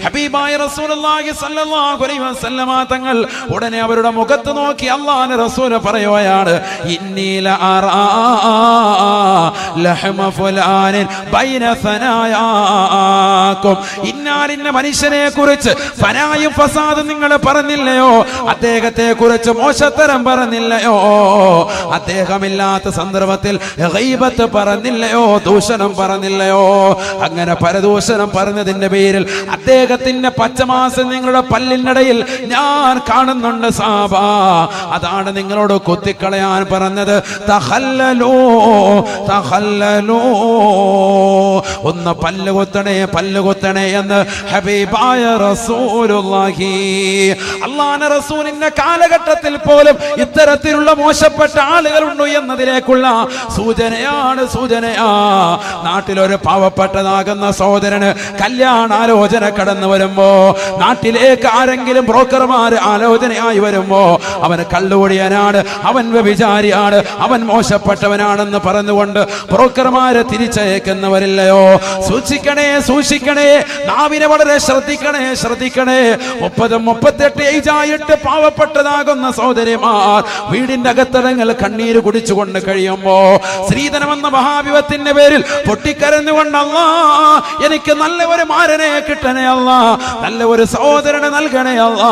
ഹബീബായ റസൂലുള്ളാഹി സ്വല്ലല്ലാഹു അലൈഹി വസല്ലമ തങ്ങൾ ഉടനെ അവരുടെ മുഖത്ത് നോക്കി അല്ലാഹുവിന്റെ റസൂൽ പറയുകയാണ്, ഇന്നീല അറാ ലഹമ ഫുലാനിൻ ബൈന സനായാകും. ഇന്നാലിന്ന മനുഷ്യനെ കുറിച്ച് ഫനായും ഫസാദും നിങ്ങൾ പറഞ്ഞില്ലയോ? അദ്ദേഹത്തെ കുറിച്ച് മോശത്തരം പറഞ്ഞില്ലയോ? അദ്ദേഹമില്ലാത്ത സന്ദർഭത്തിൽ ഗൈബത്ത് പറഞ്ഞില്ലയോ? ദൂഷണം പറഞ്ഞില്ലയോ? അങ്ങനെ പരദൂഷണം പറഞ്ഞതിന്റെ പേരിൽ അദ്ദേഹത്തിന്റെ പച്ചമാസം നിങ്ങളുടെ പല്ലിനിടയിൽ ഞാൻ കാണുന്നുണ്ട് സാബ. അതാണ് നിങ്ങളോട് കുത്തിക്കളയാൻ പറഞ്ഞത്. തഖല്ലലൂ തഖല്ലലൂ, ഒന്ന് പല്ലുകുത്തണേ എന്ന് ഹബീബായ റസൂലുള്ളാഹി. അല്ലാഹുവിന്റെ റസൂലിന്റെ കാലഘട്ടത്തിൽ പോലും ഇത്തരത്തിലുള്ള മോശപ്പെട്ട ആളുകളുണ്ട് എന്നതിലേക്കുള്ള സൂചനയാ. നാട്ടിലൊരു പാവപ്പെട്ടതാകുന്ന സഹോദരന് കല്യാണാലോചന കടന്നു വരുമ്പോ, നാട്ടിലേക്ക് ആരെങ്കിലും ബ്രോക്കർമാർ ആലോചനയായി വരുമ്പോ, അവൻ കള്ളുകുടിയനാണ്, അവൻ വ്യഭിചാരിയാണ്, അവൻ മോശപ്പെട്ടവനാണെന്ന് പറഞ്ഞുകൊണ്ട് ബ്രോക്കർമാരെ തിരിച്ചയക്കുന്നവരില്ലയോ? സൂക്ഷിക്കണേ, നാവിനെ വളരെ ശ്രദ്ധിക്കണേ. 30-38 ഏജായിട്ട് പാവപ്പെട്ടതാകുന്ന സഹോദരിമാർ വീടിന്റെ അകത്തടങ്ങൾ കണ്ണീര് കുടിച്ചുകൊണ്ട് കഴിയുമ്പോ, ശ്രീധനമെന്ന മഹാവിപത്തിന്റെ പേരിൽ പൊട്ടിക്കരഞ്ഞുകൊണ്ട് അല്ലാ എനിക്ക് നല്ല ഒരു മാരനെ കിട്ടണേ അല്ലാ, നല്ല ഒരു സഹോദരനെ നൽകണേ അല്ലാ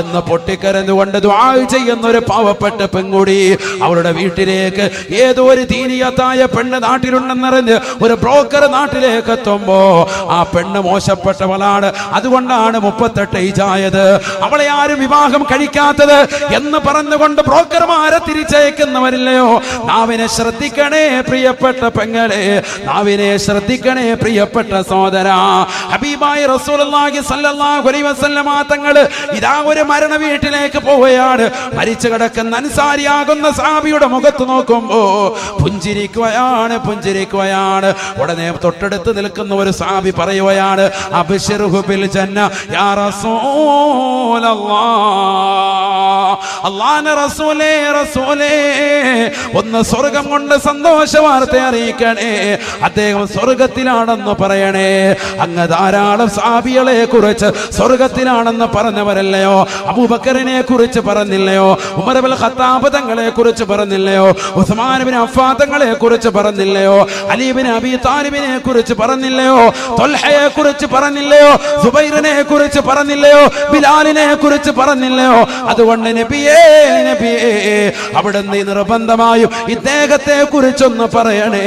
എന്ന് പൊട്ടിക്കരഞ്ഞുകൊണ്ട് ദുആ ചെയ്യുന്ന ഒരു പാവപ്പെട്ട പെൺകുടി അവളുടെ വീട്ടിലേക്ക് ഏതോ ഒരു ദീനിയത്തായ പെണ്ണ് നാട്ടിലുണ്ടെന്നറിഞ്ഞ് ഒരു ബ്രോക്കർ നാട്ടിലേക്ക് എത്തുമ്പോ, ആ പെണ്ണ് മോശപ്പെട്ടവളാണ്, അതുകൊണ്ടാണ് 38 ഏജായത്, അവളെ ആരും വിവാഹം കഴിക്കാത്തത് എന്ന് പറഞ്ഞുകൊണ്ട് ബ്രോക്കർമാരെ തിരിച്ചയക്കുന്നവരില്ലയോ? നാവിനെ ശ്രദ്ധിക്കണേ പ്രിയപ്പെട്ട പെങ്ങളെ, നാവിനെ ശ്രദ്ധിക്കണേ പ്രിയപ്പെട്ട സഹോദരാ. ഹബീബായ റസൂലുള്ളാഹി സ്വല്ലല്ലാഹു അലൈഹി വസല്ലമ തങ്ങൾ ഇതാ ഒരു മരണ വീട്ടിലേക്ക് പോവുകയാണ്. മരിച്ചു കിടക്കുന്ന അൻസാരിയാകുന്ന സഹാബിയുടെ മുഖത്ത് നോക്കുമ്പോ പുഞ്ചിരിക്കുകയാണ്. ഉടനെ തൊട്ടടുത്ത് നിൽക്കുന്ന ഒരു സഹാബി പറയുകയാണ്, അബ്ശിർഹു ബിൽ ജന്ന യാ റസൂലല്ലാഹ്. അല്ലാഹുവിന്റെ റസൂലേ ഒന്ന് സ്വർഗം കൊണ്ട് സന്തോഷ വാർത്ത അറിയിക്കണേ, അദ്ദേഹം സ്വർഗത്തിലാണെന്ന് പറയണേ. അങ്ങ് ധാരാളം സഹാബികളെ കുറിച്ച് സ്വർഗത്തിലാണെന്ന് പറഞ്ഞവരല്ലയോ? അബൂബക്കറിനെ കുറിച്ച് പറഞ്ഞില്ലയോ? ഉമർ ഇബ്നുൽ ഖത്താബ് തങ്ങളെ കുറിച്ച് പറഞ്ഞില്ലയോ? ഉസ്മാൻ ഇബ്നു അഫ്ഫാൻ തങ്ങളെ കുറിച്ച് പറഞ്ഞില്ലയോ? അലി ഇബ്നു അബീ താലിബിനെ കുറിച്ച് പറഞ്ഞില്ലയോ? ത്വൽഹയെ കുറിച്ച് പറഞ്ഞില്ലയോ? സുബൈറിനെ കുറിച്ച് പറഞ്ഞില്ലയോ? ബിലാലിനെ കുറിച്ച് പറഞ്ഞില്ലയോ? അതുകൊണ്ട് നബിയേ അവിടുന്ന് നിർബന്ധമായും ഇദ്ദേഹത്തെ കുറിച്ചൊന്ന് പറയണേ.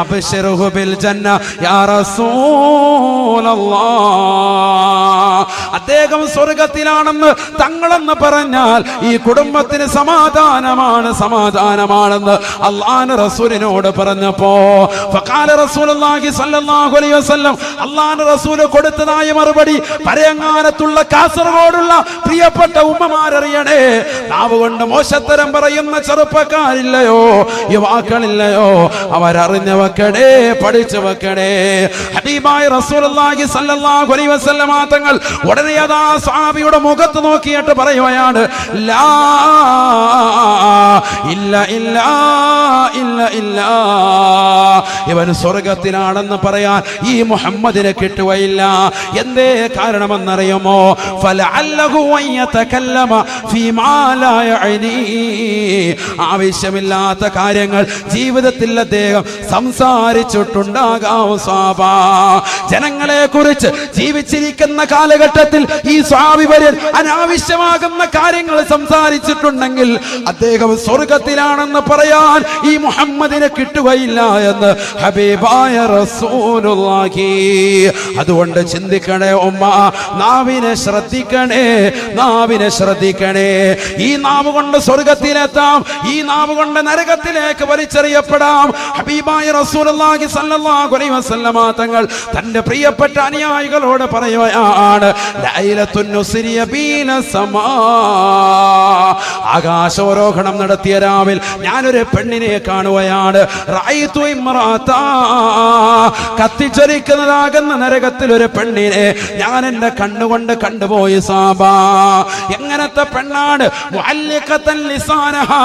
അബ്ശിർഹു ബിൽ ജന്ന യാ റസൂലല്ലാഹ്. അദ്ദേഹം സ്വർഗത്തിലാണെന്ന് തങ്ങളെന്ന് പറഞ്ഞാൽ ഈ കുടുംബത്തിന് സമാധാനമാണെന്ന് അല്ലാഹുവിന്റെ റസൂലിനോട് പറഞ്ഞപ്പോ, ഫഖാല റസൂലുള്ളാഹി സ്വല്ലല്ലാഹു അലൈഹി വസല്ലം, അല്ലാഹുവിന്റെ റസൂൽ കൊടുത്തതായ മറുപടി പരയങ്ങാനത്തുള്ള കാസർഗോഡുള്ള പ്രിയപ്പെട്ട ഉമ്മമാരറിയണേ. നാവ് കൊണ്ട് മോശത്തരം പറയുന്ന ചെറുപ്പക്കാരില്ലയോ, യുവാക്കളില്ലയോ? അവരറിഞ്ഞു വെക്കണേ, പഠിച്ചു വെക്കണേ. ഹബീബായ റസൂലുള്ളാഹി സ്വല്ലല്ലാഹു അലൈഹി വസല്ലമ തങ്ങൾ ഉടനെ അതാ സ്വഹാബിയുടെ മുഖത്ത് നോക്കിയിട്ട് പറയുകയാണ്, ലാ ഇല്ല ഇവൻ സ്വർഗത്തിലാണെന്ന് പറയാൻ ഈ മുഹമ്മദിനെ കിട്ടുകയില്ല. എന്തേ കാരണമെന്നറിയുമോ? ഫലഅല്ലഹു വയതകല്ലമ ഫീമാ ലാ യഅനി. ആവശ്യമില്ലാത്ത കാര്യങ്ങൾ ജീവിതത്തിൽ അദ്ദേഹം സംസാരിച്ചിട്ടുണ്ടാകാം. സ്വഹാബാ, ജനങ്ങളെ കുറിച്ച് ജീവിച്ചിരിക്കുന്ന കാലഘട്ടത്തിൽ ഈ സ്വഹാബി വര്യൻ അനാവശ്യമാകുന്ന കാര്യങ്ങൾ സംസാരിച്ചിട്ടുണ്ടെങ്കിൽ അദ്ദേഹം സ്വർഗത്തിലാണെന്ന് പറയാൻ ഈ മുഹമ്മദിനെ കിട്ടുകയില്ല എന്ന് ഹബീബായ റസൂലുള്ളാഹി. അതുകൊണ്ട് ചിന്തിക്കണേ ഉമ്മ, നാവിനെ ശ്രദ്ധിക്കണേ. ഈ നാവ് കൊണ്ട് സ്വർഗത്തിലെത്താം, ഈ നാവ് കൊണ്ട് നരകത്തിലേക്ക് വലിച്ചെറിയപ്പെടാം. ഹബീബായ റസൂലുള്ളാഹി സ്വല്ലല്ലാഹു അലൈഹി വസല്ലമ തങ്ങൾ തന്റെ പ്രിയപ്പെട്ട അനുയായികളോട് പറയുകയാണ്, ലൈലത്തുൻ നുസ്രിയ ബി ആകാശാരോഹണം നടത്തിയ രാവിൽ ഞാനൊരു പെണ്ണിനെ കാണുകയാണ്. റഅയ്തു ഇംറാതാ, കത്തിച്ചൊരിക്കുന്നതാകുന്ന നരകത്തിൽ ഒരു പെണ്ണിനെ ഞാൻ എന്റെ കണ്ണുകൊണ്ട് കണ്ടുപോയി. സാബാ, എങ്ങനത്തെ പെണ്ണാണ്? മുഅല്ലിഖതൻ ലിസാനഹാ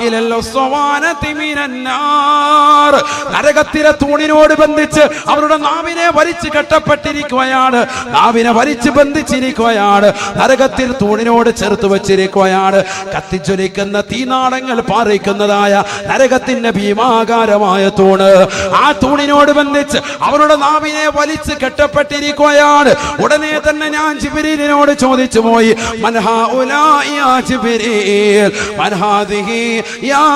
ഇലൽ ഉസ്വാനതി മിനന്നാർ, നരകത്തിലെ തൂണിനോട് ബന്ധിച്ച് അവരുടെ നാവിനെ വലിച്ചു കെട്ടപ്പെട്ടിരിക്കുകയാണ്. നാവിനെ വലിച്ചു ബന്ധിച്ചിരിക്കുകയാണ്. നരകത്തിൽ തൂണിനോട് ചേർത്ത് വെച്ചിരിക്കുകയാണ്. കത്തിച്ചൊലിക്കുന്ന തീനാളങ്ങൾ പാറിക്കുന്നതായ നരകത്തിന്റെ ഭീമാകാരമായ തൂണ്, ആ തൂണിനോട് ബന്ധിച്ച് അവരുടെ നാവിനെ വലിച്ചു കെട്ടപ്പെട്ടിരിക്കുകയാണ്. ഉടനെ തന്നെ ഞാൻ ജിബ്രീലിനോട് ചോദിച്ചു പോയി, മൻ ഹൗലാഇ യാ ജിബ്രീൽ, മൻ ഹാദിഹി യാ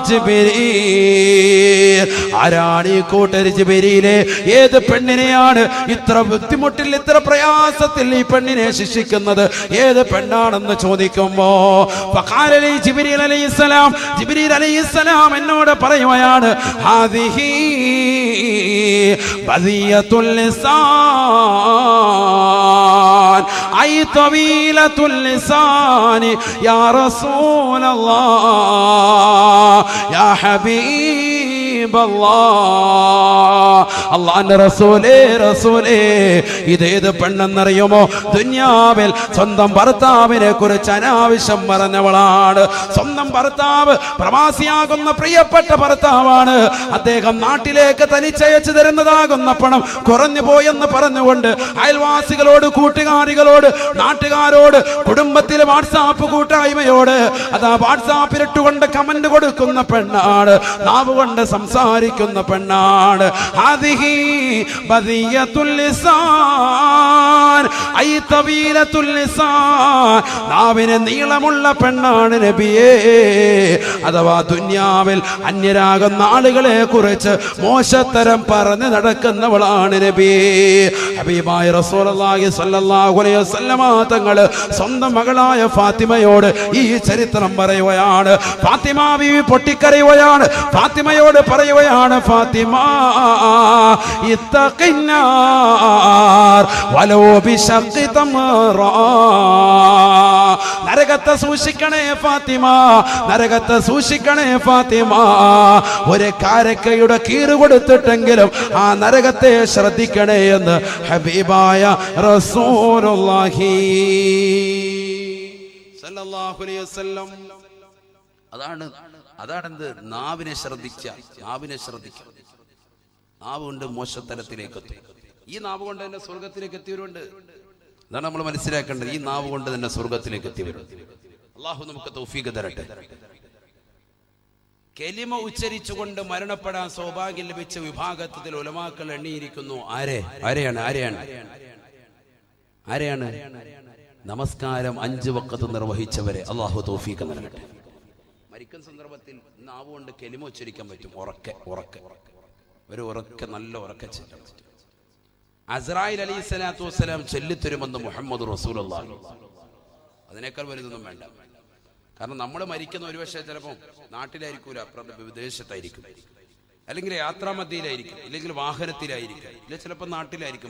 ജിബ്രീൽ, ആരാണ് ഈ കൂട്ടർ ജിബ്രീലേ? ഏത് പെണ്ണിനെയാണ് ഇത്ര ബുദ്ധിമുട്ടിൽ ഇത്ര പ്രയാസത്തിൽ ഈ പെണ്ണിനെ ശിക്ഷിക്കുന്നത്? ഏത് പെണ്ണാണെന്ന് ചോദിക്കുമ്പോ ഫഖാല ലി ജിബ്രീൽ അലൈഹിസ്സലാം, ജിബ്രീൽ അലൈഹിസ്സലാം എന്നോട് പറയുകയാണ്, ഹാദിഹി ബദിയത്തുൽ ലിസാൻ ഐ തവീലത്തുൽ ലിസാനി യാ റസൂലല്ലാഹ് യാ ഹബീബല്ലാഹ്. അല്ലാഹുവിന്റെ റസൂലേ, റസൂലേ, ഇതേത് പെണ്ണെന്നറിയുമോ? ദുനിയാവിൽ സ്വന്തം ഭർത്താവിനെ കുറിച്ച് അനാവശ്യം പറഞ്ഞവളാണ്. സ്വന്തം ഭർത്താവ് പ്രവാസിയാകുന്ന പ്രിയപ്പെട്ട ഭർത്താവാണ്. അദ്ദേഹം നാട്ടിലേക്ക് തനിച്ചയച്ചു തരുന്നതാകുന്ന പണം കുറഞ്ഞു പോയെന്ന് പറഞ്ഞുകൊണ്ട് അയൽവാസികളോട്, കൂട്ടുകാരികളോട്, നാട്ടുകാരോട്, കുടുംബത്തിലെ വാട്സാപ്പ് കൂട്ടായ്മയോട് അതാ വാട്സാപ്പിലിട്ടുകൊണ്ട് കമന്റ് കൊടുക്കുന്ന പെണ്ണാണ്. നാവ് കൊണ്ട് സംസാരിക്കുന്ന പെണ്ണാണ്. ഹാദിഹി ബദിയത്തുൽ ലിസാൻ ഐ തവീലത്തുൽ ലിസാൻ, നാവിന് നീളമുള്ള പെണ്ണാണ് നബിയേ. അഥവാ ദുനിയാവിൽ അന്യരാകുന്ന ആളുകളെ കുറിച്ച് മോശത്തരം പറഞ്ഞ് നടക്കുന്നവളാണ് നബിയേ. ഹബീബായ റസൂലുള്ളാഹി സ്വല്ലല്ലാഹു അലൈഹി വസല്ലമ തങ്ങൾ സ്വന്തം മകളായ ഫാത്തിമയോട് ഈ ചരിത്രം പറയുകയാണ്. ഫാത്തിമ ബീവി പൊട്ടിക്കരയുകയാണ്. ഫാത്തിമയോട് പറയുകയാണ്, ഫാത്തിമ ഇത്തഖിന്നാർ വലോ ബിശഖി തംറ, നരകത്തെ സൂക്ഷിക്കണേ ഫാത്തിമ, നരകത്തെ സൂക്ഷിക്കണേ ഫാത്തിമ. ഒരു കാരക്കയുടെ കീറ് കൊടുത്തിട്ടെങ്കിലും ആ നരകത്തെ ശ്രദ്ധിക്കണേ എന്ന് ഹബീബായ റസൂലുള്ളാഹി സ്വല്ലല്ലാഹു അലൈഹി വസല്ലം. അതാണെന്ത്? നാവിനെ ശ്രദ്ധിക്കുക, നാവിനെ ശ്രദ്ധിക്കുക. നാവ് കൊണ്ട് മോശത്തരത്തിലേക്ക് എത്തും. ഈ നാവ് കൊണ്ട് തന്നെ സ്വർഗത്തിലേക്ക് എത്തിയവരുണ്ട്. അതാണ് നമ്മൾ മനസ്സിലാക്കേണ്ടത്. ഈ നാവ് കൊണ്ട് തന്നെ സ്വർഗത്തിലേക്ക് എത്തിയവരുണ്ട്. അള്ളാഹു നമുക്ക് തൗഫീഖ് തരട്ടെ. കലിമ ഉച്ചരിച്ചുകൊണ്ട് മരണപ്പെടാൻ സൗഭാഗ്യം ലഭിച്ച വിഭാഗത്തിൽ ഉലമാക്കൾ എണ്ണിയിരിക്കുന്നു. ആരെയാണ്? നമസ്കാരം 5 വഖത്ത് നിർവഹിച്ചവരെ അള്ളാഹു തൗഫീഖ് നൽകട്ടെ. മരിക്കുന്ന സന്ദർഭത്തിൽ നാവ് കൊണ്ട് കലിമ ഉച്ചരിക്കാൻ പറ്റും. ഉറക്കെ നല്ല ഉറക്കെ ചെല്ലണം. അസ്രായിൽ അലൈഹിസ്സലാത്തു വസ്സലാം ചൊല്ലിത്തരുമെന്ന് മുഹമ്മദ് റസൂലുള്ളാഹി. അതിനേക്കാൾ വലുതൊന്നും വേണ്ട. കാരണം നമ്മൾ മരിക്കുന്ന ഒരു പക്ഷേ ചിലപ്പോൾ നാട്ടിലായിരിക്കൂല, വിദേശത്തായിരിക്കും, അല്ലെങ്കിൽ യാത്രാമധ്യയിലായിരിക്കും, ഇല്ലെങ്കിൽ വാഹനത്തിലായിരിക്കും, ഇല്ല ചിലപ്പോൾ നാട്ടിലായിരിക്കും.